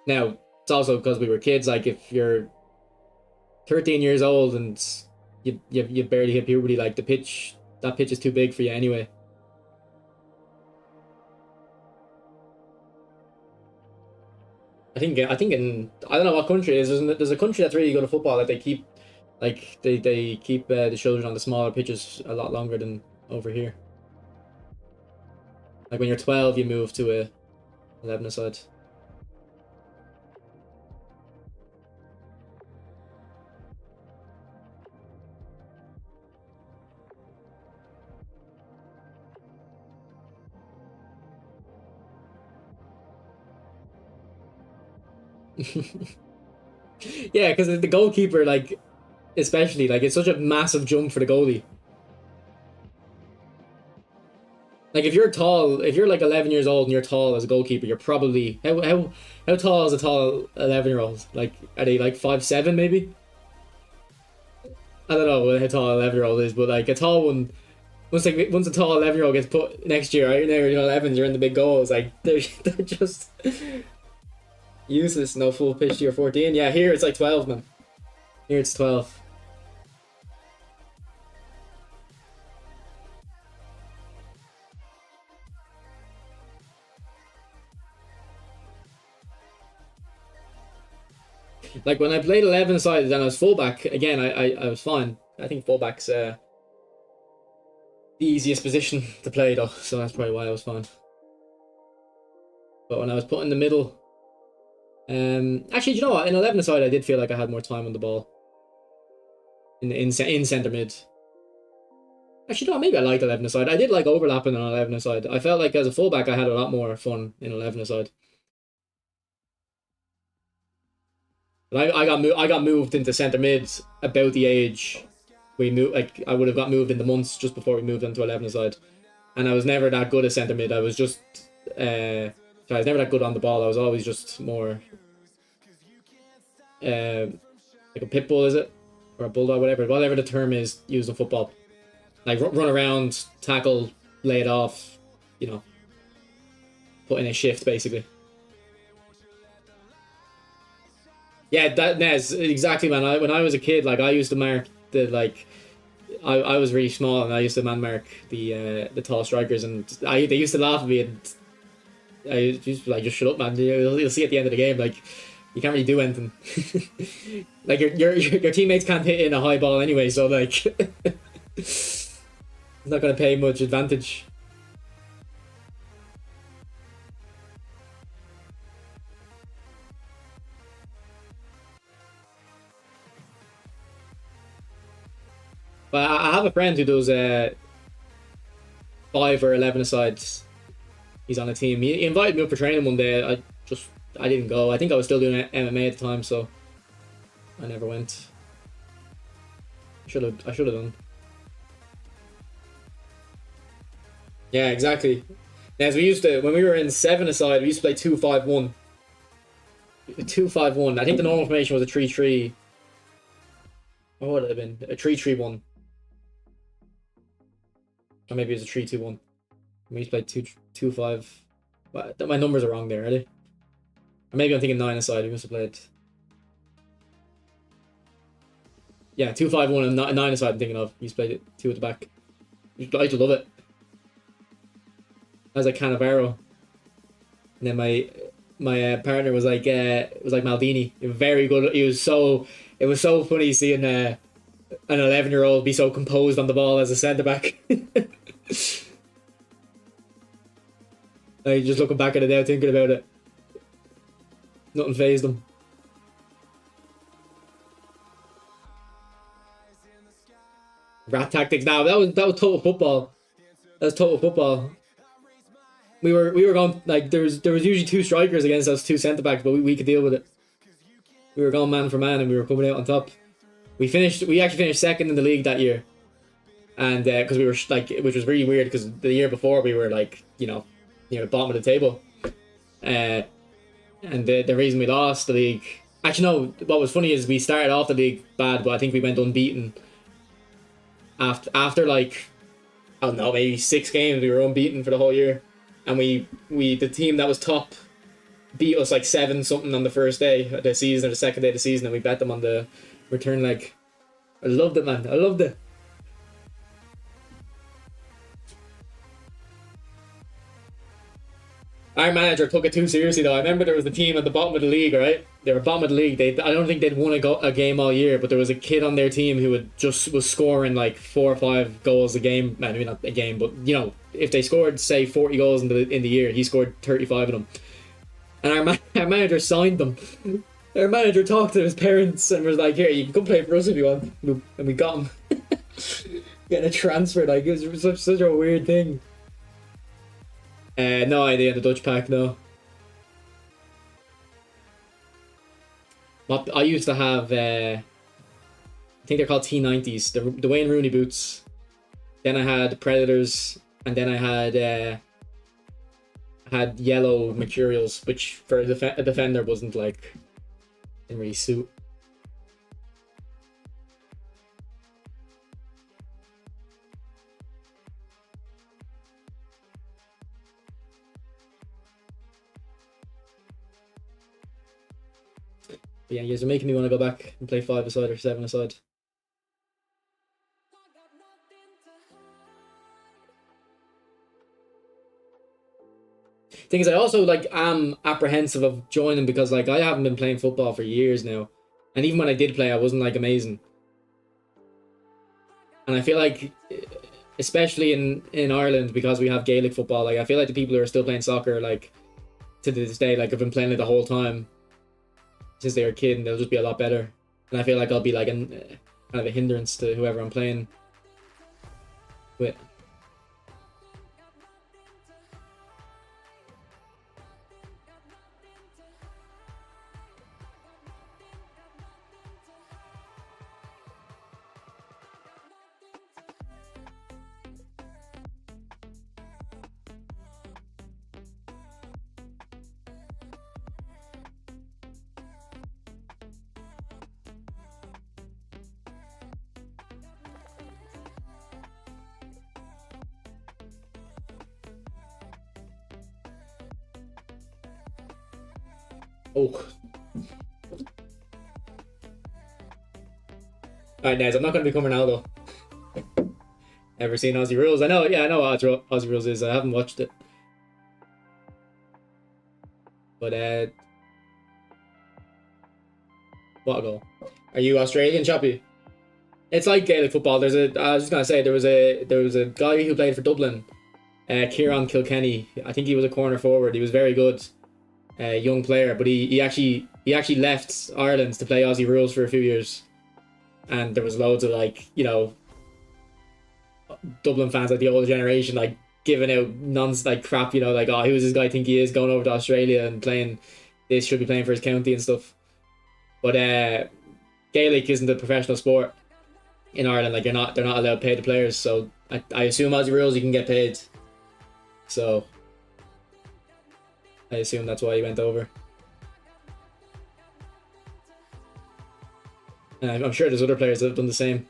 Now, it's also because we were kids. Like, if you're 13 years old and you barely hit puberty, like that pitch is too big for you anyway. I think in I don't know what country it is. There's a country that's really good at football that they keep they keep the children on the smaller pitches a lot longer than over here. Like when you're 12, you move to a 11-a-side. Yeah, because the goalkeeper, like, especially, like, it's such a massive jump for the goalie. Like, if you're tall, if you're like 11 years old and you're tall as a goalkeeper, you're probably how tall is a tall 11-year-old? Like, are they like 5'7" maybe? I don't know how tall an 11-year-old is, but like a tall one. Once a tall 11-year-old gets put next year, right? You're 11, you're in the big goals. Like they're just useless. No full pitch to your 14. Yeah, here it's like 12, man. Here it's 12. Like when I played 11 side and I was fullback, again, I was fine. I think fullback's the easiest position to play though, so that's probably why I was fine. But when I was put in the middle, actually, you know what? In 11 side, I did feel like I had more time on the ball. In centre mid. Actually, no, maybe I liked 11 side. I did like overlapping on 11 side. I felt like as a fullback, I had a lot more fun in 11 side. But I got moved into centre mid about the age we moved. Like I would have got moved in the months just before we moved into 11 side, and I was never that good at centre mid. I was just I was never that good on the ball. I was always just more like a pit bull, is it, or a bulldog, whatever the term is used in football. Like run around, tackle, lay it off, you know, put in a shift basically. Yeah, that's exactly, man. When I was a kid, like I used to mark the like, I was really small and I used to man mark the tall strikers, and they used to laugh at me, and I used to be like, just shut up, man. You'll see at the end of the game, like you can't really do anything. Like your teammates can't hit in a high ball anyway, so like it's not gonna pay much advantage. But I have a friend who does 5 or 11 asides. He's on a team. He invited me up for training one day. I didn't go. I think I was still doing MMA at the time, so I never went. I should have done. Yeah, exactly. As we used to, when we were in 7 aside, we used to play 2-5-1. 2-5-1. I think the normal formation was a 3-3. What would it have been? A 3-3-1. Or maybe it was a 3-2-1. We used to play 2-5. My numbers are wrong there, are they? Or maybe I'm thinking 9 aside. We must have played. Yeah, 2-5-1 and 9 aside I'm thinking of. We used to play it 2 at the back. I used to love it. I was like Cannavaro. And then my partner was like Maldini. Very good. It was so funny seeing an 11-year-old be so composed on the ball as a centre back. Like, just looking back at it now, thinking about it, nothing fazed them. Rat tactics. Now that was total football. That was total football. We were going like there was usually two strikers against us, two centre backs, but we could deal with it. We were going man for man, and we were coming out on top. We actually finished second in the league that year, and because we were like, which was really weird because the year before we were like, near the bottom of the table, and the reason we lost the league. Actually, no. What was funny is we started off the league bad, but I think we went unbeaten. After like, I don't know, maybe 6 games, we were unbeaten for the whole year, and the team that was top beat us like 7-something on the first day of the season or the second day of the season, and we bet them on the return leg. I loved it, man. I loved it. Our manager took it too seriously though. I remember there was a team at the bottom of the league, right? They were bottom of the league. I don't think they'd won a game all year, but there was a kid on their team who was scoring like 4 or 5 goals a game. Maybe not a game, but if they scored say 40 goals in the year, he scored 35 of them. And our manager signed them. Our manager talked to his parents and was like, "Here, you can come play for us if you want." And we got him. Getting a transfer, like, it was such a weird thing. No idea, the Dutch pack, no. I used to have, I think they're called T90s, the Wayne Rooney boots. Then I had Predators, and then I had yellow Mercurials, which for a defender wasn't like, didn't really suit. But yeah, you guys are making me want to go back and play 5-a-side or 7-a-side. Thing is, I also like am apprehensive of joining because like I haven't been playing football for years now, and even when I did play, I wasn't like amazing. And I feel like, especially in Ireland, because we have Gaelic football, like I feel like the people who are still playing soccer, like to this day, like have been playing it the whole time since they were a kid, and they'll just be a lot better. And I feel like I'll be like kind of a hindrance to whoever I'm playing with. Oh. Alright, guys, I'm not going to become Ronaldo. Ever seen Aussie Rules? I know what Aussie Rules is. I haven't watched it. But, what a goal. Are you Australian, Choppy? It's like Gaelic football. I was just going to say, there was a guy who played for Dublin, Kieran Kilkenny. I think he was a corner forward. He was very good. Young player, but he actually left Ireland to play Aussie Rules for a few years, and there was loads of like Dublin fans, like the older generation, like giving out like crap, like, oh, who does this guy think he is, going over to Australia and playing this, should be playing for his county and stuff. But Gaelic isn't a professional sport in Ireland. Like they're not allowed to pay the players, so I assume Aussie Rules you can get paid, so I assume that's why he went over. And I'm sure there's other players that have done the same.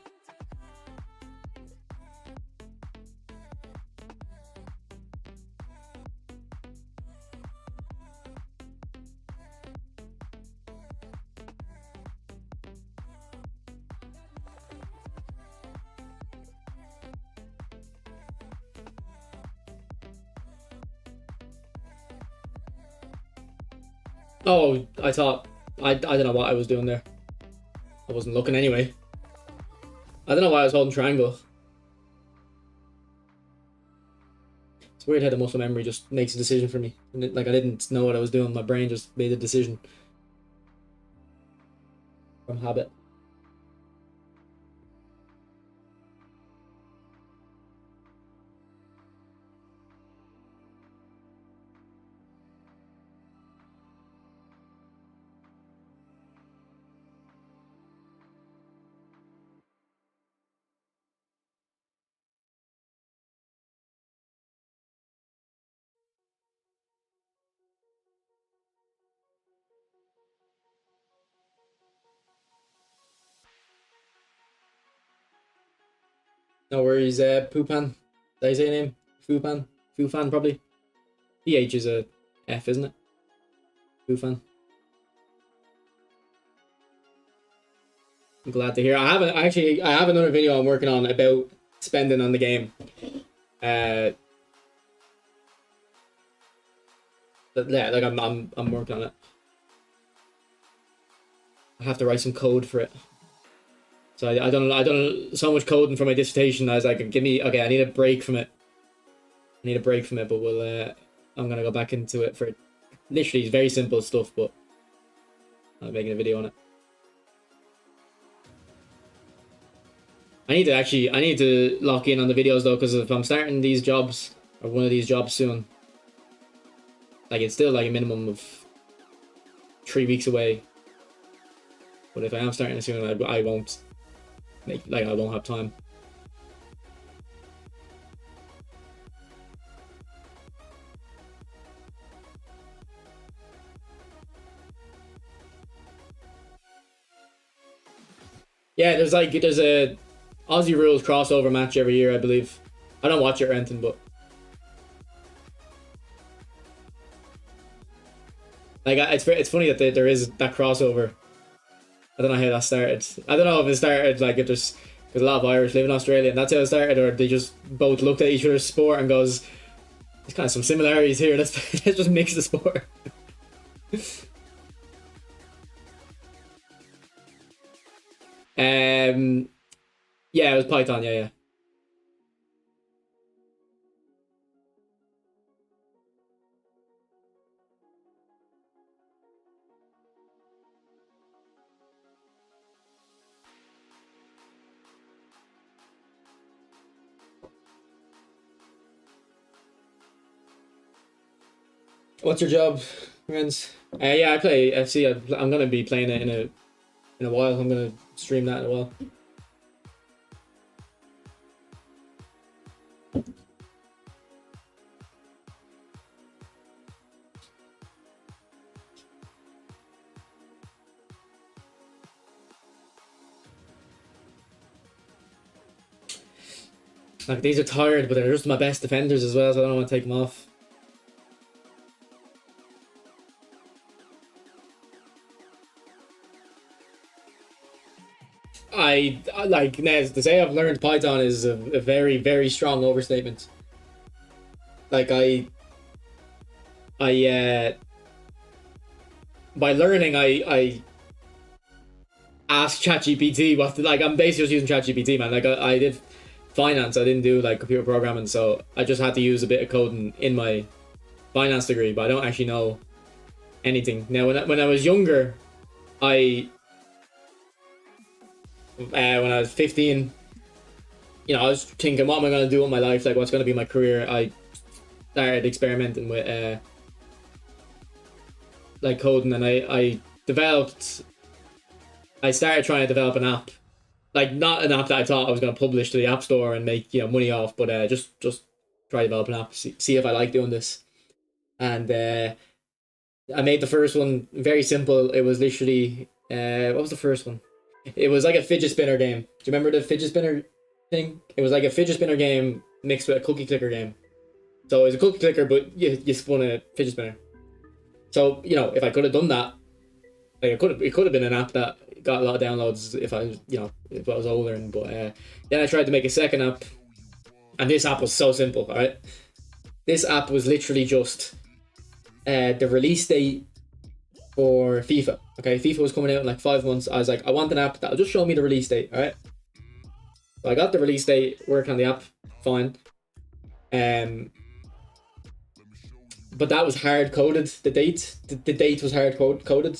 Oh, I don't know what I was doing there. I wasn't looking anyway. I don't know why I was holding triangle. It's weird how the muscle memory just makes a decision for me. Like, I didn't know what I was doing. My brain just made a decision from habit. No worries, Poopan. Did I say your name? Foopan? Foofan, probably. PH is a F, isn't it? Foofan. I'm glad to hear. I have another video I'm working on about spending on the game. But yeah, like I'm working on it. I have to write some code for it. So I done so much coding for my dissertation. I was like, I need a break from it. But I'm gonna go back into it for literally very simple stuff, but I'm making a video on it. I need to lock in on the videos though, because if I'm starting these jobs or one of these jobs soon, like it's still like a minimum of 3 weeks away. But if I am starting it soon, I won't I won't have time. Yeah, there's a Aussie Rules crossover match every year, I believe. I don't watch it or anything, but like it's funny that there is that crossover. I don't know how that started. I don't know if it started like if there's because a lot of Irish live in Australia and that's how it started, or they just both looked at each other's sport and goes, "There's kind of some similarities here. Let's just mix the sport." Yeah, it was Python. Yeah. What's your job, friends? Yeah, I play FC. I'm gonna be playing it in a while. I'm gonna stream that in a while. Like these are tired, but they're just my best defenders as well, so I don't want to take them off. I like Nez to say I've learned Python is a very, very strong overstatement. Like I by learning I asked ChatGPT what like I'm basically just using ChatGPT, man. Like I did finance, I didn't do like computer programming, so I just had to use a bit of coding in my finance degree, but I don't actually know anything. Now when I was younger, when I was 15, you know, I was thinking, what am I going to do with my life? Like, what's going to be my career? I started experimenting with like coding, and I started trying to develop an app, like not an app that I thought I was going to publish to the App Store and make money off, but just try to develop an app, see if I like doing this, and I made the first one very simple. It was literally what was the first one? It was like a fidget spinner game. Do you remember the fidget spinner thing? It was like a fidget spinner game mixed with a cookie clicker game. So it was a cookie clicker, but you spun a fidget spinner. So, you know, if I could have done that, like it could have been an app that got a lot of downloads if I was, if I was older. But then I tried to make a second app, and this app was so simple. All right, this app was literally just the release date for FIFA. Okay, FIFA was coming out in like 5 months. I was like, I want an app that'll just show me the release date. All right. So I got the release date, work on the app, fine. But that was hard coded. The date was hard coded,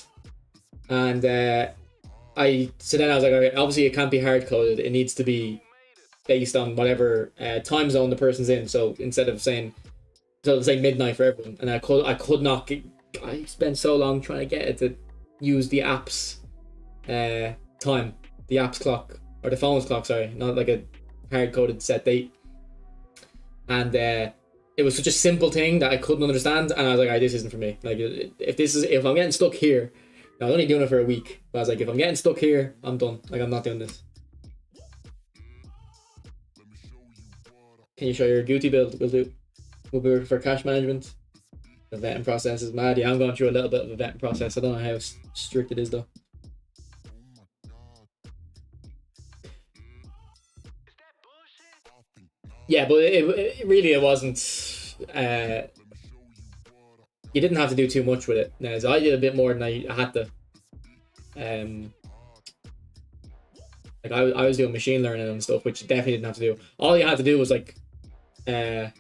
and so then I was like, okay, obviously it can't be hard coded. It needs to be based on whatever time zone the person's in. So instead of saying, so let's say midnight for everyone, and I could not get, I spent so long trying to get it to use the app's time, the app's clock, or the phone's clock, sorry, not like a hard coded set date. And it was such a simple thing that I couldn't understand, and I was like, this isn't for me. Like, if I'm getting stuck here, now I was only doing it for a week, but I was like, if I'm getting stuck here, I'm done. Like, I'm not doing this. Can you show your Gucci build? We'll be for cash management. The vetting process is mad. Yeah, I'm going through a little bit of a vetting process. I don't know how strict it is though. Yeah, but it really wasn't. You didn't have to do too much with it. Now, so I did a bit more than I had to. Like I was doing machine learning and stuff, which you definitely didn't have to do. All you had to do was like, for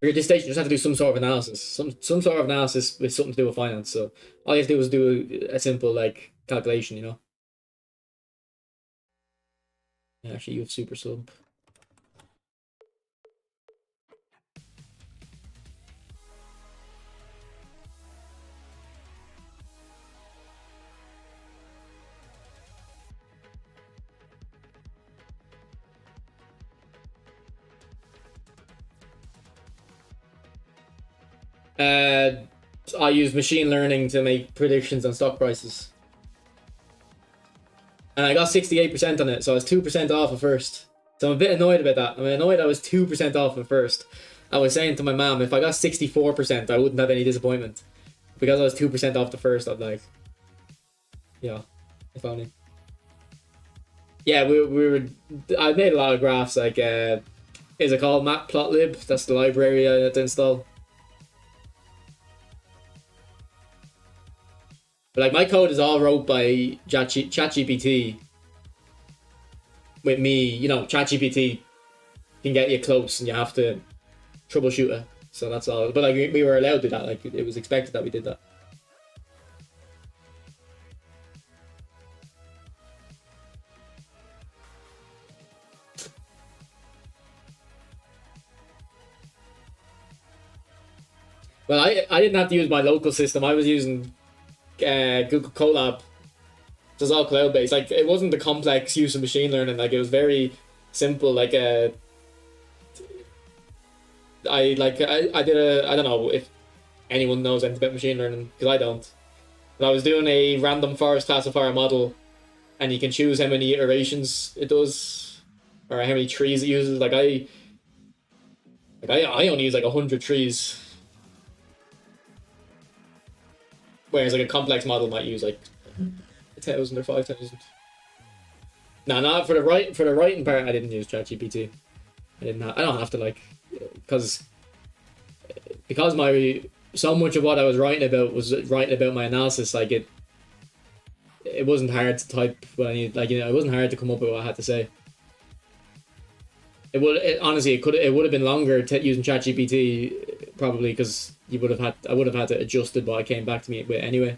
your dissertation, you just have to do some sort of analysis, some sort of analysis with something to do with finance. So all you have to do was do a simple like calculation, you know. Yeah, actually, you have super sub. I use machine learning to make predictions on stock prices. And I got 68% on it, so I was 2% off at first. So I'm a bit annoyed about that. I'm annoyed I was 2% off at first. I was saying to my mom, if I got 64%, I wouldn't have any disappointment. Because I was 2% off the first, I'm like, yeah, if only. Yeah, we were. I made a lot of graphs, like, is it called Matplotlib? That's the library I had to install. But like my code is all wrote by ChatGPT. With me, you know, ChatGPT can get you close and you have to troubleshoot it. So that's all. But like we were allowed to do that. Like it was expected that we did that. Well, I didn't have to use my local system. I was using Google Colab. So it's all cloud based. Like it wasn't the complex use of machine learning. Like it was very simple. Like I did I don't know if anyone knows anything about machine learning because I don't. But I was doing a random forest classifier model, and you can choose how many iterations it does, or how many trees it uses. like I only use like 100 trees, whereas like a complex model might use like 1,000 or 5,000. No, not for the writing part. I didn't use ChatGPT. I don't have to like because my so much of what I was writing about was writing about my analysis. Like it wasn't hard to type when I need, like, you know, it wasn't hard to come up with what I had to say. Honestly it would have been longer using ChatGPT probably because I would have had to adjust it what it came back to me with anyway.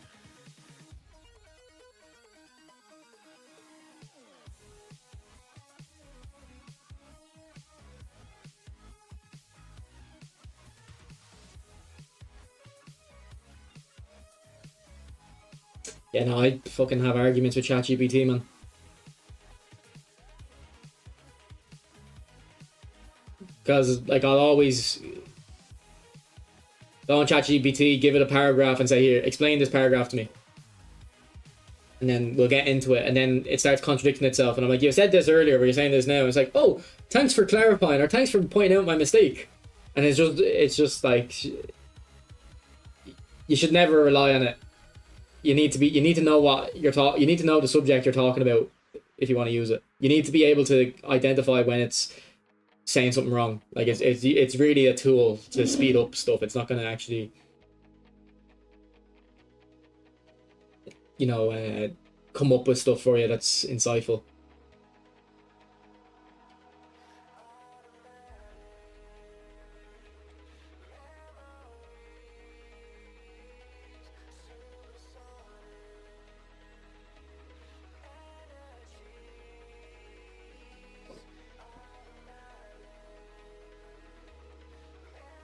Yeah, no, I fucking have arguments with ChatGPT, man. Because like I'll always go on ChatGPT, give it a paragraph, and say, "Here, explain this paragraph to me." And then we'll get into it, and then it starts contradicting itself, and I'm like, "You said this earlier, but you're saying this now." And it's like, "Oh, thanks for clarifying, or thanks for pointing out my mistake." And it's just like you should never rely on it. You need to know what you need to know the subject you're talking about if you want to use it. You need to be able to identify when it's saying something wrong. Like it's really a tool to speed up stuff. It's not going to actually, you know, come up with stuff for you that's insightful.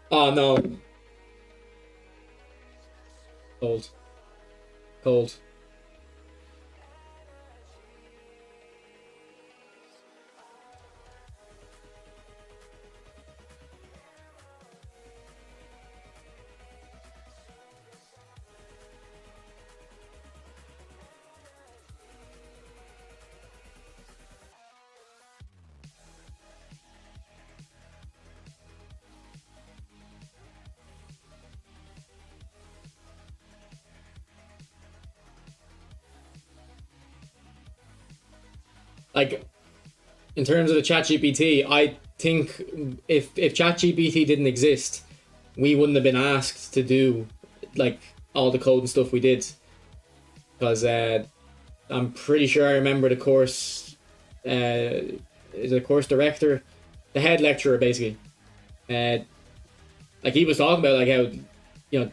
Oh no. Cold. Cold. Like, in terms of the ChatGPT, I think if ChatGPT didn't exist, we wouldn't have been asked to do like all the code and stuff we did. Because I'm pretty sure I remember the course, is a course director, the head lecturer basically. Uh, like he was talking about like how, you know,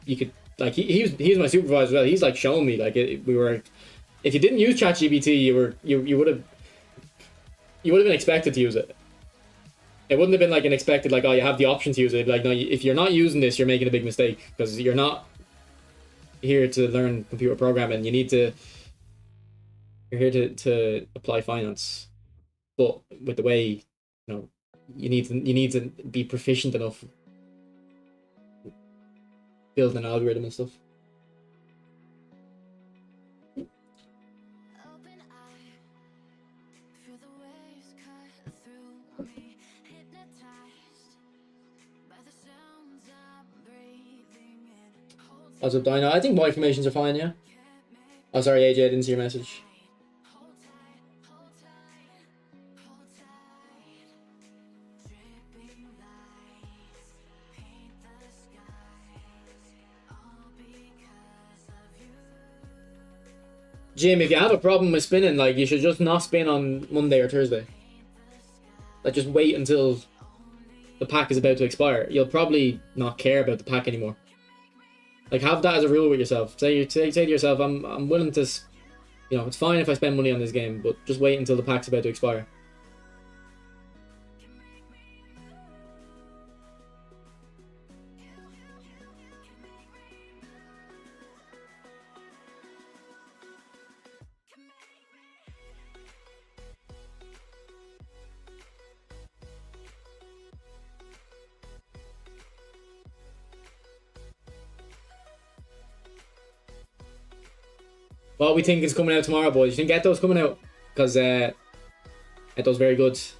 you could like he was my supervisor as well. He's like showing me like we were, if you didn't use ChatGPT, you would have been expected to use it. It wouldn't have been like an expected like, oh, you have the option to use it. It'd be like, no, if you're not using this, you're making a big mistake because you're not here to learn computer programming. You're here to apply finance, but with the way, you need to be proficient enough building an algorithm and stuff. Open eye, feel the waves cut through me, hypnotized by the sounds I'm breathing in. Hold What's up, Dino? I think my formations are fine, yeah? Oh, sorry, AJ, I didn't see your message. hold tight, hold tight, hold tight. Dripping lights paint the skies, all because of you. Jim, if you have a problem with spinning, like, you should just not spin on Monday or Thursday. Like, just wait until the pack is about to expire. You'll probably not care about the pack anymore. Like, have that as a rule with yourself. Say to yourself, I'm willing to, it's fine if I spend money on this game, but just wait until the pack's about to expire. What we think is coming out tomorrow, boys? You think Eto's coming out? Because Eto's very good. So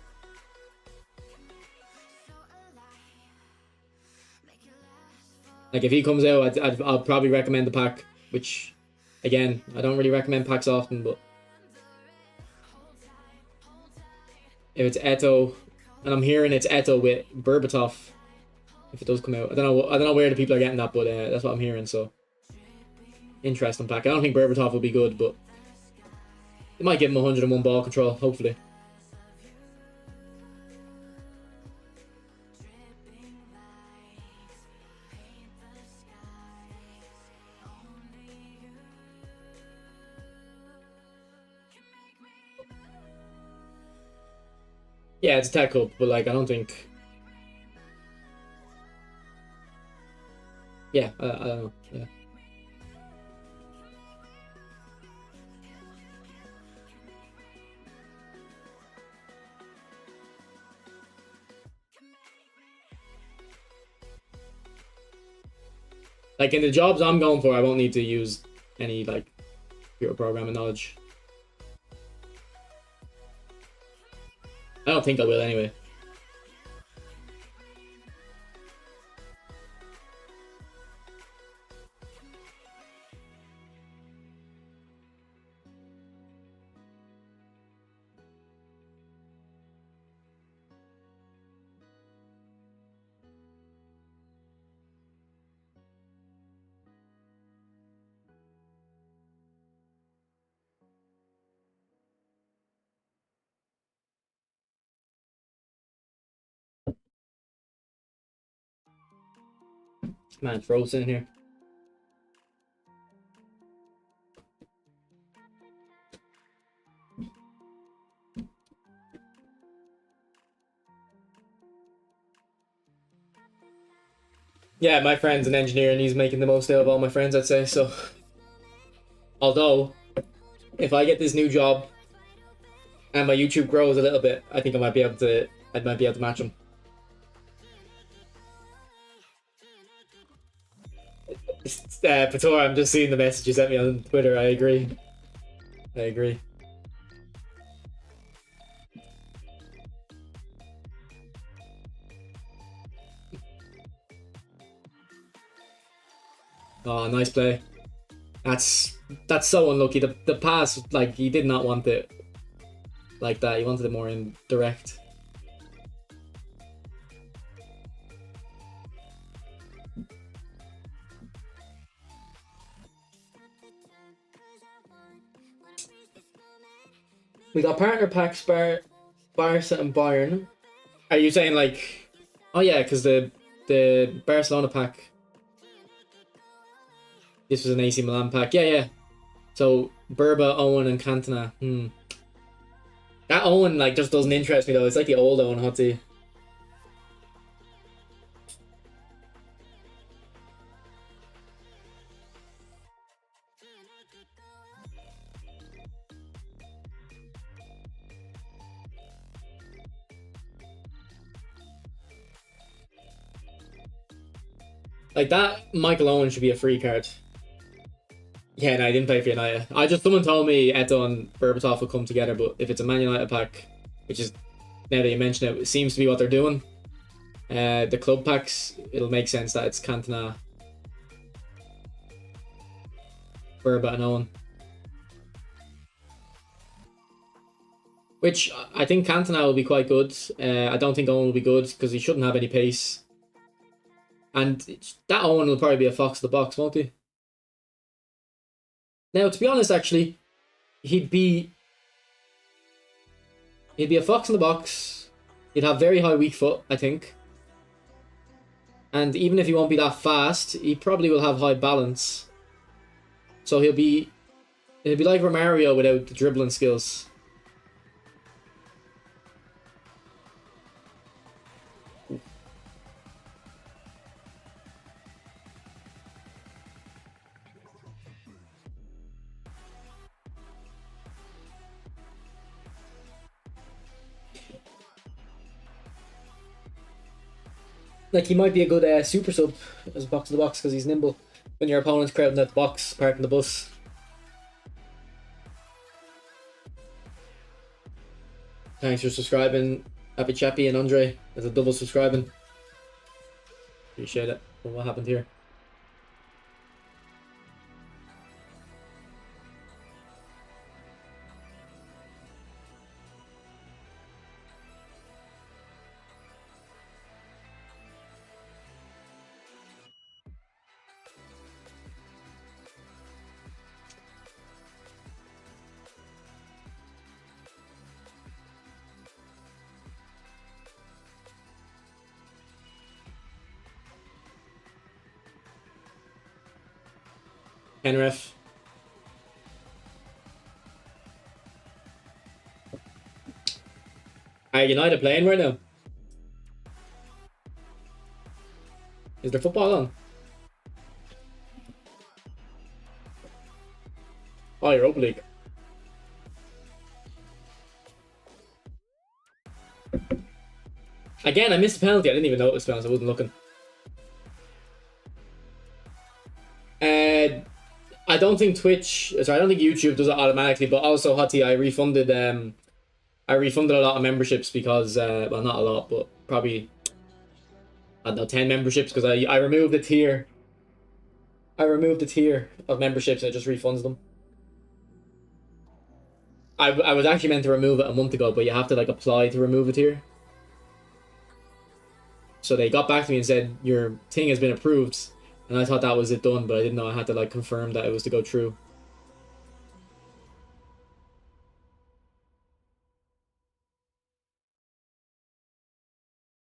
alive, make it last for Like, if he comes out, I'll probably recommend the pack, which, again, I don't really recommend packs often, but hold tight, if it's Eto, and I'm hearing it's Eto with Berbatov, if it does come out. I don't know where the people are getting that, but that's what I'm hearing, so interesting pack. I don't think Berbatov will be good, but it might give him 101 ball control, hopefully. dripping lights paint the skies, only you can make me move. Yeah, it's a tech up, but like, I don't think. Yeah, I don't know. Yeah. Like, in the jobs I'm going for, I won't need to use any like computer programming knowledge. I don't think I will anyway. Man, it's frozen in here. Yeah, my friend's an engineer and he's making the most out of all my friends, I'd say. So, although, if I get this new job and my YouTube grows a little bit, I think I might be able to. I might be able to match him. Pator, I'm just seeing the message you sent me on Twitter. I agree. I agree. Oh, nice play. That's so unlucky. The pass, like, he did not want it like that. He wanted it more indirect. We got partner packs, Barca and Bayern. Are you saying like, oh yeah, because the Barcelona pack. This was an AC Milan pack. Yeah, yeah. So Burba, Owen, and Cantona. That Owen like just doesn't interest me though. It's like the old Owen Hotty. Like that Michael Owen should be a free card. Yeah, no, I didn't play for United. Someone told me Eto and Berbatov will come together, but if it's a Man United pack, which is now that you mention it, it seems to be what they're doing. The club packs, it'll make sense that it's Cantona, Berba, and Owen. Which I think Cantona will be quite good. I don't think Owen will be good because he shouldn't have any pace. And that Owen will probably be a fox of the box, won't he? Now, to be honest, actually, he'd be a fox in the box. He'd have very high weak foot, I think. And even if he won't be that fast, he probably will have high balance. So he'll be like Romario without the dribbling skills. Like, he might be a good super sub as a box to the box because he's nimble when your opponent's crowding out the box, parking the bus. Thanks for subscribing, Happy Chappy and Andre. There's a double subscribing. Appreciate it. Well, what happened here? Penref. Are United playing right now? Is there football on? Oh, Europa League. Again, I missed the penalty. I didn't even notice, to be honest. I wasn't looking. I don't think I don't think YouTube does it automatically, but also Hottie, I refunded a lot of memberships because well, not a lot, but probably I don't know, 10 memberships because I removed the tier. I removed the tier of memberships and it just refunds them. I was actually meant to remove it a month ago, but you have to like apply to remove a tier. So they got back to me and said your thing has been approved. And I thought that was it done, but I didn't know I had to like confirm that it was to go through.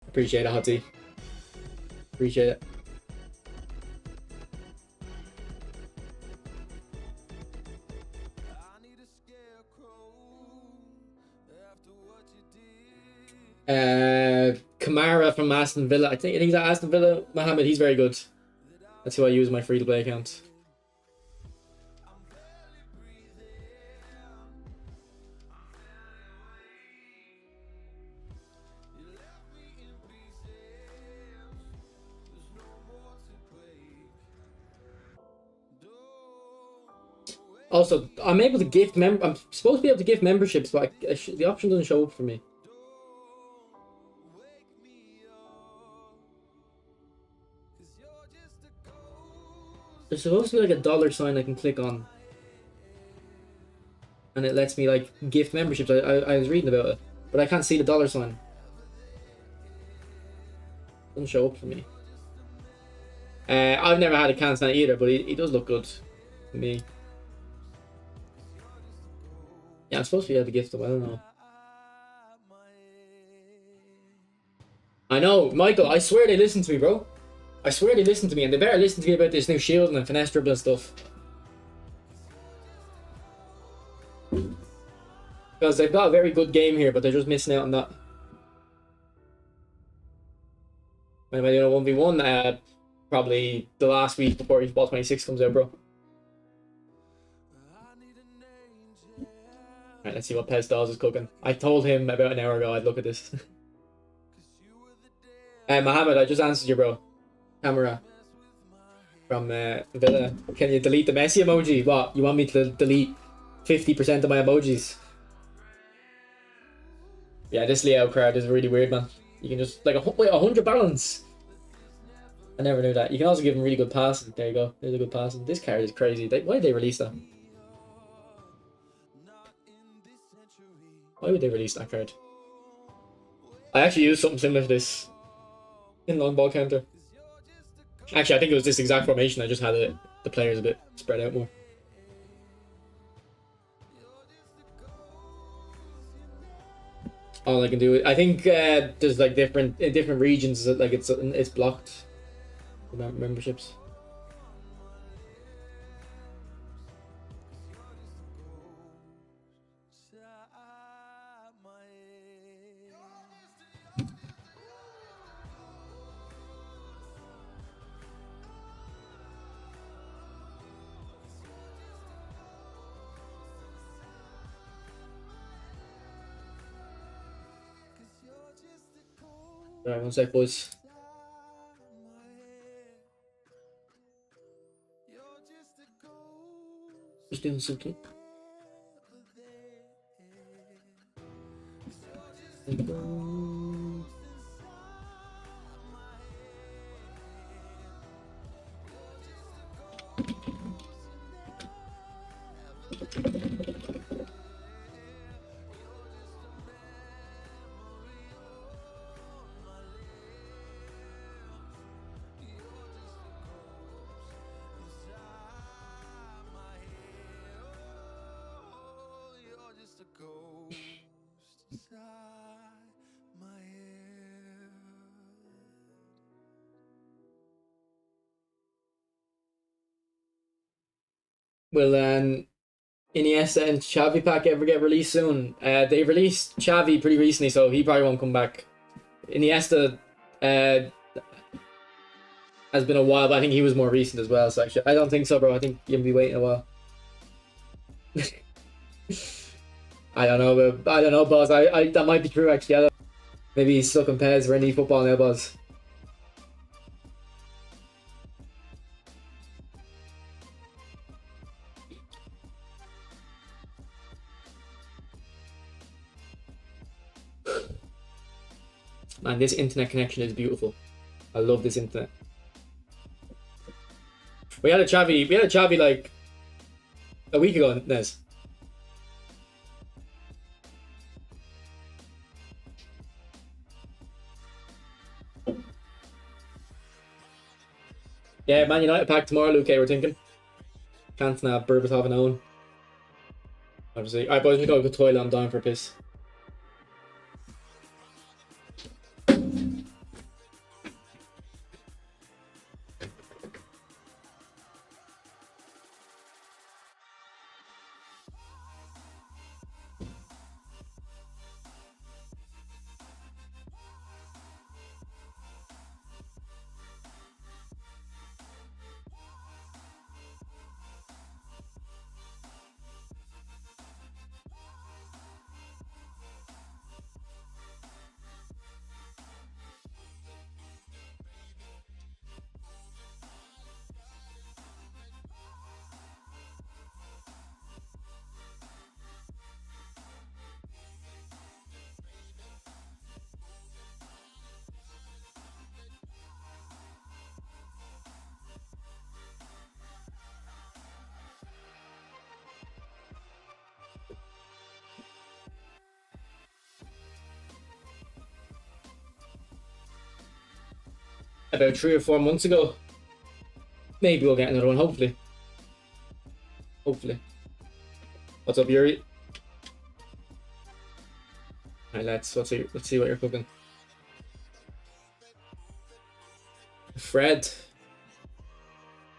Appreciate it, Hottie. Appreciate it. Kamara from Aston Villa. I think he's at Aston Villa. Mohammed, he's very good. That's who I use my free to play account. Also, I'm able to gift I'm supposed to be able to gift memberships, but the option doesn't show up for me. There's supposed to be like a dollar sign I can click on, and it lets me like gift memberships. I was reading about it, but I can't see the dollar sign. Doesn't show up for me. I've never had a Kansas either, but he does look good to me. Yeah, I'm supposed to be able to gift them. I don't know. I know, Michael. I swear they listen to me, bro. I swear they listen to me, and they better listen to me about this new shielding and finesse dribble and stuff. Because they've got a very good game here, but they're just missing out on that. When am I doing a 1v1? Probably the last week before eFootball 26 comes out, bro. Alright, let's see what Pez Dolls is cooking. I told him about an hour ago I'd look at this. Mohammed, I just answered you, bro. Camera. From Villa. Can you delete the Messi emoji? What? You want me to delete 50% of my emojis? Yeah, this Leo card is really weird, man. You can just, like, 100 balance. I never knew that. You can also give him really good passing. There you go. There's a good passing. This card is crazy. Why did they release that? Why would they release that card? I actually used something similar to this in long ball counter. Actually, I think it was this exact formation. I just had the players a bit spread out more. All I can do, I think there's like in different regions, like it's blocked memberships. Alright, one sec, boys. Just doing something. Will Iniesta and Xavi pack ever get released soon? They released Xavi pretty recently, so he probably won't come back. Iniesta has been a while, but I think he was more recent as well. So actually, I don't think so, bro. I think you'll be waiting a while. I don't know, but I don't know, boss. I that might be true actually. Maybe he's stuck in Pez or any football now, boss. Man, this internet connection is beautiful. I love this internet. We had a Xavi like a week ago, Nez. Yeah, Man United pack tomorrow, Luke. We're thinking. Cantona, Berbatov, and Owen. Obviously. Alright, boys, we gotta go to the toilet. I'm dying for a piss. about 3 or 4 months ago. Maybe we'll get another one, hopefully. Hopefully. What's up, Yuri? Alright, let's see what you're cooking. Fred.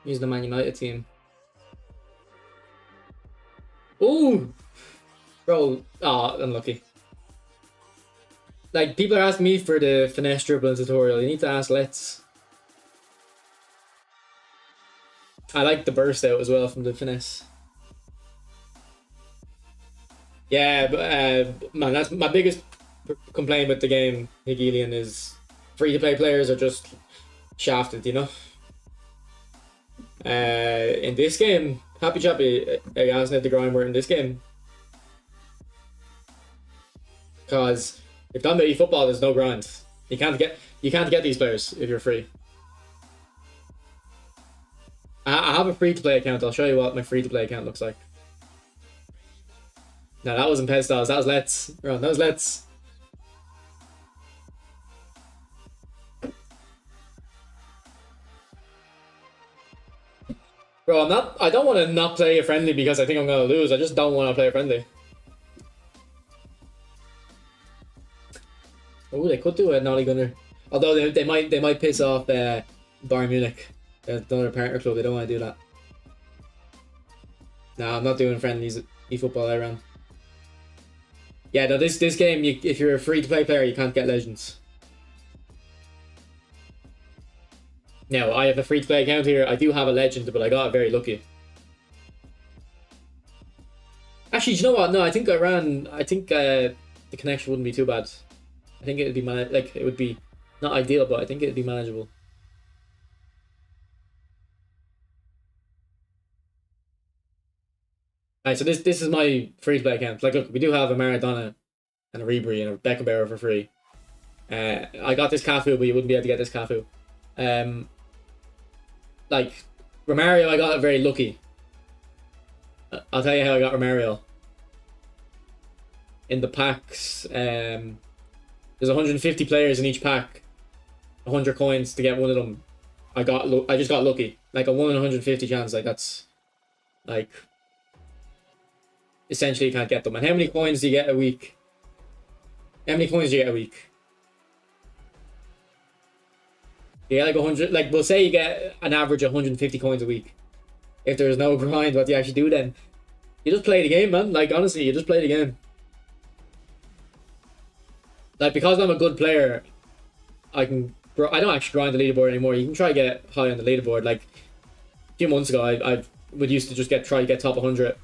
He's the Man United team. Ooh! Bro, unlucky. Like, people are asking me for the finesse dribbling tutorial. You need to ask Let's. I like the burst out as well from the finesse. Yeah, but, man, that's my biggest complaint with the game, Hegelian, is free-to-play players are just shafted, you know? In this game, Happy Chappy hasn't had the grind work in this game. Because if done by eFootball, there's no grind. You can't get these players if you're free. I have a free-to-play account. I'll show you what my free-to-play account looks like. No, that wasn't Pez Styles. That was Let's. That was Let's. Bro, I don't want to not play a friendly because I think I'm going to lose. I just don't want to play a friendly. Oh, they could do a Nolly Gunner. Although they might piss off Bayern Munich. Another partner club. They don't want to do that. No, I'm not doing friendlies. eFootball Iran. Yeah, no, this game, if you're a free-to-play player, you can't get legends. Now, I have a free-to-play account here. I do have a legend, but I got very lucky. Actually, do you know what? No, I think the connection wouldn't be too bad. I think it'd be it would be not ideal, but I think it'd be manageable. Alright, so this is my free-to-play account. Like, look, we do have a Maradona and a Ribery and a Beckenbauer for free. I got this Cafu, but you wouldn't be able to get this Cafu. Like, Romario, I got very lucky. I'll tell you how I got Romario. In the packs, there's 150 players in each pack. 100 coins to get one of them. I just got lucky. Like a 1 in 150 chance. Like, that's like essentially you can't get them. And how many coins do you get a week? How many coins do you get a week? You get like 100. Like, we'll say you get an average of 150 coins a week. If there's no grind, what do you actually do then? You just play the game, man. Like, honestly, you just play the game. Like, because I'm a good player, I don't actually grind the leaderboard anymore. You can try to get high on the leaderboard. Like, a few months ago, I would used to just try to get top 100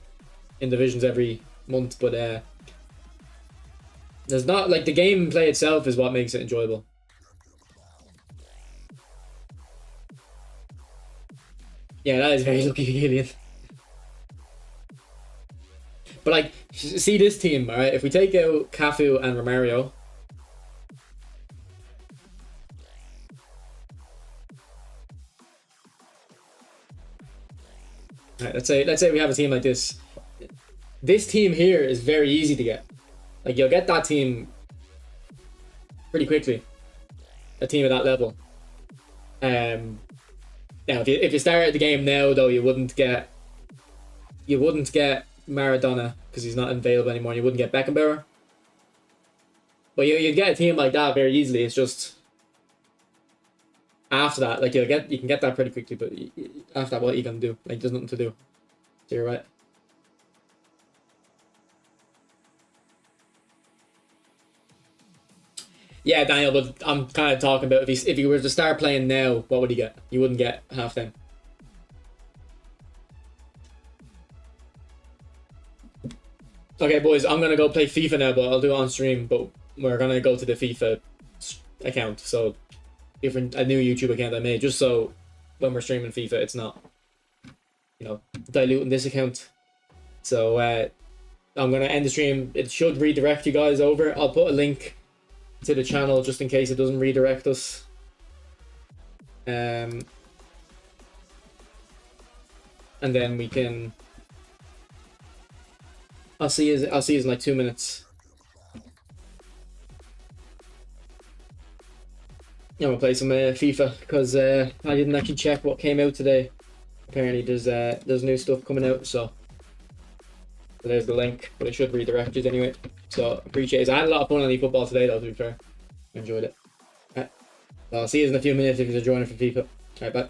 in divisions every month, but there's not, like, the gameplay itself is what makes it enjoyable. Yeah, that is very lucky, alien. But, like, see this team, alright? If we take out Cafu and Romario, right, let's say we have a team like this. This team here is very easy to get. Like, you'll get that team pretty quickly. A team at that level. Now, if you started the game now, though, you wouldn't get Maradona because he's not available anymore. You wouldn't get Beckenbauer. But you'd get a team like that very easily. It's just after that, like, you can get that pretty quickly. But after that, what are you gonna do? Like, there's nothing to do. So you're right. Yeah, Daniel, but I'm kind of talking about if you were to start playing now, what would you get? You wouldn't get half them. Okay, boys, I'm gonna go play FIFA now, but I'll do it on stream. But we're gonna go to the FIFA account, so a new YouTube account I made, just so when we're streaming FIFA, it's not, diluting this account. So I'm gonna end the stream. It should redirect you guys over. I'll put a link to the channel just in case it doesn't redirect us. And then we can. I'll see you in like 2 minutes. I'm gonna play some FIFA because I didn't actually check what came out today. Apparently there's new stuff coming out, so there's the link, but it should redirect you anyway. So appreciate it. I had a lot of fun on eFootball today though, to be fair. I enjoyed it. Right. So I'll see you in a few minutes if you're joining for FIFA. Alright, bye.